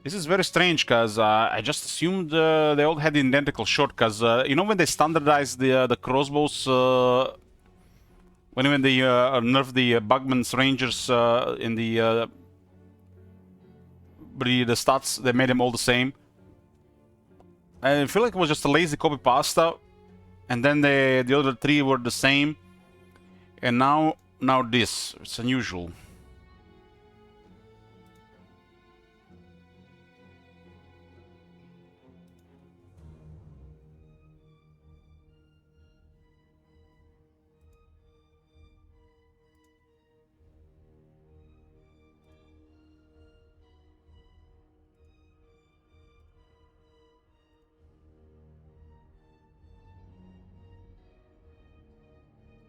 This is very strange, because I just assumed they all had the identical shot, because you know when they standardized the crossbows, when they nerfed the Bugman's Rangers in the stats, they made them all the same. I feel like it was just a lazy copy pasta, and then the other three were the same, and now this. It's unusual.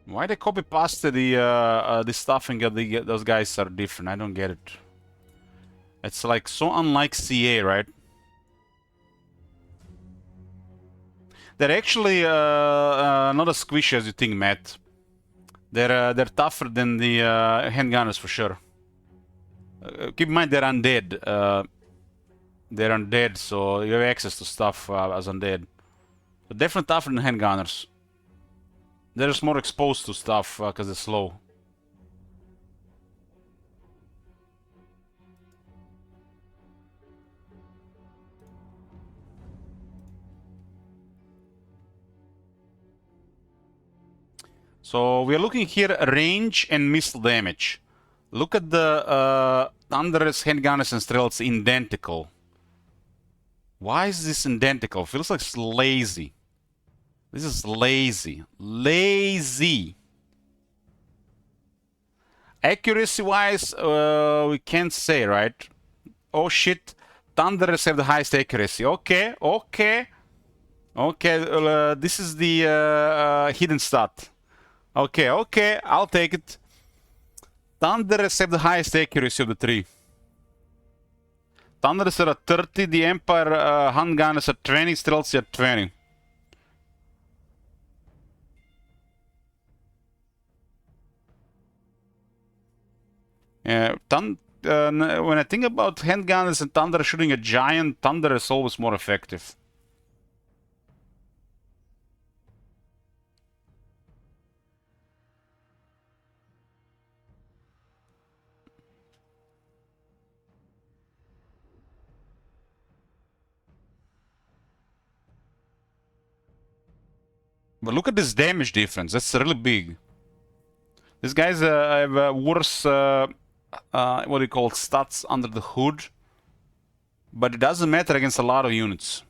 Why they copy paste the stuff and get those guys are different? I don't get it. It's like so unlike CA, right? They're actually not as squishy as you think, Matt. They're tougher than the handgunners for sure. Keep in mind they're undead. They're undead, so you have access to stuff as undead. But definitely tougher than handgunners. They're just more exposed to stuff because they're slow. So we are looking here range and missile damage. Look at the Thunderers, handgunners, and Strelts identical. Why is this identical? Feels like it's lazy. This is lazy. Lazy. Accuracy-wise, we can't say, right? Oh shit, Thunderers have the highest accuracy. Okay, okay. Okay, this is the hidden stat. Okay, okay, I'll take it. Thunderers have the highest accuracy of the three. Thunderers are at 30, the Empire handgunners are 20, Streltsy are 20. When I think about handgunners and Thunder shooting a giant, Thunder is always more effective. But look at this damage difference. That's really big. These guys have worse, what do you call it, stats under the hood. But it doesn't matter against a lot of units.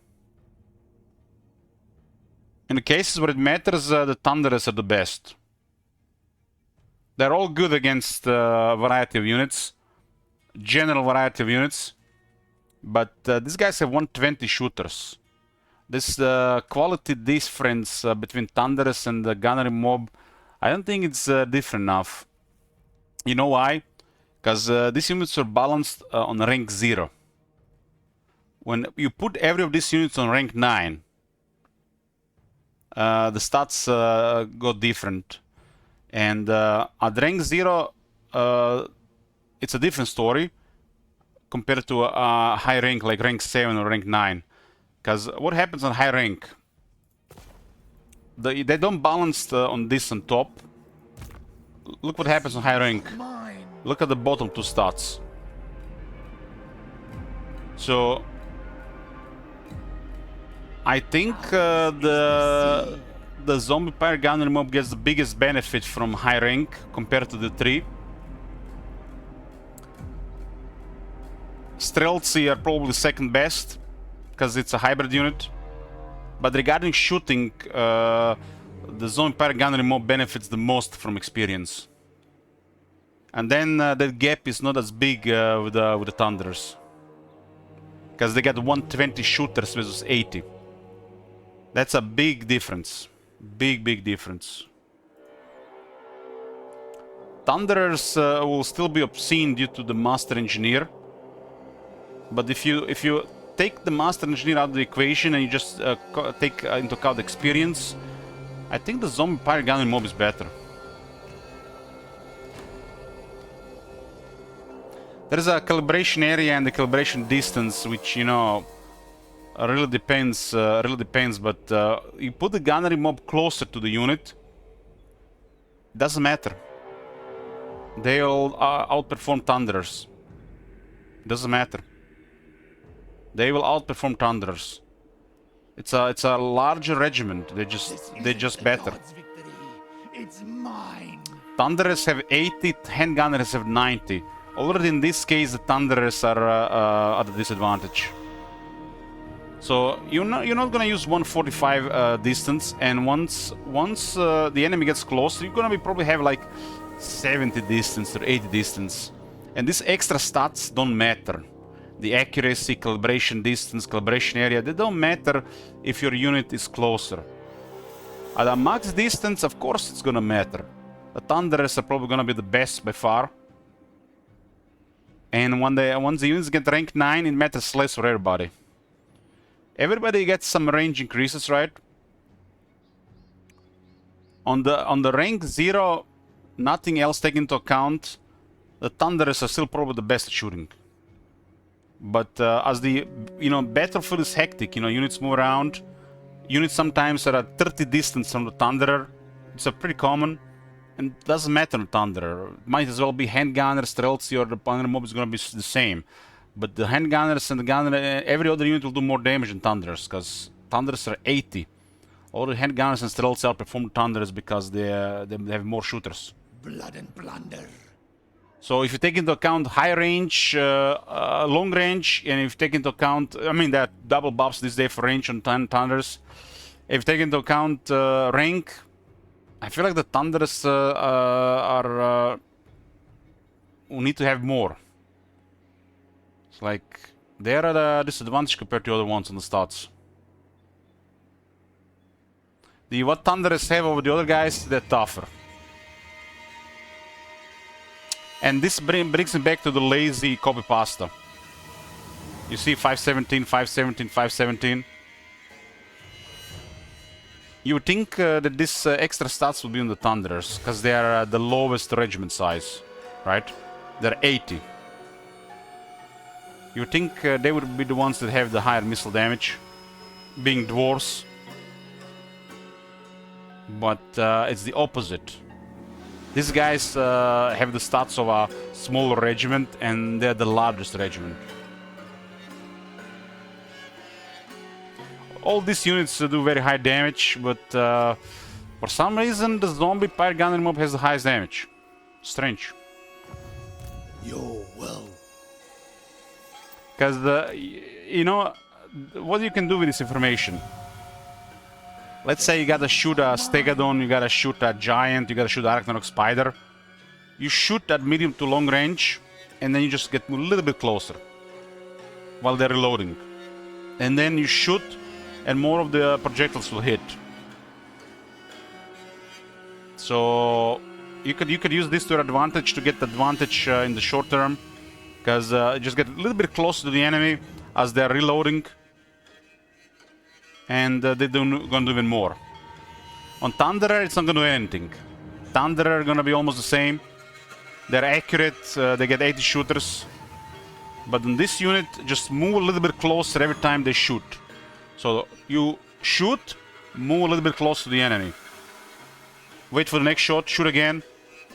In the cases where it matters, the Thunderers are the best. They're all good against a variety of units. General variety of units. But these guys have 120 shooters. This quality difference between Thunderers and the gunnery mob, I don't think it's different enough. You know why? Because these units are balanced on rank 0. When you put every of these units on rank 9, the stats go different. And at rank 0, it's a different story compared to a high rank like rank 7 or rank 9. Because what happens on high rank? They don't balance on this on top. Look what happens on high rank. Look at the bottom 2 stats. So I think the zombie pyre gunner mob gets the biggest benefit from high rank compared to the 3. Streltsy are probably second best because it's a hybrid unit. But regarding shooting, the zombie pyre gunner mob benefits the most from experience. And then that gap is not as big with the Thunders. Because they got 120 shooters versus 80. That's a big difference. Big difference. Thunderers will still be obscene due to the Master Engineer. But if you take the Master Engineer out of the equation and you just take into account experience, I think the zombie pyre gunner mob is better. There's a calibration area and the calibration distance, which, you know, really depends. But you put the gunnery mob closer to the unit, doesn't matter. They'll outperform Thunderers. Doesn't matter. They will outperform Thunderers. It's a larger regiment. They're just better. It's mine. Thunderers have 80, handgunners have 90. Already in this case, the Thunderers are at a disadvantage. So you're not gonna use 145 distance, and once the enemy gets close, you're gonna probably have like 70 distance or 80 distance, and these extra stats don't matter. The accuracy, calibration distance, calibration area, they don't matter if your unit is closer. At a max distance, of course, it's gonna matter. The Thunderers are probably gonna be the best by far. And once the units get rank 9, it matters less for everybody. Everybody gets some range increases, right? On the rank 0, nothing else taken into account, the Thunderers are still probably the best at shooting. But as the battlefield is hectic, units move around. Units sometimes are at 30 distance from the Thunderer. It's a pretty common. And it doesn't matter on Thunderer. Might as well be handgunner, Streltsy, or the Gunner mob is gonna be the same. But the handgunners and the gunner, every other unit will do more damage than Thunderers, because Thunderers are 80. All the handgunners and Streltsy outperform Thunderers because they have more shooters. Blood and plunder. So if you take into account high range, long range, and if you take into account, I mean, there are double buffs this day for range on Thunderers. If you take into account rank, I feel like the Thunderers will need to have more. It's like they're at a disadvantage compared to other ones on the stats. What Thunderers have over the other guys, they're tougher. And this brings me back to the lazy copy pasta. You see 517, 517, 517. You would think that this extra stats will be on the Thunderers, because they are the lowest regiment size, right? They're 80. You would think they would be the ones that have the higher missile damage, being dwarves. But it's the opposite. These guys have the stats of a smaller regiment, and they're the largest regiment. All these units do very high damage, but for some reason the zombie pyre gunner mob has the highest damage. Strange. Your will. Because what you can do with this information. Let's say you gotta shoot a Stegadon, you gotta shoot a Giant, you gotta shoot a Ragnarok Spider. You shoot at medium to long range, and then you just get a little bit closer while they're reloading. And then you shoot, and more of the projectiles will hit. So you could use this to your advantage, to get the advantage in the short term, because just get a little bit closer to the enemy as they're reloading, and they're gonna do even more. On Thunderer, it's not gonna do anything. Thunder are gonna be almost the same. They're accurate, they get 80 shooters. But in this unit, just move a little bit closer every time they shoot. So you shoot, move a little bit closer to the enemy. Wait for the next shot, shoot again,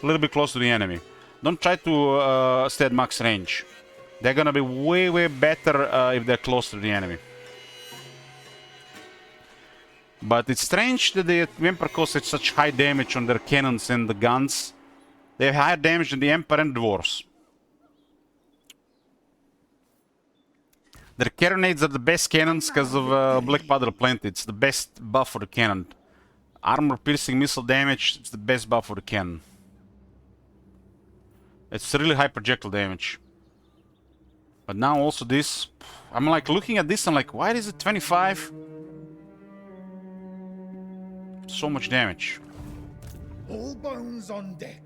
a little bit closer to the enemy. Don't try to stay at max range. They're gonna be way, way better if they're close to the enemy. But it's strange that the Emperor causes such high damage on their cannons and the guns. They have higher damage than the Emperor and Dwarves. Their carronades are the best cannons because of Black Powder Plenty. It's the best buff for the cannon. Armor piercing missile damage, it's the best buff for the cannon. It's really high projectile damage. But now also this, I'm like looking at this and like, why is it 25? So much damage. All bones on deck.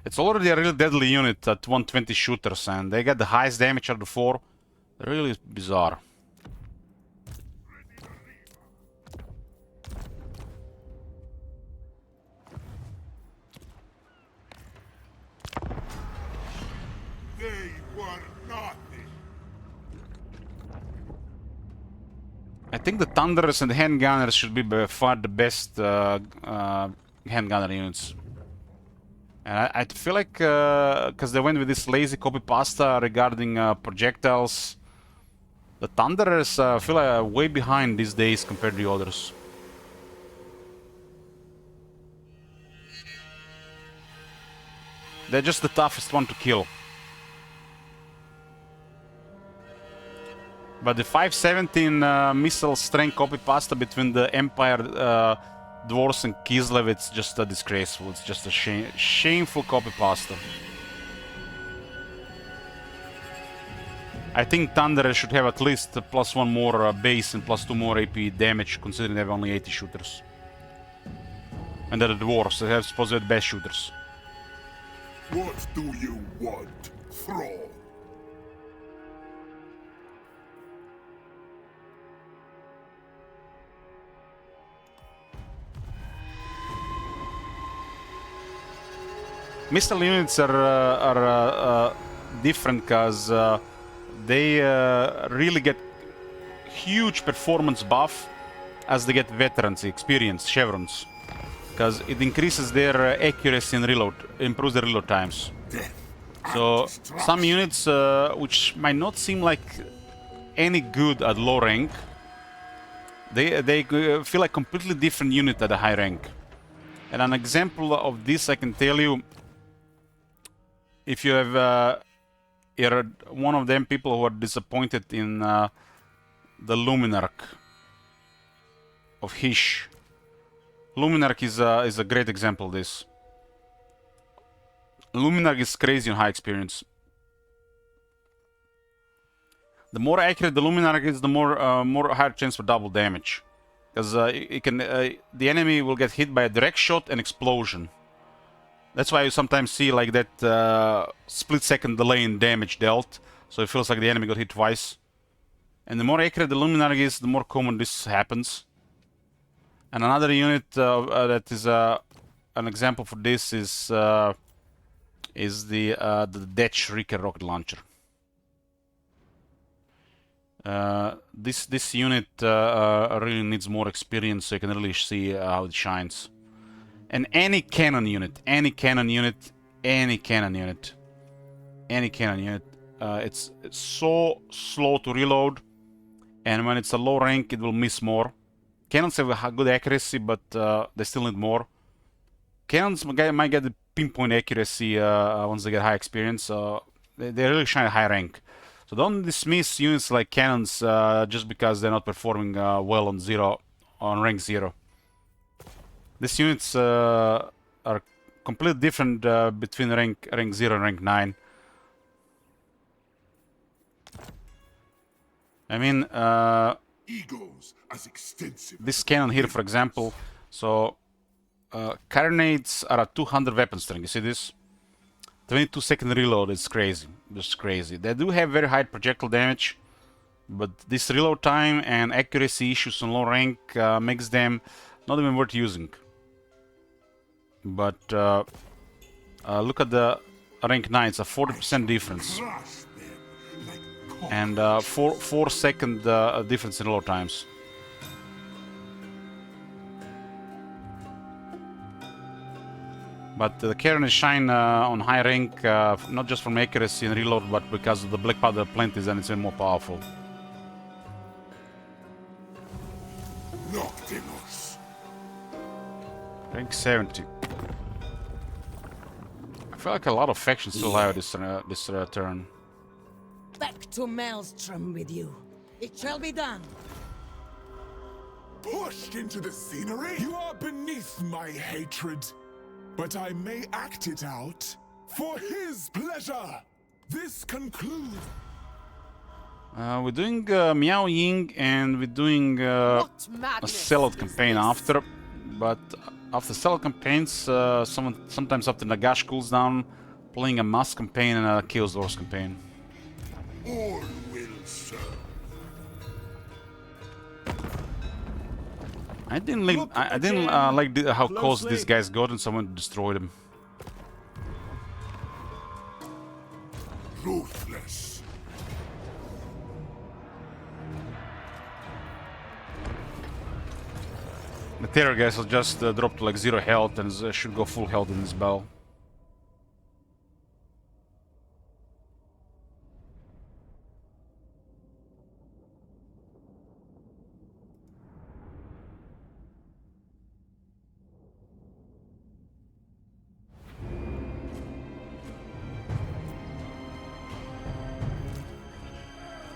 It's already a really deadly unit at 120 shooters, and they get the highest damage out of the four. Really bizarre. They were nothing. I think the Thunderers and the Handgunners should be by far the best handgunner units. And I feel like, because they went with this lazy copy pasta regarding projectiles, the Thunderers feel like way behind these days compared to the others. They're just the toughest one to kill. But the 517 missile strength copy pasta between the Empire Dwarves and Kislev, it's just disgraceful. It's just a shameful copy pasta. I think Thunder should have at least +1 more base and +2 more AP damage, considering they have only 80 shooters. And they're the Dwarves, they have supposedly the best shooters. What do you want, Thrall? Missile units are different because they really get huge performance buff as they get veterans, experience, chevrons. Because it increases their accuracy and reload, improves their reload times. So some units which might not seem like any good at low rank, they feel like completely different unit at a high rank. And an example of this I can tell you, if you have you're one of them people who are disappointed in the Luminarch of Hish. Luminarch is a great example of this. Luminarch is crazy on high experience. The more accurate the Luminarch is, the more higher chance for double damage, because it can the enemy will get hit by a direct shot and explosion. That's why you sometimes see like that split-second delay in damage dealt, so it feels like the enemy got hit twice. And the more accurate the Luminarch is, the more common this happens. And another unit that is an example for this is the Detch Reaker rocket launcher. This unit really needs more experience, so you can really see how it shines. And any cannon unit, it's so slow to reload, and when it's a low rank, it will miss more. Cannons have a good accuracy, but they still need more. Cannons might get the pinpoint accuracy once they get high experience, so they really shine at high rank. So don't dismiss units like cannons just because they're not performing well on rank 0. These units are completely different between rank 0 and rank 9. I mean, Egos as extensive. this cannon here, for example, so carronades are at 200 weapon strength. You see this? 22-second reload is crazy, just crazy. They do have very high projectile damage, but this reload time and accuracy issues on low rank makes them not even worth using. but look at the rank 9, it's a 40% difference. And 4 second difference in low times. But the Karen is shine on high rank, not just from accuracy and reload, but because of the black powder plenties, and it's even more powerful. Noctimus. Rank 70. I feel like a lot of factions still have this turn. Back to Maelstrom with you. It shall be done. Pushed into the scenery? You are beneath my hatred. But I may act it out for his pleasure. This concludes. We're doing Miao Ying, and we're doing a sellout campaign after. But after sellout campaigns, sometimes after Nagash cools down, playing a mass campaign and a Chaos Wars campaign. All will serve. I didn't like how close these guys got, and someone destroyed them. Ruthless. The terror guys will just drop to like 0 health and should go full health in this battle.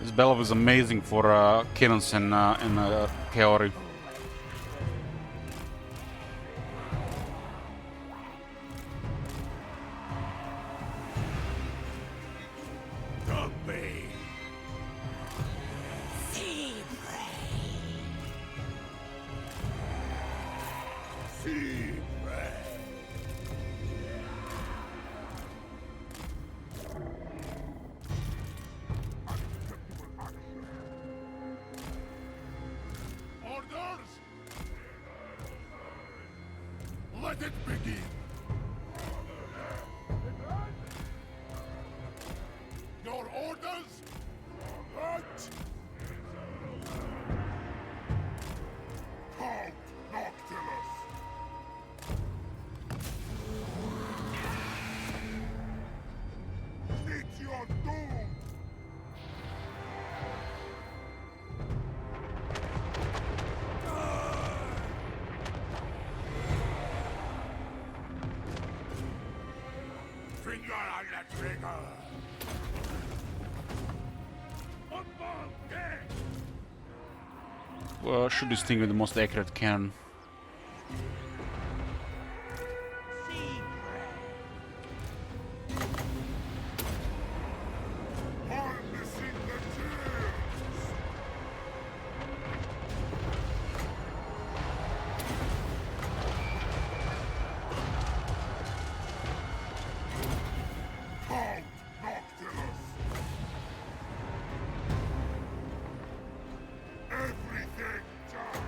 This battle was amazing for cannons and Kaori. Let it begin. Your orders? Right. Halt, Noctilus. Meet your doom. Finger on the trigger! Well, shoot this thing with the most accurate cannon. Harnessing the tears! Halt, Noctilus! Everything down!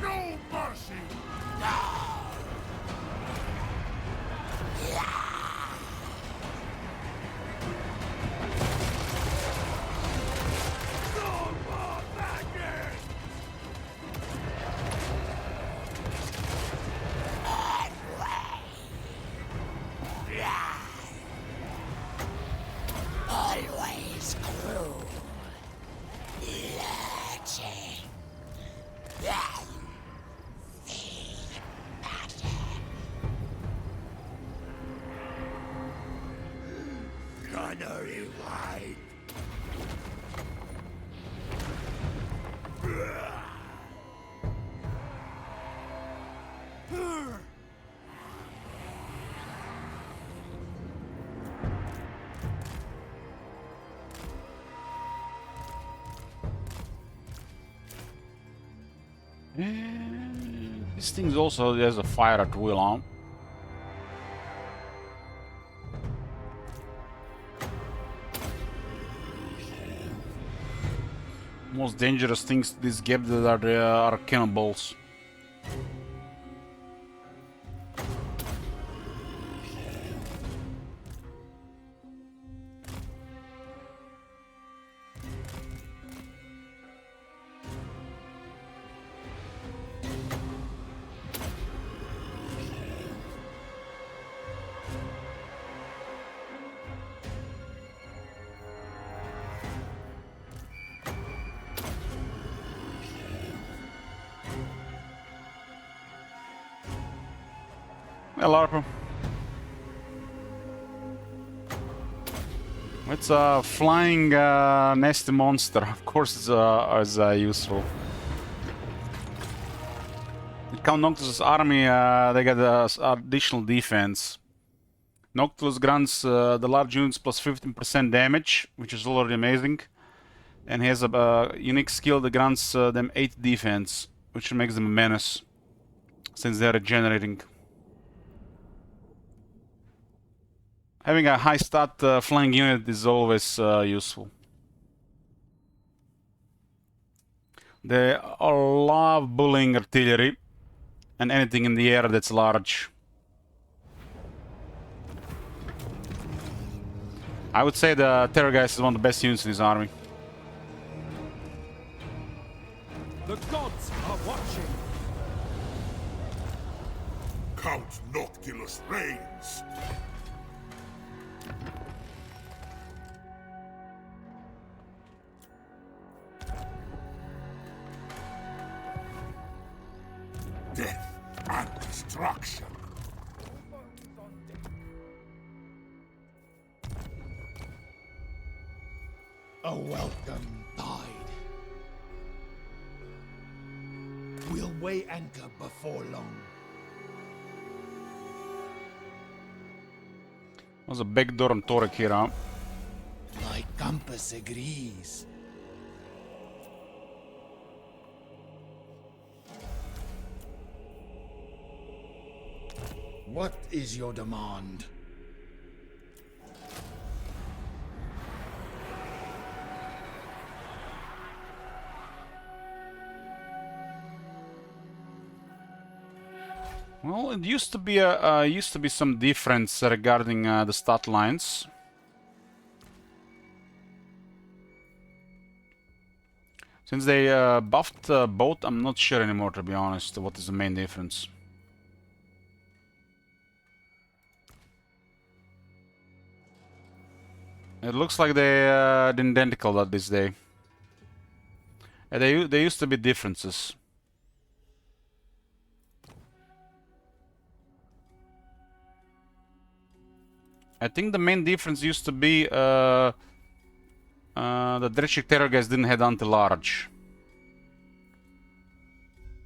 No mercy! No more baggage! Always cruel. Lurching. Gunnery white. This thing also has a fire at will on. Most dangerous things this game that are cannonballs. Well, Harper. It's a flying nasty monster. Of course, it's useful. The Count Noctis' army, they get additional defense. Noctis grants the large units plus 15% damage, which is already amazing. And he has a unique skill that grants them 8 defense, which makes them a menace, since they're regenerating. Having a high stat flying unit is always useful. They love bullying artillery and anything in the air that's large. I would say the Terrorgeist is one of the best units in his army. The gods are watching. Count Noctilus reigns. Death and destruction. A welcome tide. We'll weigh anchor before long. There's a backdoor on Torek here, huh? My compass agrees. What is your demand? Well, it used to be some difference regarding the stat lines. Since they buffed both, I'm not sure anymore, to be honest, what is the main difference. It looks like they're identical at this day. They used to be differences. I think the main difference used to be the Dreadfleet Terrorgeist didn't head anti-large.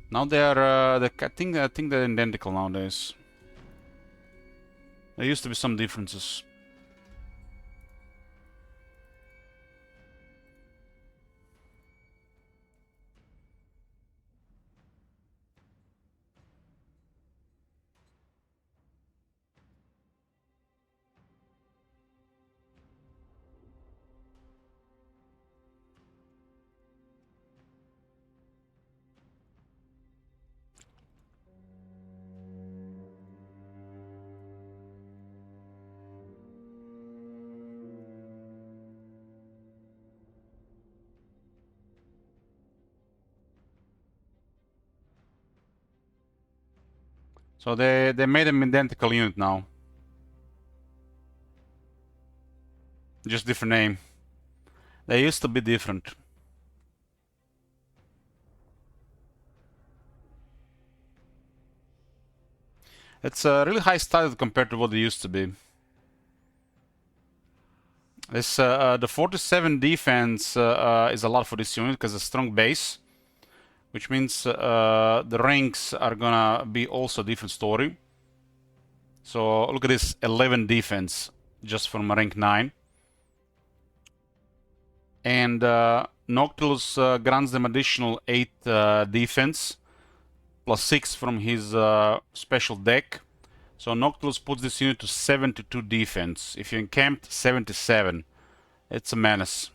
Now they are. I think they're identical nowadays. There used to be some differences. So they made them identical unit now. Just different name. They used to be different. It's really high status compared to what they used to be. This the 47 defense is a lot for this unit because it's a strong base, which means the ranks are gonna be also a different story. So look at this 11 defense just from rank 9. And Noctilus grants them additional 8 defense, plus 6 from his special deck. So Noctilus puts this unit to 72 defense. If you're encamped, 77. It's a menace.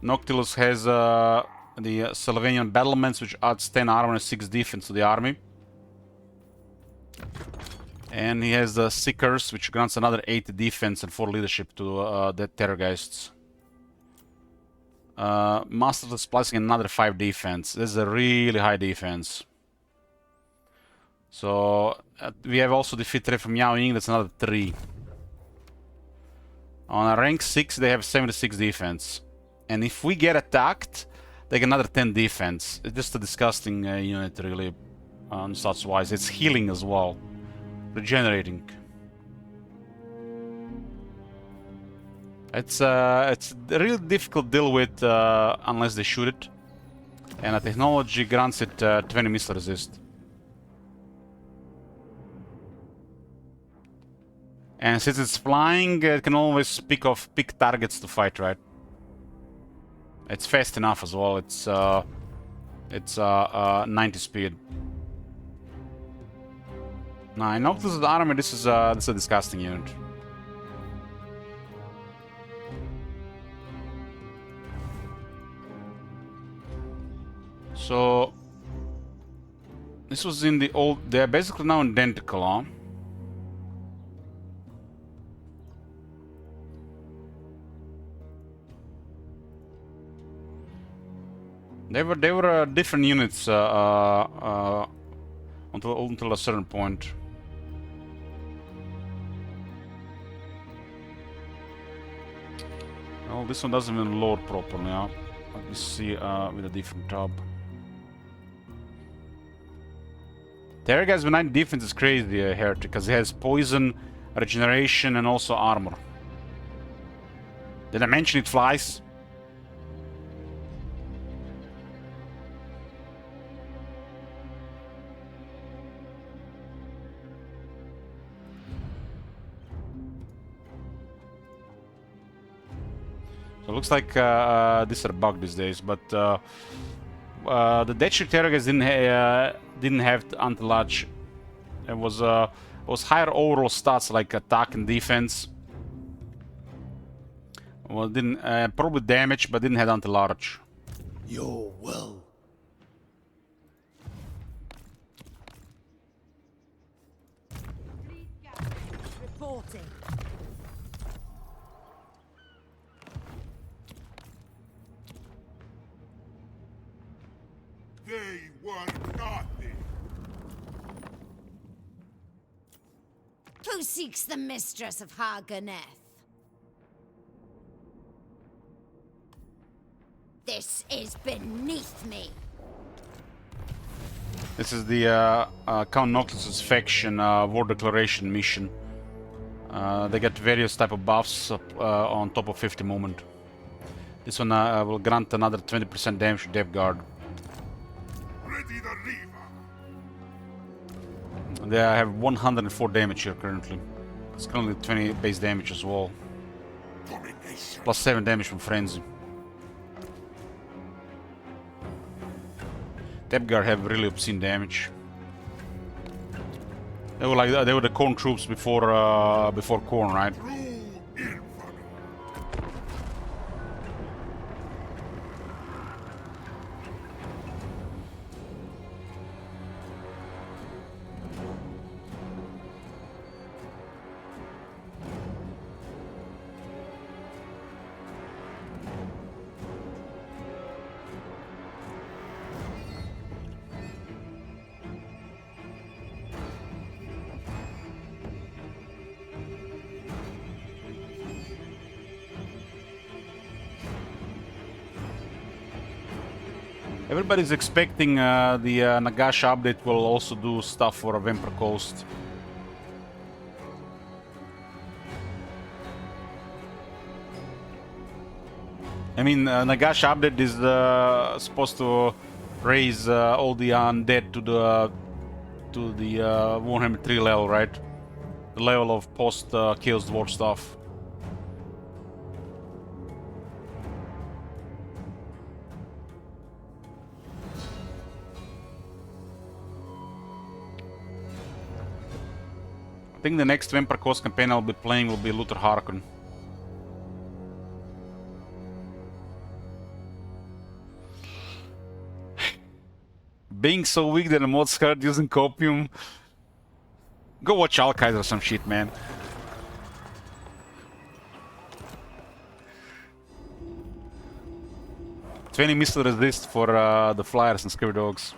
Noctilus has the Sylvanian battlements, which adds 10 armor and 6 defense to the army. And he has the Seekers, which grants another 8 defense and 4 leadership to the Terrorgeists. Master is placing another 5 defense. This is a really high defense. So we have also defeated from Yao Ying, that's another 3. On a rank 6 they have 76 defense. And if we get attacked, they get another 10 defense. It's just a disgusting unit really, stats wise. It's healing as well. Regenerating. It's a really difficult deal with unless they shoot it. And the technology grants it 20 missile resist. And since it's flying, it can always pick targets to fight, right? It's fast enough as well. It's 90 speed. Now, in Noctilus' army, this is a disgusting unit. So this was in the old. They're basically now identical, huh? They were different units until a certain point. Well, this one doesn't even load properly. Huh? Let me see with a different tab. Terrorgeist with 9 defense is crazy, Heretic, because he has poison, regeneration, and also armor. Did I mention it flies? So it looks like this are bugged these days, but the Deathship Terrorgeist didn't have anti-large. It was higher overall stats like attack and defense. Well, didn't probably damage, but didn't have anti-large. Your will. Reporting. They were nothing. Who seeks the mistress of Harganeth? This is beneath me. This is the Count Noctilus's faction war declaration mission. They get various type of buffs on top of 50 movement. This one will grant another 20% damage to Depth Guard. Ready the Reaver. They have 104 damage here currently. It's currently 20 base damage as well. Domination. Plus 7 damage from Frenzy. Depth Guard have really obscene damage. They were the Khorne troops before Khorne, right? True infamy. Everybody's expecting the Nagash update will also do stuff for Vampire Coast. I mean, Nagash update is supposed to raise all the undead to the Warhammer 3 level, right? The level of post Chaos Dwarf stuff. I think the next Vampire Coast campaign I'll be playing will be Luther Harkon. Being so weak that the mod scared using copium. Go watch Alkaiser or some shit, man. "20 missile resist for the flyers and scary dogs."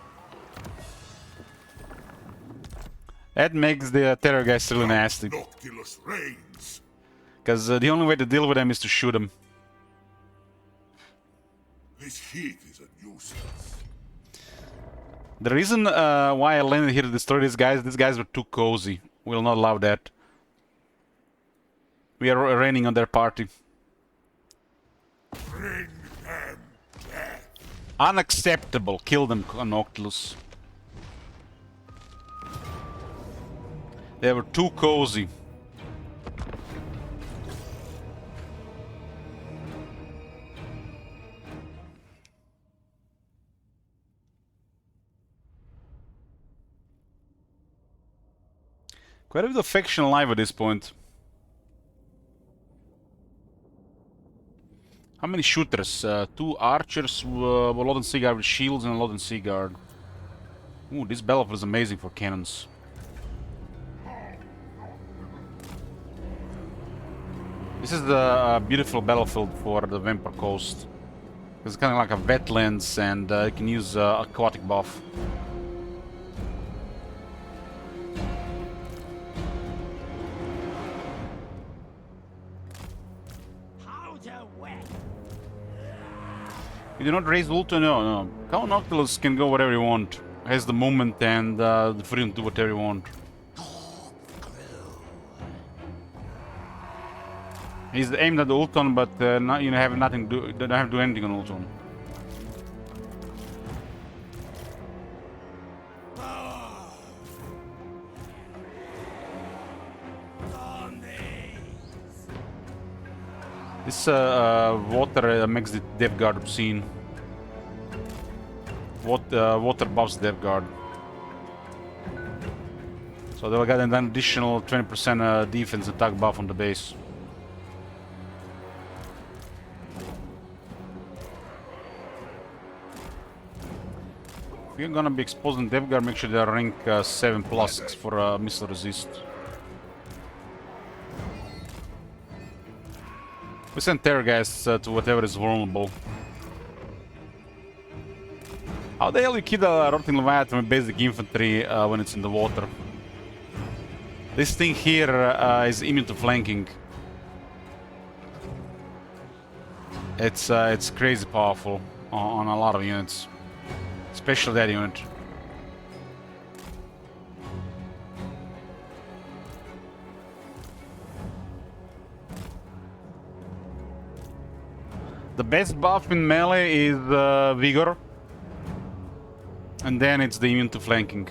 That makes the terror guys really nasty. Noctilus reigns. Because the only way to deal with them is to shoot them. This heat is a nuisance. The reason why I landed here to destroy these guys were too cozy. We'll not allow that. We are raining on their party. Bring them death. Unacceptable. Kill them, Noctilus. They were too cozy. Quite a bit of faction alive at this point. How many shooters? 2 archers, Loden Seaguard with shields and Loden Seaguard. Ooh, this battlefield is amazing for cannons. This is the beautiful battlefield for the Vampire Coast. It's kind of like a wetlands and you can use aquatic buff. You do not raise Ulta? No. Count Noctilus can go wherever you want. Has the movement and the freedom to do whatever you want. He's aimed at the Ulton, but you have nothing to do. Don't have to do anything on Ulton. This water makes the Death Guard obscene. Water buffs Death Guard. So they'll get an additional 20% defense attack buff on the base. If you're gonna be exposing Death Guard, make sure they're rank 7+ for missile resist. We send terror guys to whatever is vulnerable. How the hell you kill a Rotting Leviathan with basic infantry when it's in the water? This thing here is immune to flanking. It's crazy powerful on a lot of units, especially that unit. The best buff in melee is Vigor, and then it's the immune to flanking.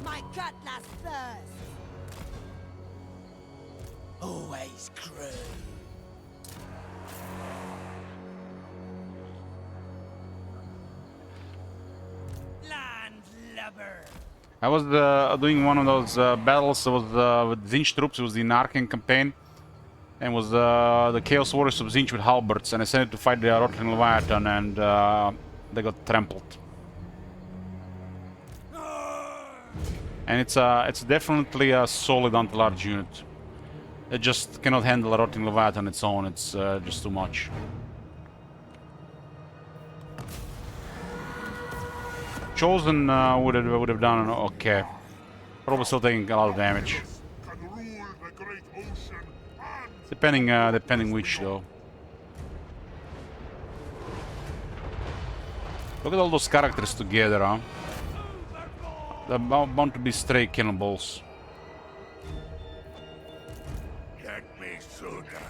My cutlass thirst. Always crew. Landlubber. I was doing one of those battles. It was with Zinch troops. It was the Narcan campaign, and was the Chaos Warriors of Zinch with halberds. And I sent it to fight the Rotting Leviathan, and they got trampled. And it's definitely a solid anti-large unit. It just cannot handle a Rotting Leviathan on its own. It's just too much. Chosen would have done okay. Probably still taking a lot of damage. Can rule the great Depending which though. Look at all those characters together, huh? They're bound to be stray cannibals. Let me shoot them.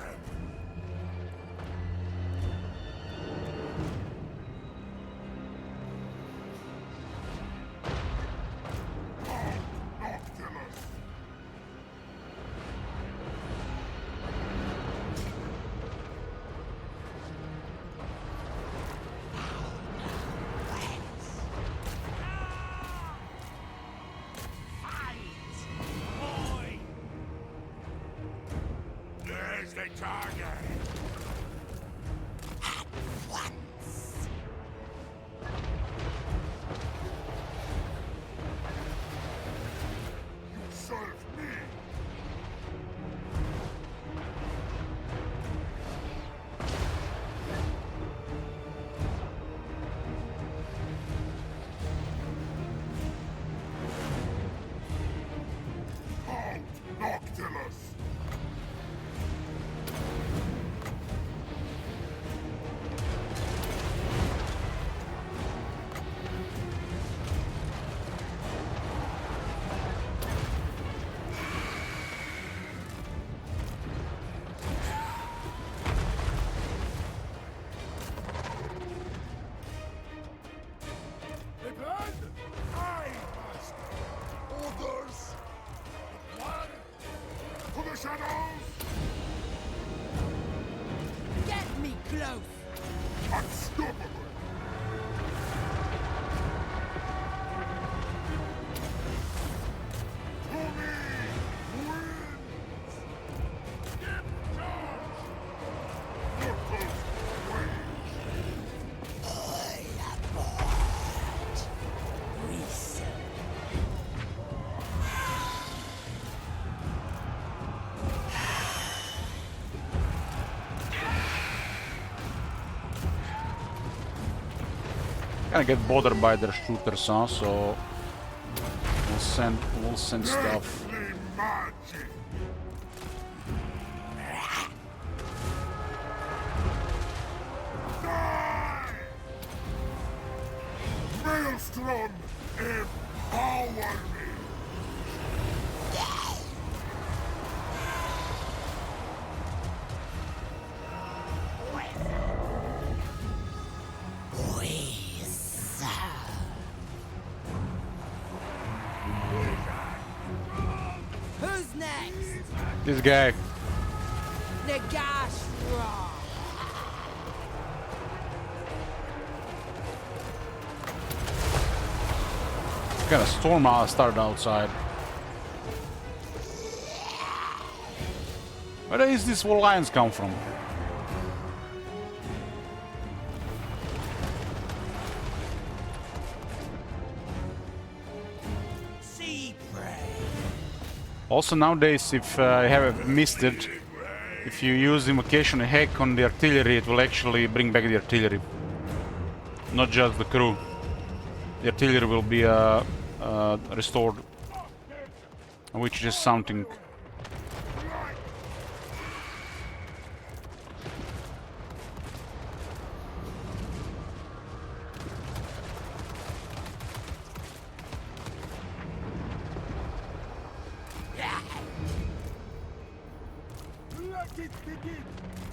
There's the target. You serve me. Halt, Noctilus. I must. Orders. One. To the shadows. Get me close! Unstoppable. To me. Wins. Get charged. Knuckles. Kinda get bothered by their shooters, huh? So we'll send stuff. Deadly magic. Die! Maelstrom, empower me. Who's next? This guy. Nagashra! Kind of storm started outside. Where does this whole lions come from? Sea prey! Also nowadays, if I have missed it, if you use invocation hack on the artillery, it will actually bring back the artillery. Not just the crew. The artillery will be restored. Which is something. Let it begin.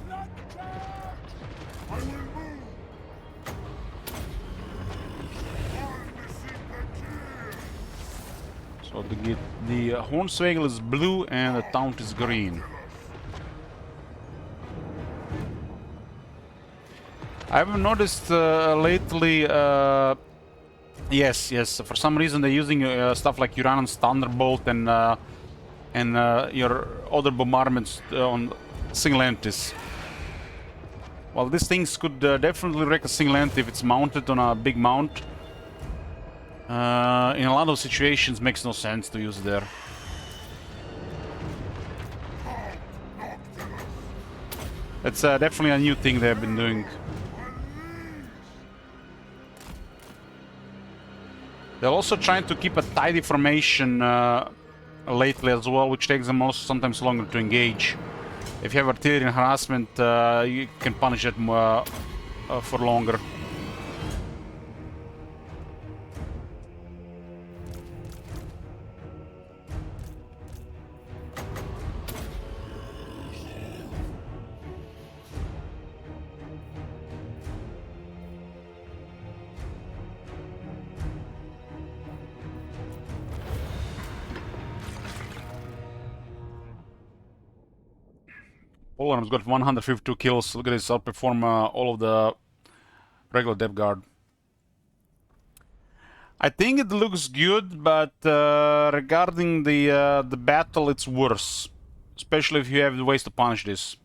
Not charge. I will move. I'm missing the kill. So the Hornswoggle is blue and the Taunt is green. I've noticed lately, yes, for some reason they're using stuff like Uranus Thunderbolt and your other bombardments on single entities. Well, these things could definitely wreck a single entity if it's mounted on a big mount. In a lot of situations, makes no sense to use there. It's definitely a new thing they've been doing. They're also trying to keep a tidy formation lately as well, which takes them also sometimes longer to engage. If you have artillery and harassment, you can punish it for longer. Polearm's got 152 kills. Look at this, outperform all of the regular depth guard. I think it looks good, but regarding the battle, it's worse. Especially if you have ways to punish this.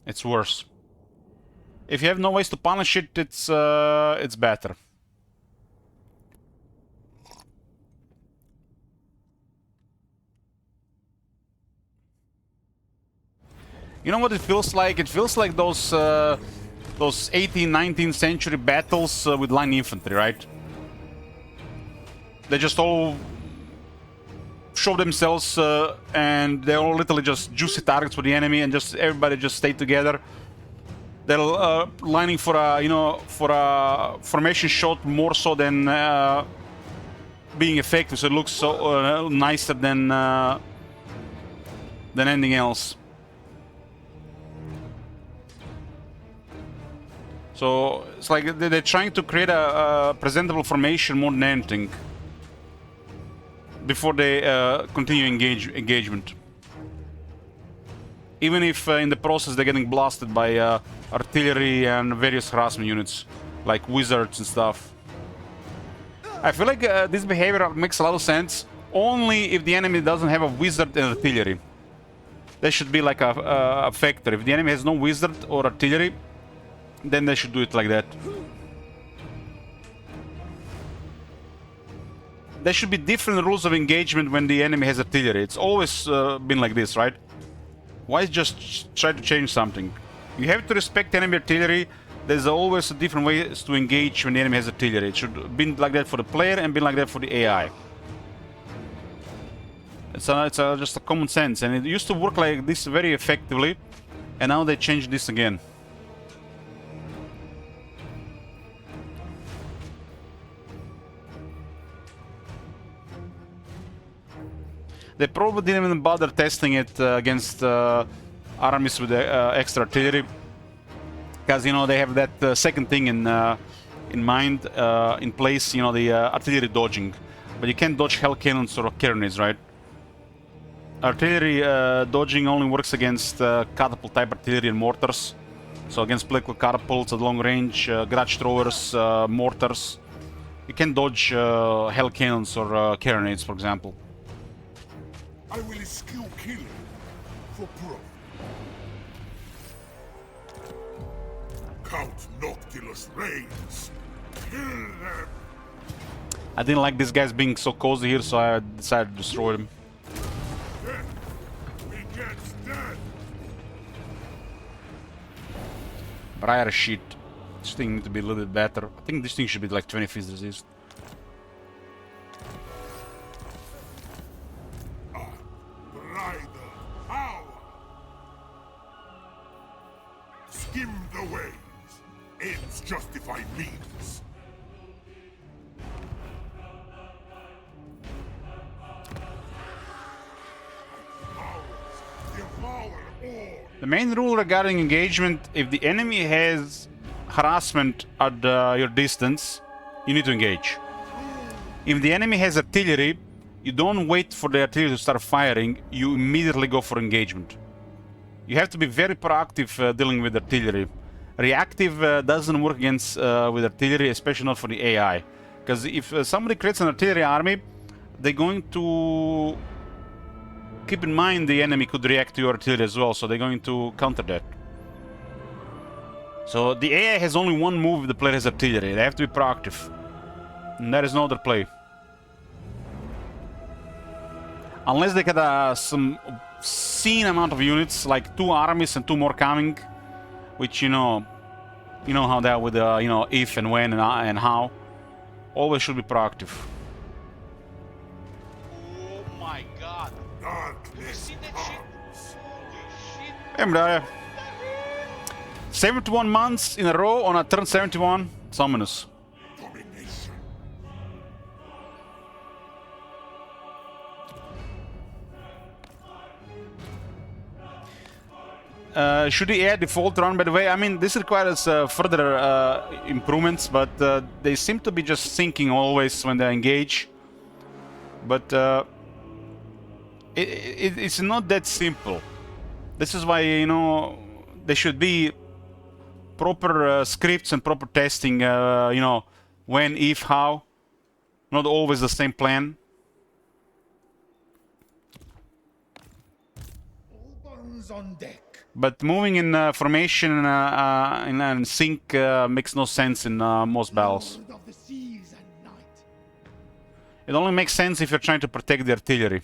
It's worse. If you have no ways to punish it, it's better. You know what it feels like? It feels like those 18th, 19th century battles with line infantry, right? They just all show themselves and they're all literally just juicy targets for the enemy, and just everybody just stay together. They're lining for a, you know, for a formation shot more so than being effective, so it looks so nicer than anything else. So it's like they're trying to create a presentable formation more than anything before they continue engagement. Even if in the process they're getting blasted by artillery and various harassment units, like wizards and stuff. I feel like this behavior makes a lot of sense only if the enemy doesn't have a wizard and artillery. There should be like a factor. If the enemy has no wizard or artillery, then they should do it like that. There should be different rules of engagement when the enemy has artillery. It's always been like this, right? Why just try to change something? You have to respect enemy artillery. There's always a different ways to engage when the enemy has artillery. It should have been like that for the player and been like that for the AI. It's just a common sense, and it used to work like this very effectively, and now they changed this again. They probably didn't even bother testing it against armies with extra artillery, because, you know, they have that second thing in mind, in place, you know, the artillery dodging. But you can't dodge hell cannons or carronades, right? Artillery dodging only works against catapult type artillery and mortars. So against political catapults at long range, grudge throwers, mortars. You can dodge hell cannons or carronades, for example. I will eschew killing for profit. Count Noctilus reigns. Kill them. I didn't like these guys being so cozy here, so I decided to destroy them. Death begets death. Briar sheet. This thing needs to be a little bit better. I think this thing should be like 20 feet resist. Skim the ways. Ends justify means. The main rule regarding engagement: if the enemy has harassment at your distance, you need to engage. If the enemy has artillery, you don't wait for the artillery to start firing, you immediately go for engagement. You have to be very proactive dealing with artillery. Reactive doesn't work against with artillery, especially not for the AI. Because if somebody creates an artillery army, they're going to keep in mind the enemy could react to your artillery as well, so they're going to counter that. So the AI has only one move if the player has artillery. They have to be proactive. And there is no other play. Unless they get some obscene amount of units, like 2 armies and 2 more coming, which you know how that with you know, if and when and how. Always should be proactive. Oh my Yeah, 71 months in a row on a turn 71. It's ominous. Should he add default run, by the way? I mean, this requires further improvements, but they seem to be just sinking always when they engage. But it's not that simple. This is why, you know, there should be proper scripts and proper testing, you know, when, if, how. Not always the same plan. All bones on deck. But moving in formation in sync makes no sense in most battles. Lord of the seas and night. It only makes sense if you're trying to protect the artillery.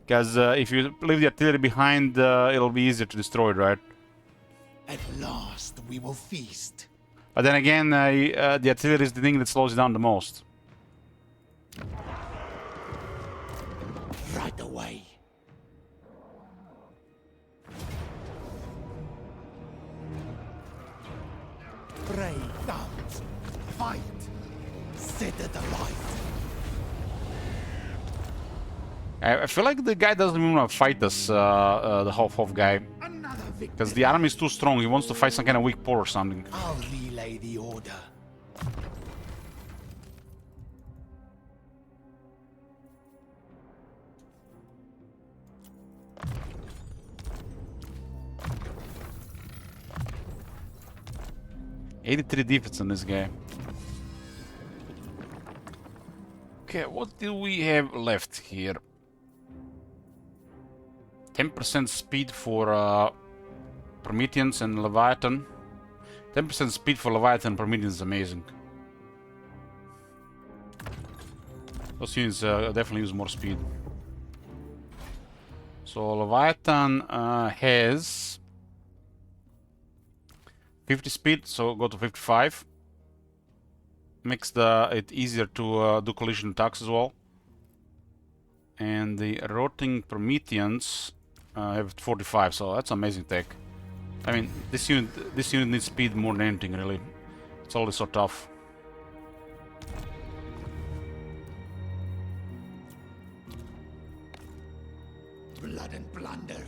Because if you leave the artillery behind, it'll be easier to destroy it, right? At last we will feast. But then again, the artillery is the thing that slows you down the most. Right away. Brave thumbs. Fight. Set it alight. I feel like the guy doesn't even want to fight us, the Hof guy. Another victory. Because the army is too strong, he wants to fight some kind of weak port or something. I'll relay the order. '83 defense on this guy. Okay, what do we have left here? 10% speed for Prometheans and Leviathan. 10% speed for Leviathan and Prometheans is amazing. Those units definitely use more speed. So Leviathan has 50 speed, so go to 55. Makes it easier to do collision attacks as well. And the rotting Prometheans have 45, so that's amazing tech. I mean, this unit needs speed more than anything, really. It's always so tough. Blood and plunder.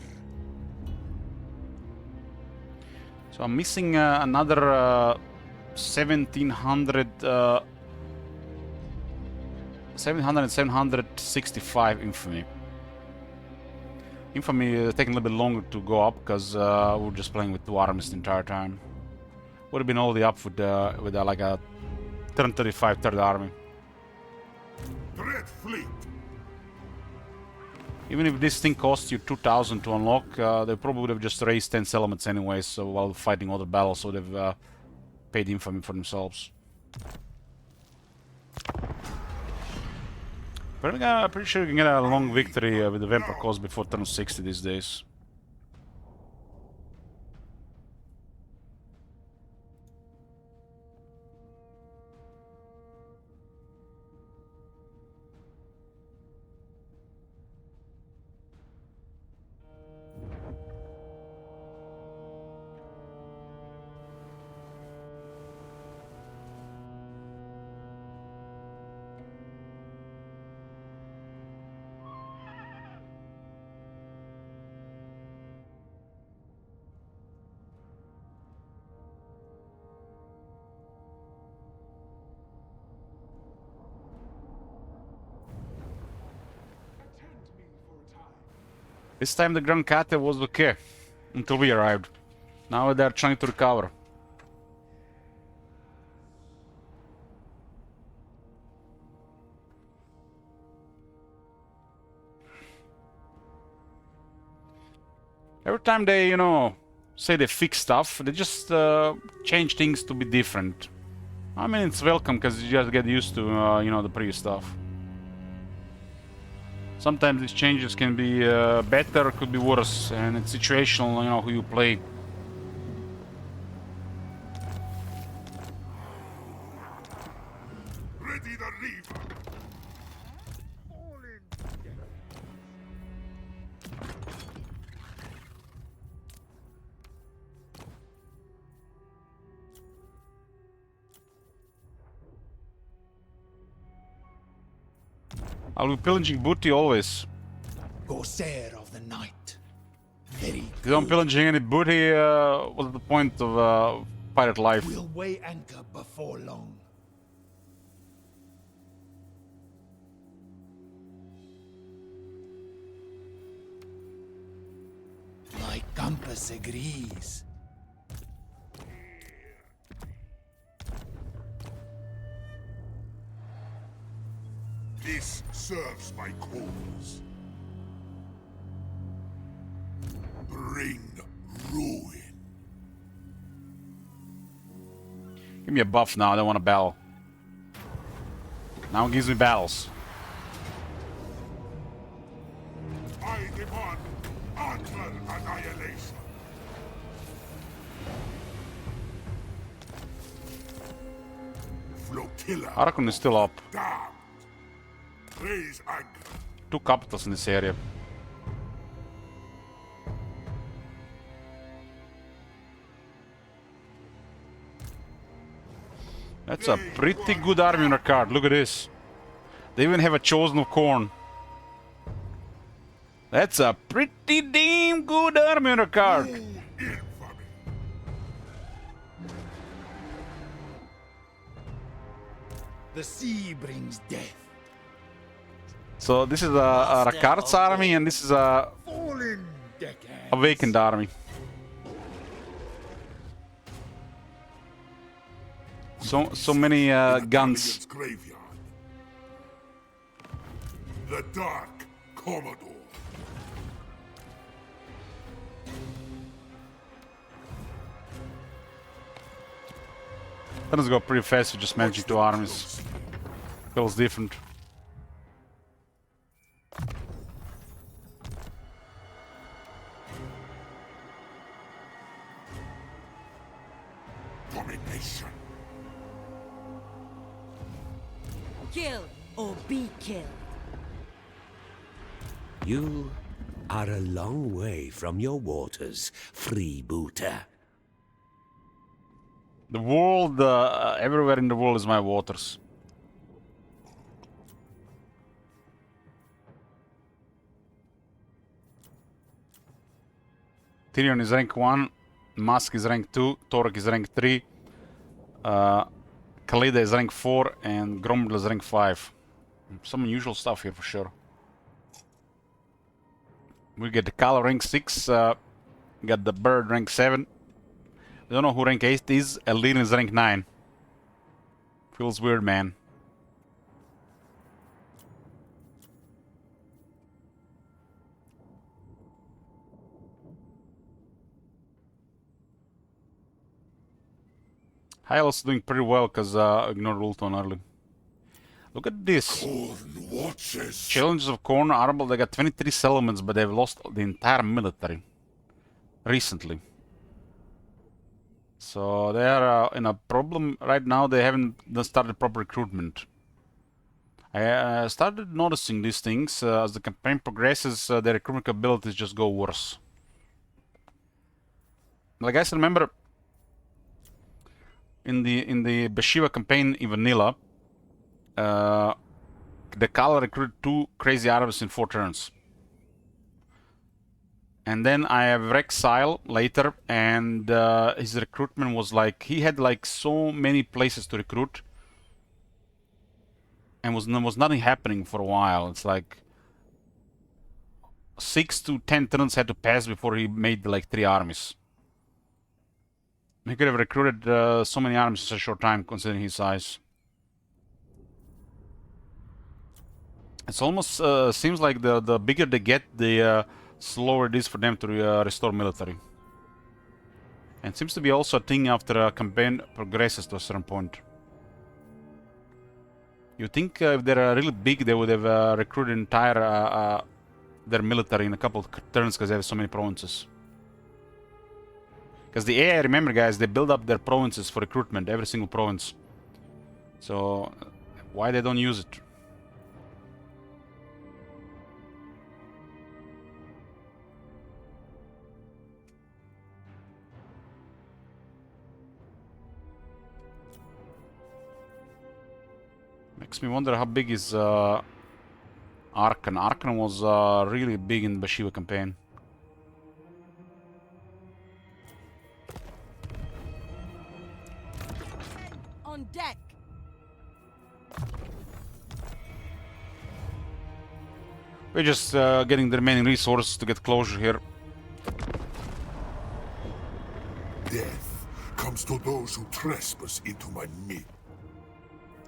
So I'm missing another 1700 and 765 infamy. Infamy is taking a little bit longer to go up because we're just playing with two armies the entire time. Would have been already up with like a turn 35 third army. Dreadfleet. Even if this thing costs you 2,000 to unlock, they probably would have just raised 10 settlements anyways, so while fighting other battles, so they've paid infamy for themselves. But I'm pretty sure you can get a long victory with the Vampire Cause before turn 60 these days. This time the Grand Kate was okay, until we arrived. Now they're trying to recover. Every time they, you know, say they fix stuff, they just change things to be different. I mean, it's welcome, because you just get used to, you know, the previous stuff. Sometimes these changes can be better, could be worse, and it's situational, you know, who you play. Ready the lever. I'll be pillaging booty always. Corsair of the night. Very If you don't pillaging any booty, what's the point of pirate life? We'll weigh anchor before long. My compass agrees. This serves my cause. Bring ruin. Give me a buff now, I don't want to battle. Now it gives me battles. I demand utter annihilation. Flotilla. Archon is still up. Damned. Raise anchor. 2 capitals in this area. That's a pretty good army on our card. Look at this. They even have a chosen of corn. That's a pretty damn good army on our card. Infamy. The sea brings death. So this is a Rakard's army, and this is a Fallen deckhands. awakened army. So many guns. Caligan's graveyard. The Dark Commodore. Doesn't go pretty fast with just managing 2 armies. Feels different. Domination. Kill or be killed. You are a long way from your waters, freebooter. The world, everywhere in the world is my waters. Tyrion is rank 1, Musk is rank 2, Torek is rank 3, Khalida is rank 4, and Gromble is rank 5. Some unusual stuff here for sure. We get the Kala rank 6, got the Bird rank 7. I don't know who rank 8 is, Eldin is rank 9. Feels weird, man. Hylos doing pretty well because ignored Ulton early. Look at this. Corn watches. Challenges of Corn Arable, they got 23 settlements, but they've lost the entire military recently. So they are in a problem right now. They haven't started proper recruitment. I started noticing these things as the campaign progresses. Their recruitment abilities just go worse. Like I guys remember in the Beshiva campaign in vanilla, the Kala recruited 2 crazy Arabs in 4 turns. And then I have Rexile later, and his recruitment was like, he had like so many places to recruit, and was nothing happening for a while. It's like 6 to 10 turns had to pass before he made like 3 armies. He could have recruited so many armies in such a short time, considering his size. It's almost seems like the bigger they get, the slower it is for them to restore military. And it seems to be also a thing after a campaign progresses to a certain point. You think if they're really big, they would have recruited entire their military in a couple of turns because they have so many provinces. Because the AI, remember guys, they build up their provinces for recruitment, every single province. So why they don't use it? Makes me wonder how big is Arkan. Arkan was really big in the Bashiva campaign. On deck. We're just getting the remaining resources to get closure here. Death comes to those who trespass into my meat.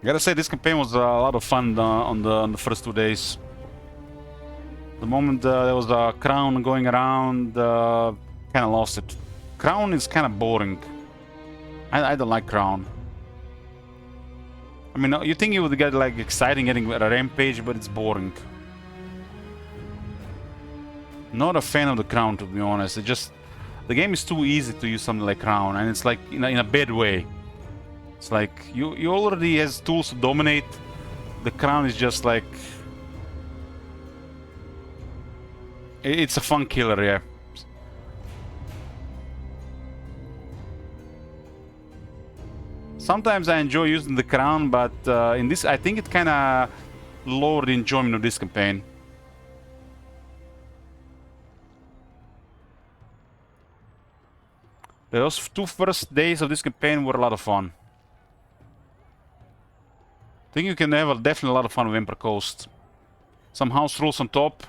Gotta say, this campaign was a lot of fun on the first 2 days. The moment there was a crown going around, kind of lost it. Crown is kind of boring. I don't like crown. I mean, you think you would get like exciting getting a rampage, but it's boring. Not a fan of the crown, to be honest. It just, the game is too easy to use something like crown, and it's like in a bad way. It's like you already has tools to dominate. The crown is just like, it's a fun killer, yeah. Sometimes I enjoy using the crown, but in this, I think it kind of lowered the enjoyment of this campaign. Those 2 first days of this campaign were a lot of fun. I think you can have definitely a lot of fun with Emperor Coast. Some house rules on top.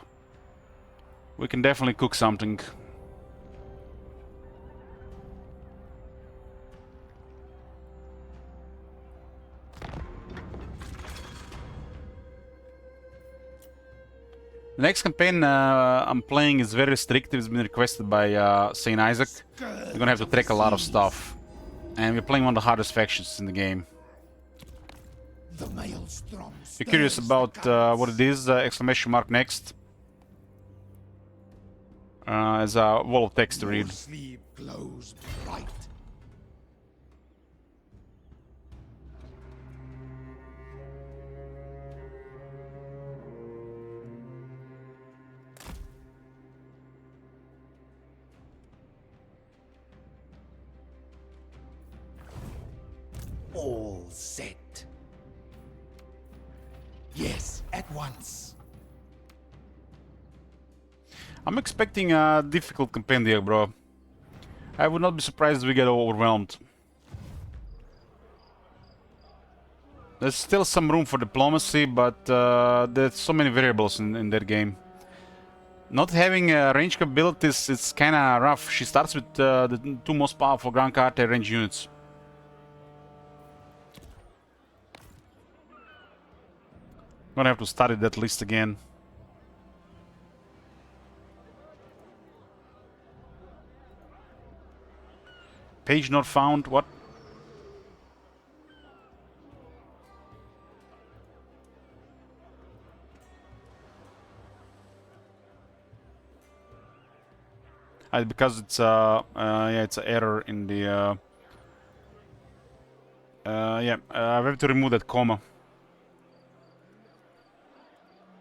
We can definitely cook something. The next campaign I'm playing is very restrictive. It's been requested by Saint Isaac. We're gonna have to track a lot of stuff. And we're playing one of the hardest factions in the game. If you're curious about what it is, exclamation mark next. As a wall of text to read. All set. Yes, at once. I'm expecting a difficult campaign there, bro. I would not be surprised if we get overwhelmed. There's still some room for diplomacy, but there's so many variables in that game. Not having range capabilities, it's kind of rough. She starts with the 2 most powerful ground carte range units. Gonna have to study that list again. Page not found. What? Because it's yeah, it's an error in the yeah, I have to remove that comma.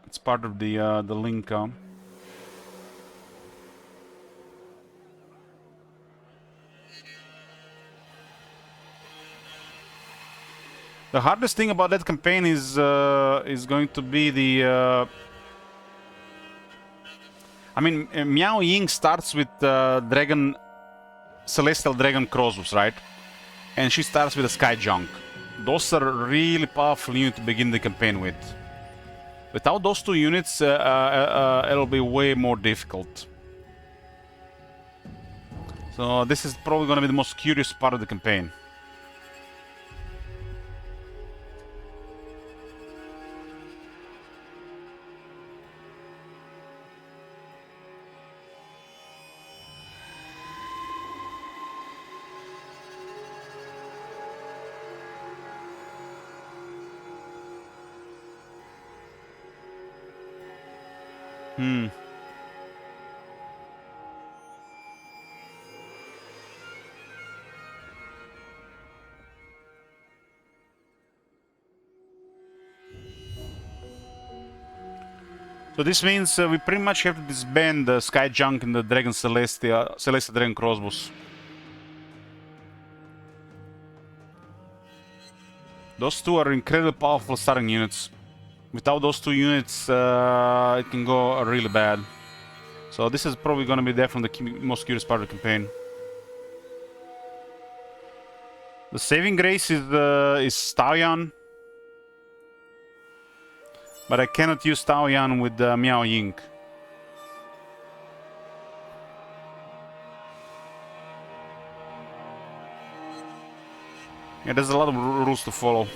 It's part of the link. The hardest thing about that campaign is going to be the. I mean, Miao Ying starts with dragon, celestial dragon crossbows, right? And she starts with a sky junk. Those are really powerful units to begin the campaign with. Without those 2 units, it'll be way more difficult. So this is probably going to be the most curious part of the campaign. So this means we pretty much have to disband the Sky Junk and the Dragon Celestia Dragon Crossbows. Those 2 are incredibly powerful starting units. Without those 2 units, it can go really bad. So this is probably going to be definitely the most curious part of the campaign. The saving grace is Taoyan. But I cannot use Taoyan with Miao Ying. Yeah, there's a lot of rules to follow.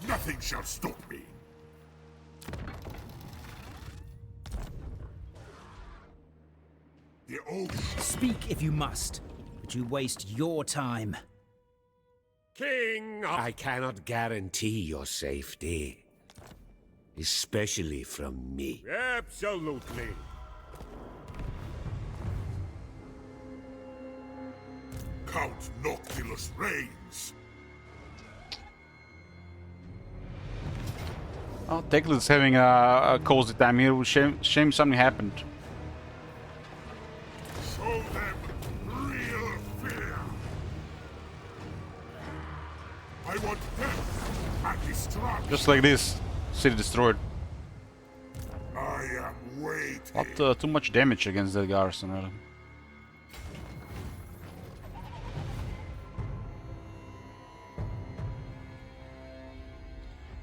Nothing shall stop me. The ocean. Speak if you must, but you waste your time. King! I cannot guarantee your safety. Especially from me. Absolutely. Count Noctilus reigns. Oh, Teclis having a cozy time here. Shame something happened. Show them real fear. I want death and destruction. Just like this. City destroyed. I am waiting. Not too much damage against that garrison, really.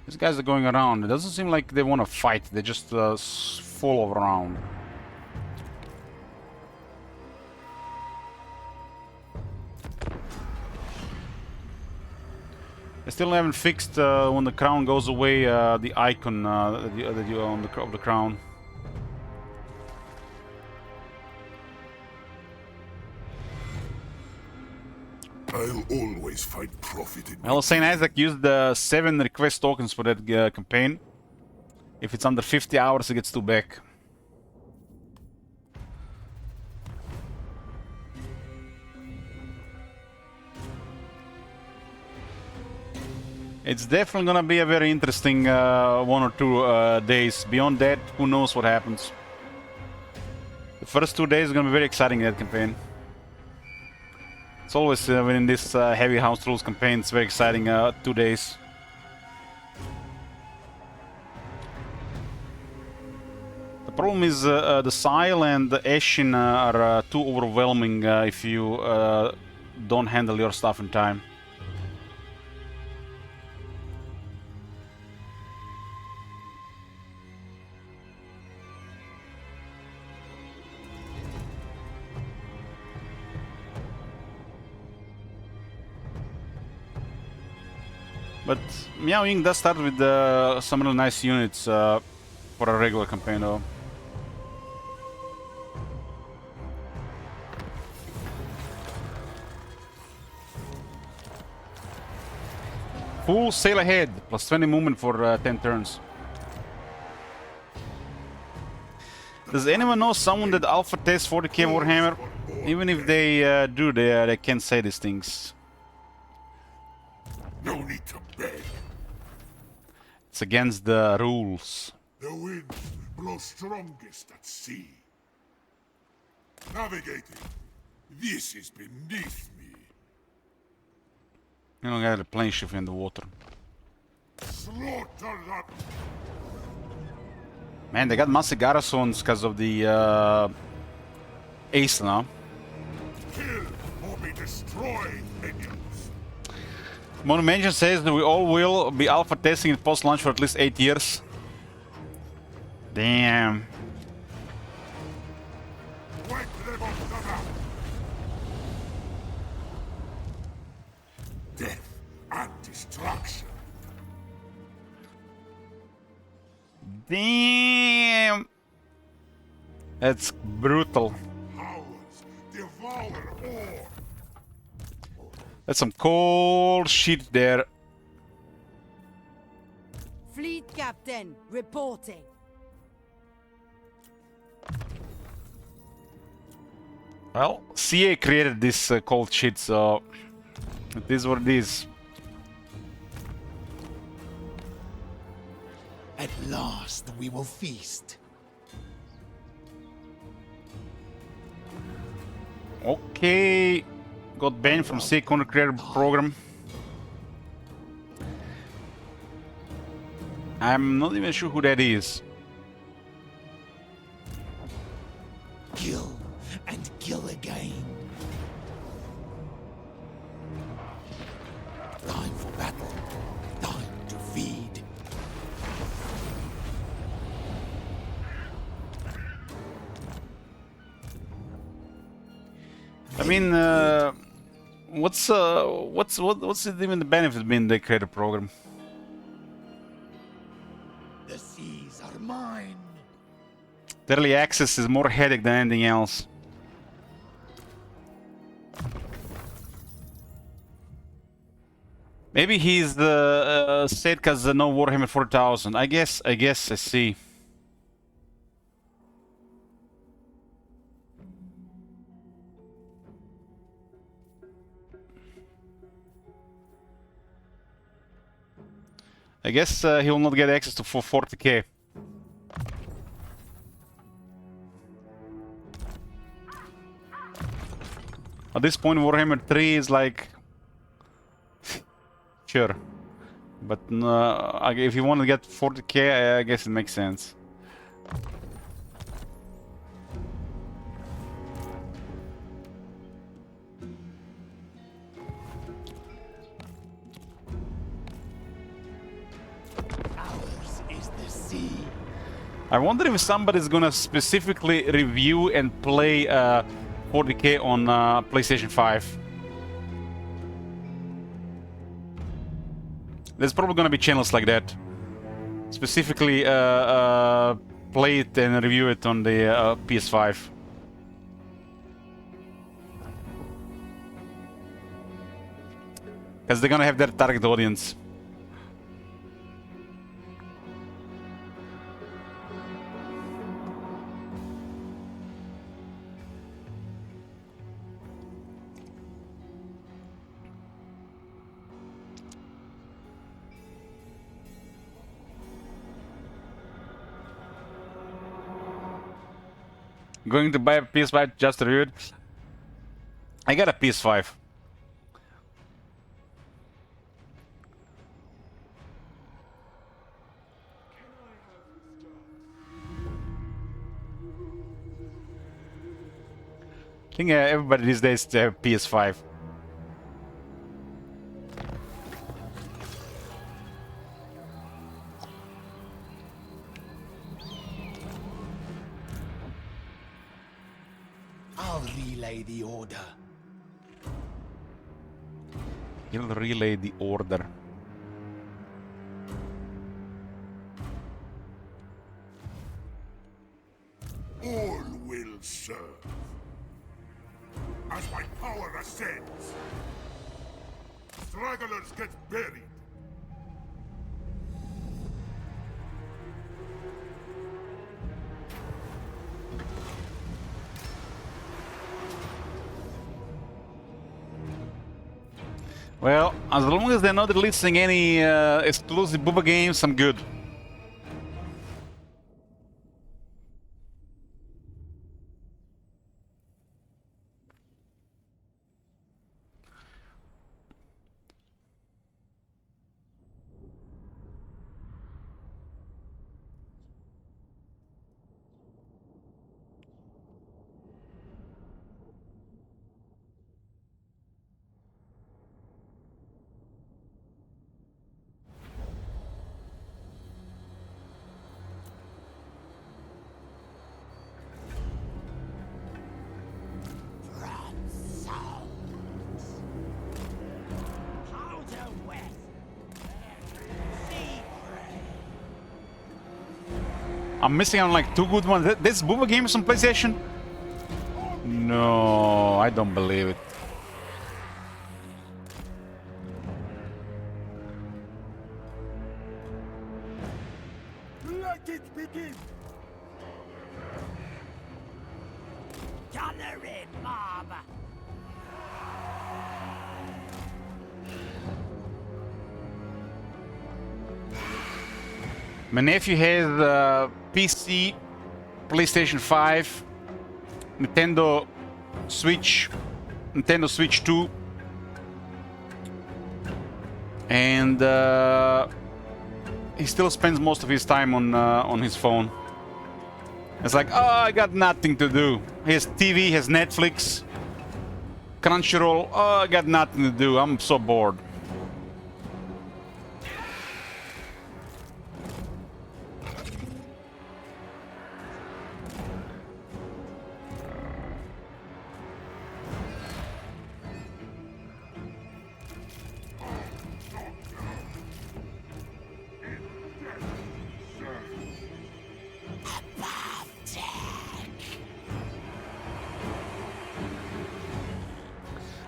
These guys are going around. It doesn't seem like they want to fight. They just fall around. I still haven't fixed when the crown goes away the icon that you on of the crown. I'll always find profit in. Well, Saint Isaac used the 7 request tokens for that campaign. If it's under 50 hours, it gets 2 back. It's definitely gonna be a very interesting 1 or 2 days. Beyond that, who knows what happens. The first 2 days are gonna be very exciting in that campaign. It's always within this heavy house rules campaign, it's very exciting 2 days. The problem is the Sile and the Eshin are too overwhelming if you don't handle your stuff in time. But Miao Ying does start with some really nice units for a regular campaign though. Full sail ahead, plus 20 movement for 10 turns. Does anyone know someone that alpha tests 40k Warhammer? Even if they do, they can't say these things. No need to beg. It's against the rules. The winds blow strongest at sea. Navigating. This is beneath me. You don't got a plane shift in the water. Slaughter that. Man, they got massive garrisons because of the ace now. Kill or be destroyed, minions. Monumentation says that we all will be alpha testing it post-launch for at least 8 years. Damn. Wipe them off the map. Death and destruction. Damn. That's brutal. Howards devour all. That's some cold shit there. Fleet captain, reporting. Well, CA created this cold shit, so it is what it is. last we will feast. Okay. Got banned from Sea Content Creator Program. I'm not even sure who that is. Kill and kill again. Time for battle. Time to feed. I mean, what's even the benefit being the creator program? The seas are mine. The early access is more headache than anything else. Maybe he's the said because no Warhammer 4000. I guess I see. I guess he will not get access to 40k. At this point, Warhammer 3 is like... sure. But if you want to get 40k, I guess it makes sense. Ours is the sea. I wonder if somebody's gonna specifically review and play 40k on PlayStation 5. There's probably gonna be channels like that. Specifically play it and review it on the PS5. Because they're gonna have their target audience. Going to buy a PS5 just reviewed. I got a PS5. I think everybody these days have PS5. I'll relay the order. He'll relay the order. All will serve. As my power ascends, stragglers get buried. Well, as long as they're not releasing any exclusive Booba games, I'm good. I'm missing on like two good ones. This Booba game is on PlayStation? No, I don't believe it. Let it begin! Gunnery mob! My nephew has PC, PlayStation 5, Nintendo Switch 2, and he still spends most of his time on his phone. It's like, oh, I got nothing to do. He has TV, he has Netflix, Crunchyroll. Oh, I got nothing to do. I'm so bored.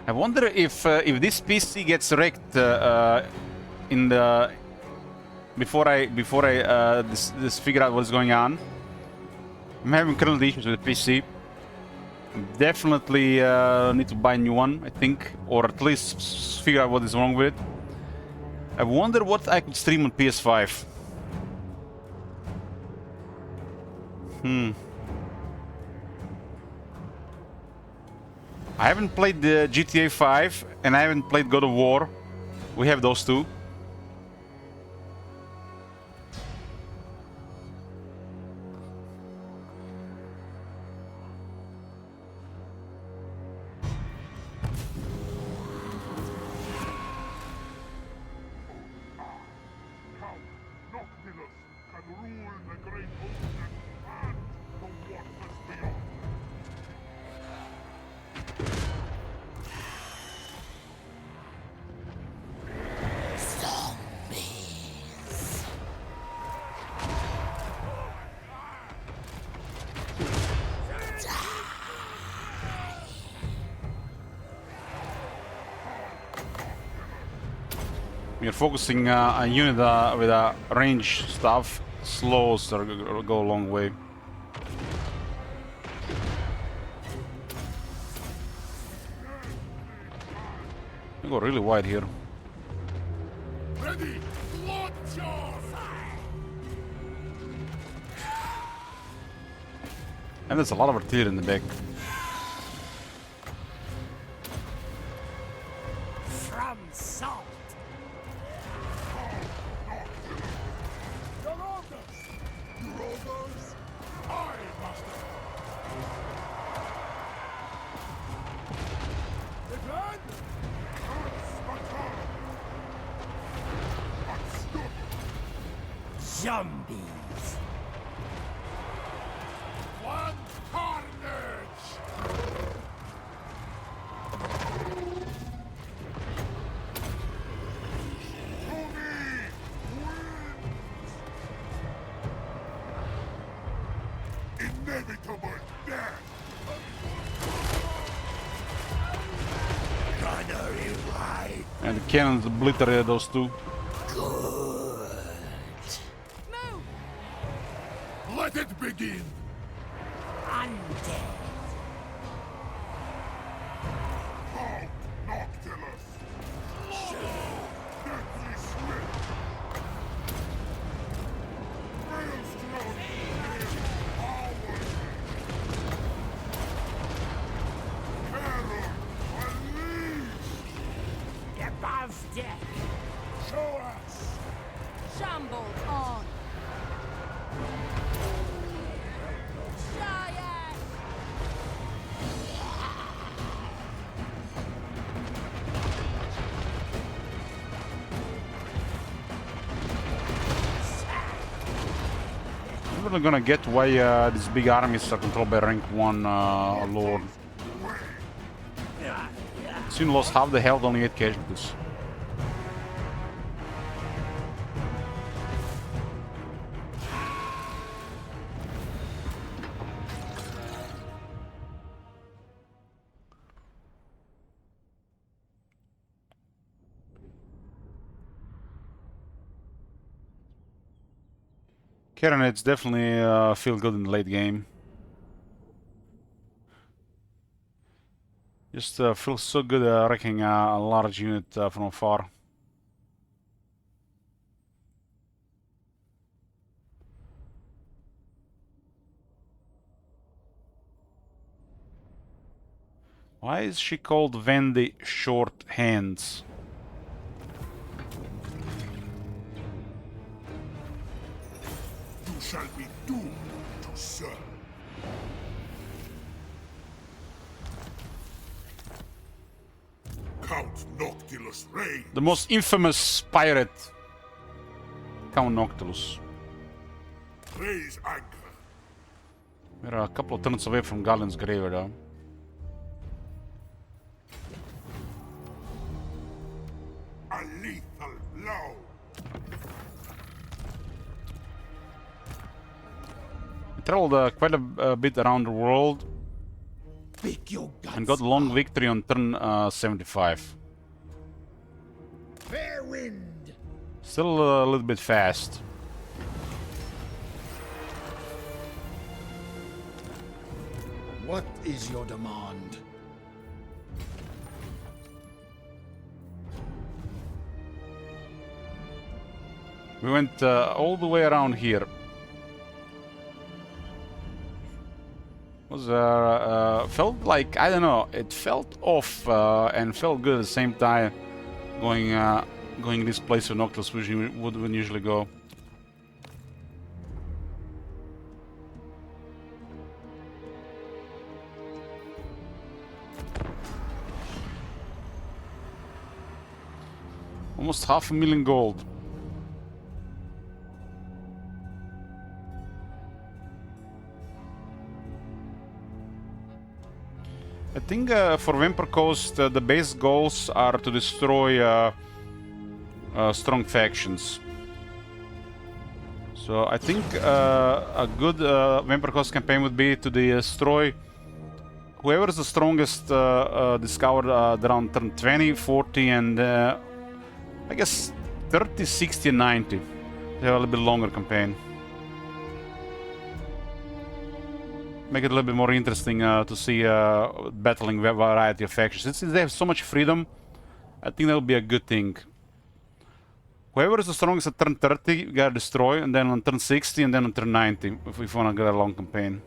I wonder if this PC gets wrecked in the before I this figure out what's going on. I'm having current issues with the PC. Definitely need to buy a new one, I think, or at least figure out what is wrong with it. I wonder what I could stream on PS5. I haven't played the GTA 5 and I haven't played God of War. We have those two. We're focusing a unit with a range stuff. Slows go a long way. We go really wide here. Ready, launch off! And there's a lot of artillery in the back. From salt. Your orders. Your orders. Aye, master. The plan? Zombies. One carnage! Inevitable death! Gunnery right. And the cannons obliterate those two. Good. Let it begin! Undead. Halt, Noctilus! Deathly swift! Maelstrom! Power! Terror! Unleashed! Above deck. Show us! Shambles on. Giant! I'm not gonna get why these big armies are controlled by rank 1 lord. Soon lost half the health, only 8 casualties. Carronades definitely feel good in the late game. Just feels so good wrecking a large unit from afar. Why is she called Wendy Short Hands? You shall be doomed to serve. Count Noctilus reigns. The most infamous pirate, Count Noctilus. Raise anchor. We're a couple of turns away from Galen's grave, though. A lethal blow. We traveled quite a bit around the world Pick your guts. and got a long victory on turn 75. Fair wind. Still a little bit fast. What is your demand? We went all the way around here. Was felt like, I don't know, it felt off and felt good at the same time going this place where Noctilus would usually go. Almost 500,000 gold. I think for Vampire Coast the base goals are to destroy strong factions. So I think a good Vampire Coast campaign would be to destroy whoever is the strongest discovered around turn 20, 40 and I guess 30, 60 and 90. They have a little bit longer campaign. Make it a little bit more interesting to see battling a variety of factions. Since they have so much freedom, I think that will be a good thing. Whoever is the strongest at turn 30, you gotta destroy, and then on turn 60, and then on turn 90, if we wanna get a long campaign.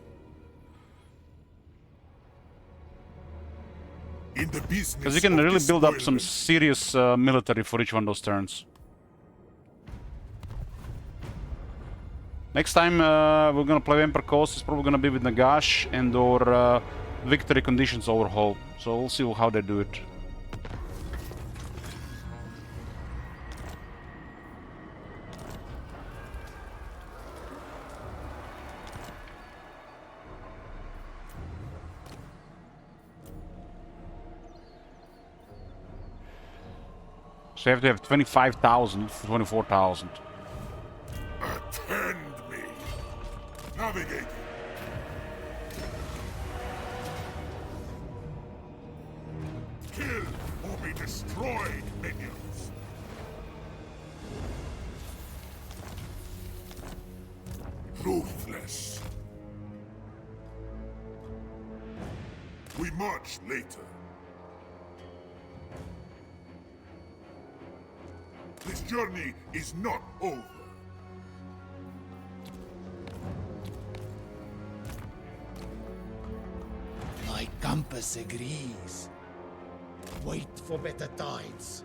Because you can really build up some serious military for each one of those turns. Next time we're gonna play Vampire Coast, it's probably gonna be with Nagash and or Victory Conditions Overhaul. So we'll see how they do it. So you have to have 25,000 for 24,000. Attend me. Navigate. Kill or be destroyed, minions. Ruthless. We march later. This journey is not over. My compass agrees. Wait for better tides.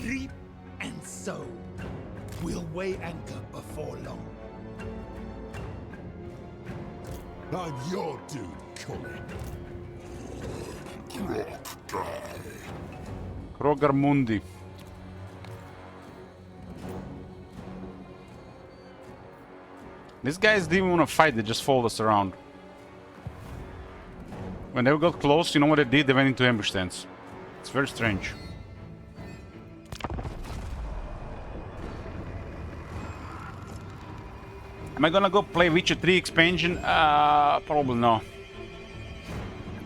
Reap and sow. We'll weigh anchor before long. I'm your dude, Cullen. Krogar Mundi. These guys didn't want to fight, they just followed us around. When they got close, you know what they did? They went into ambush stance. It's very strange. Am I gonna go play Witcher 3 expansion? Probably no.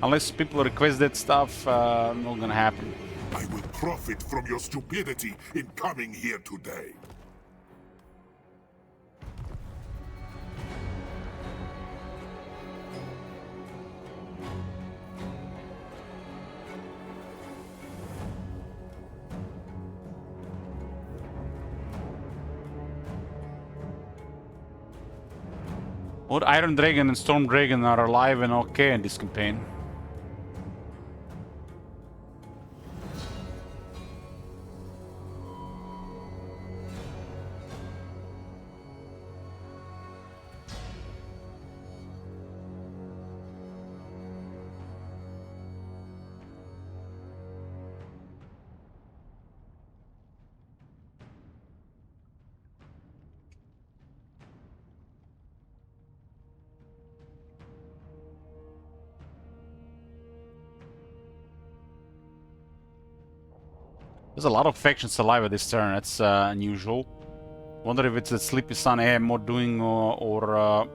Unless people request that stuff, not gonna happen. I will profit from your stupidity in coming here today. Both Iron Dragon and Storm Dragon are alive and okay in this campaign. There's a lot of factions alive at this turn. That's unusual. Wonder if it's a Sleepy Sun AM more doing or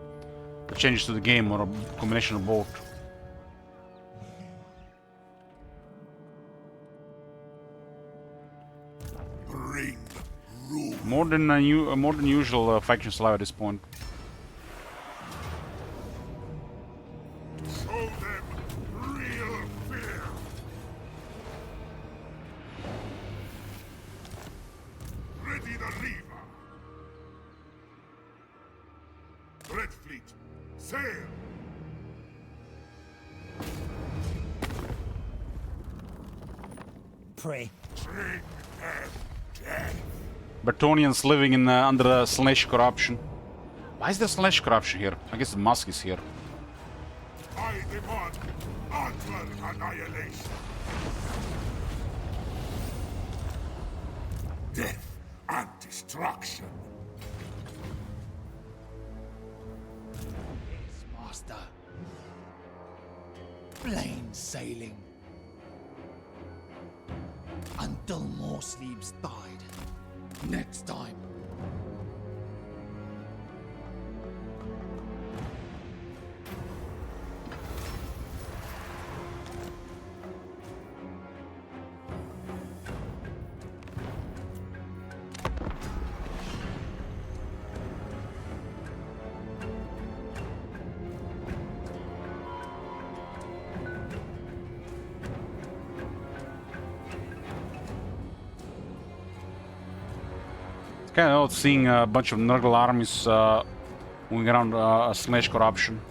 the changes to the game or a combination of both. More than usual factions alive at this point. Show them real fear. Ready the lever. Dreadfleet, sail. Pray. Bring them death. Bretonnians living in under the slash corruption. Why is there slash corruption here? I guess the Musk is here. I demand utter annihilation. Death and destruction. Yes, master. Plain sailing. Until more sleeves died. Next time. Kind of odd seeing a bunch of Nurgle armies moving around slash corruption.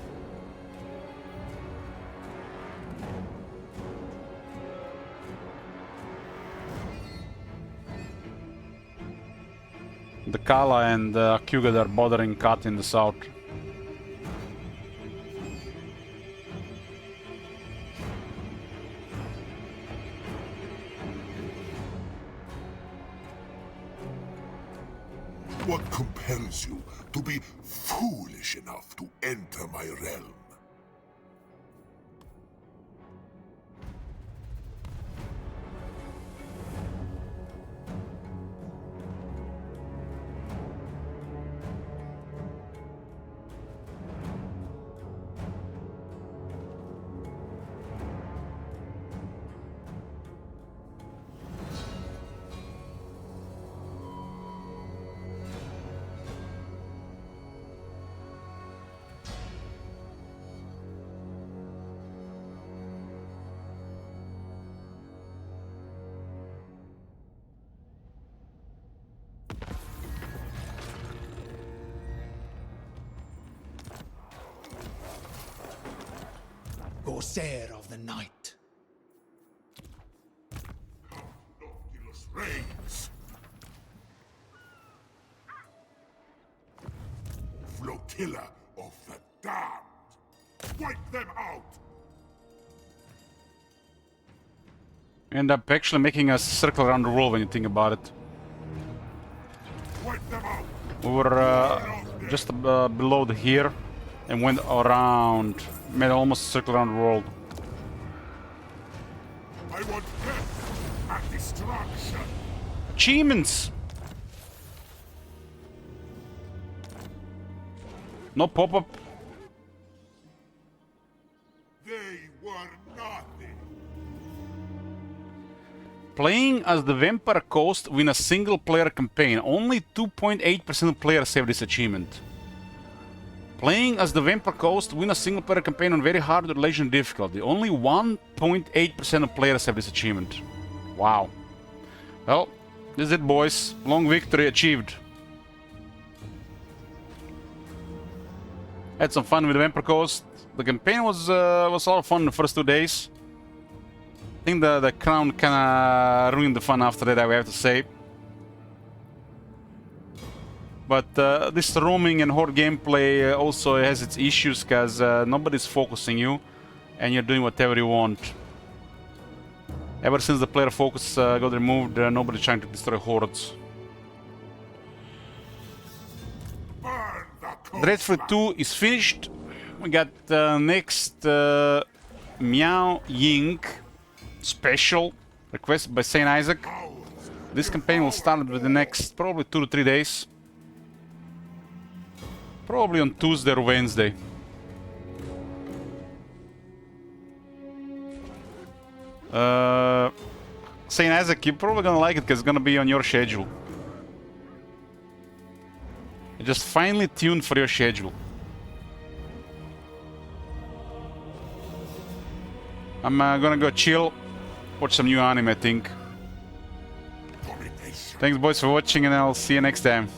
The Kala and Kugad are bothering Kat in the south. What compels you to be foolish enough to enter my realm? Corsair of the night. Noctilus reigns. Flotilla of the damned. Wipe them out. End up actually making a circle around the world when you think about it. Wipe them out. We were just below here and went around, made almost a circle around the world. I want death and destruction. Achievements! No pop-up. They were nothing. Playing as the Vampire Coast win a single player campaign. Only 2.8% of players have this achievement. Playing as the Vampire Coast win a single player campaign on very hard or legendary difficulty. Only 1.8% of players have this achievement. Wow. Well, this is it, boys. Long victory achieved. Had some fun with the Emperor Coast. The campaign was a lot of fun the first 2 days. I think the crown kinda ruined the fun after that, I have to say. But this roaming and horde gameplay also has its issues, because nobody's focusing you and you're doing whatever you want. Ever since the player focus got removed, nobody's trying to destroy hordes. Dreadfleet 2 is finished. We got next Miao Ying special requested by Saint Isaac. This campaign will start with the next probably 2 to 3 days. Probably on Tuesday or Wednesday. Saint Isaac, you're probably gonna like it because it's gonna be on your schedule. Just finely tuned for your schedule. I'm gonna go chill, watch some new anime, I think. Thanks boys for watching, and I'll see you next time.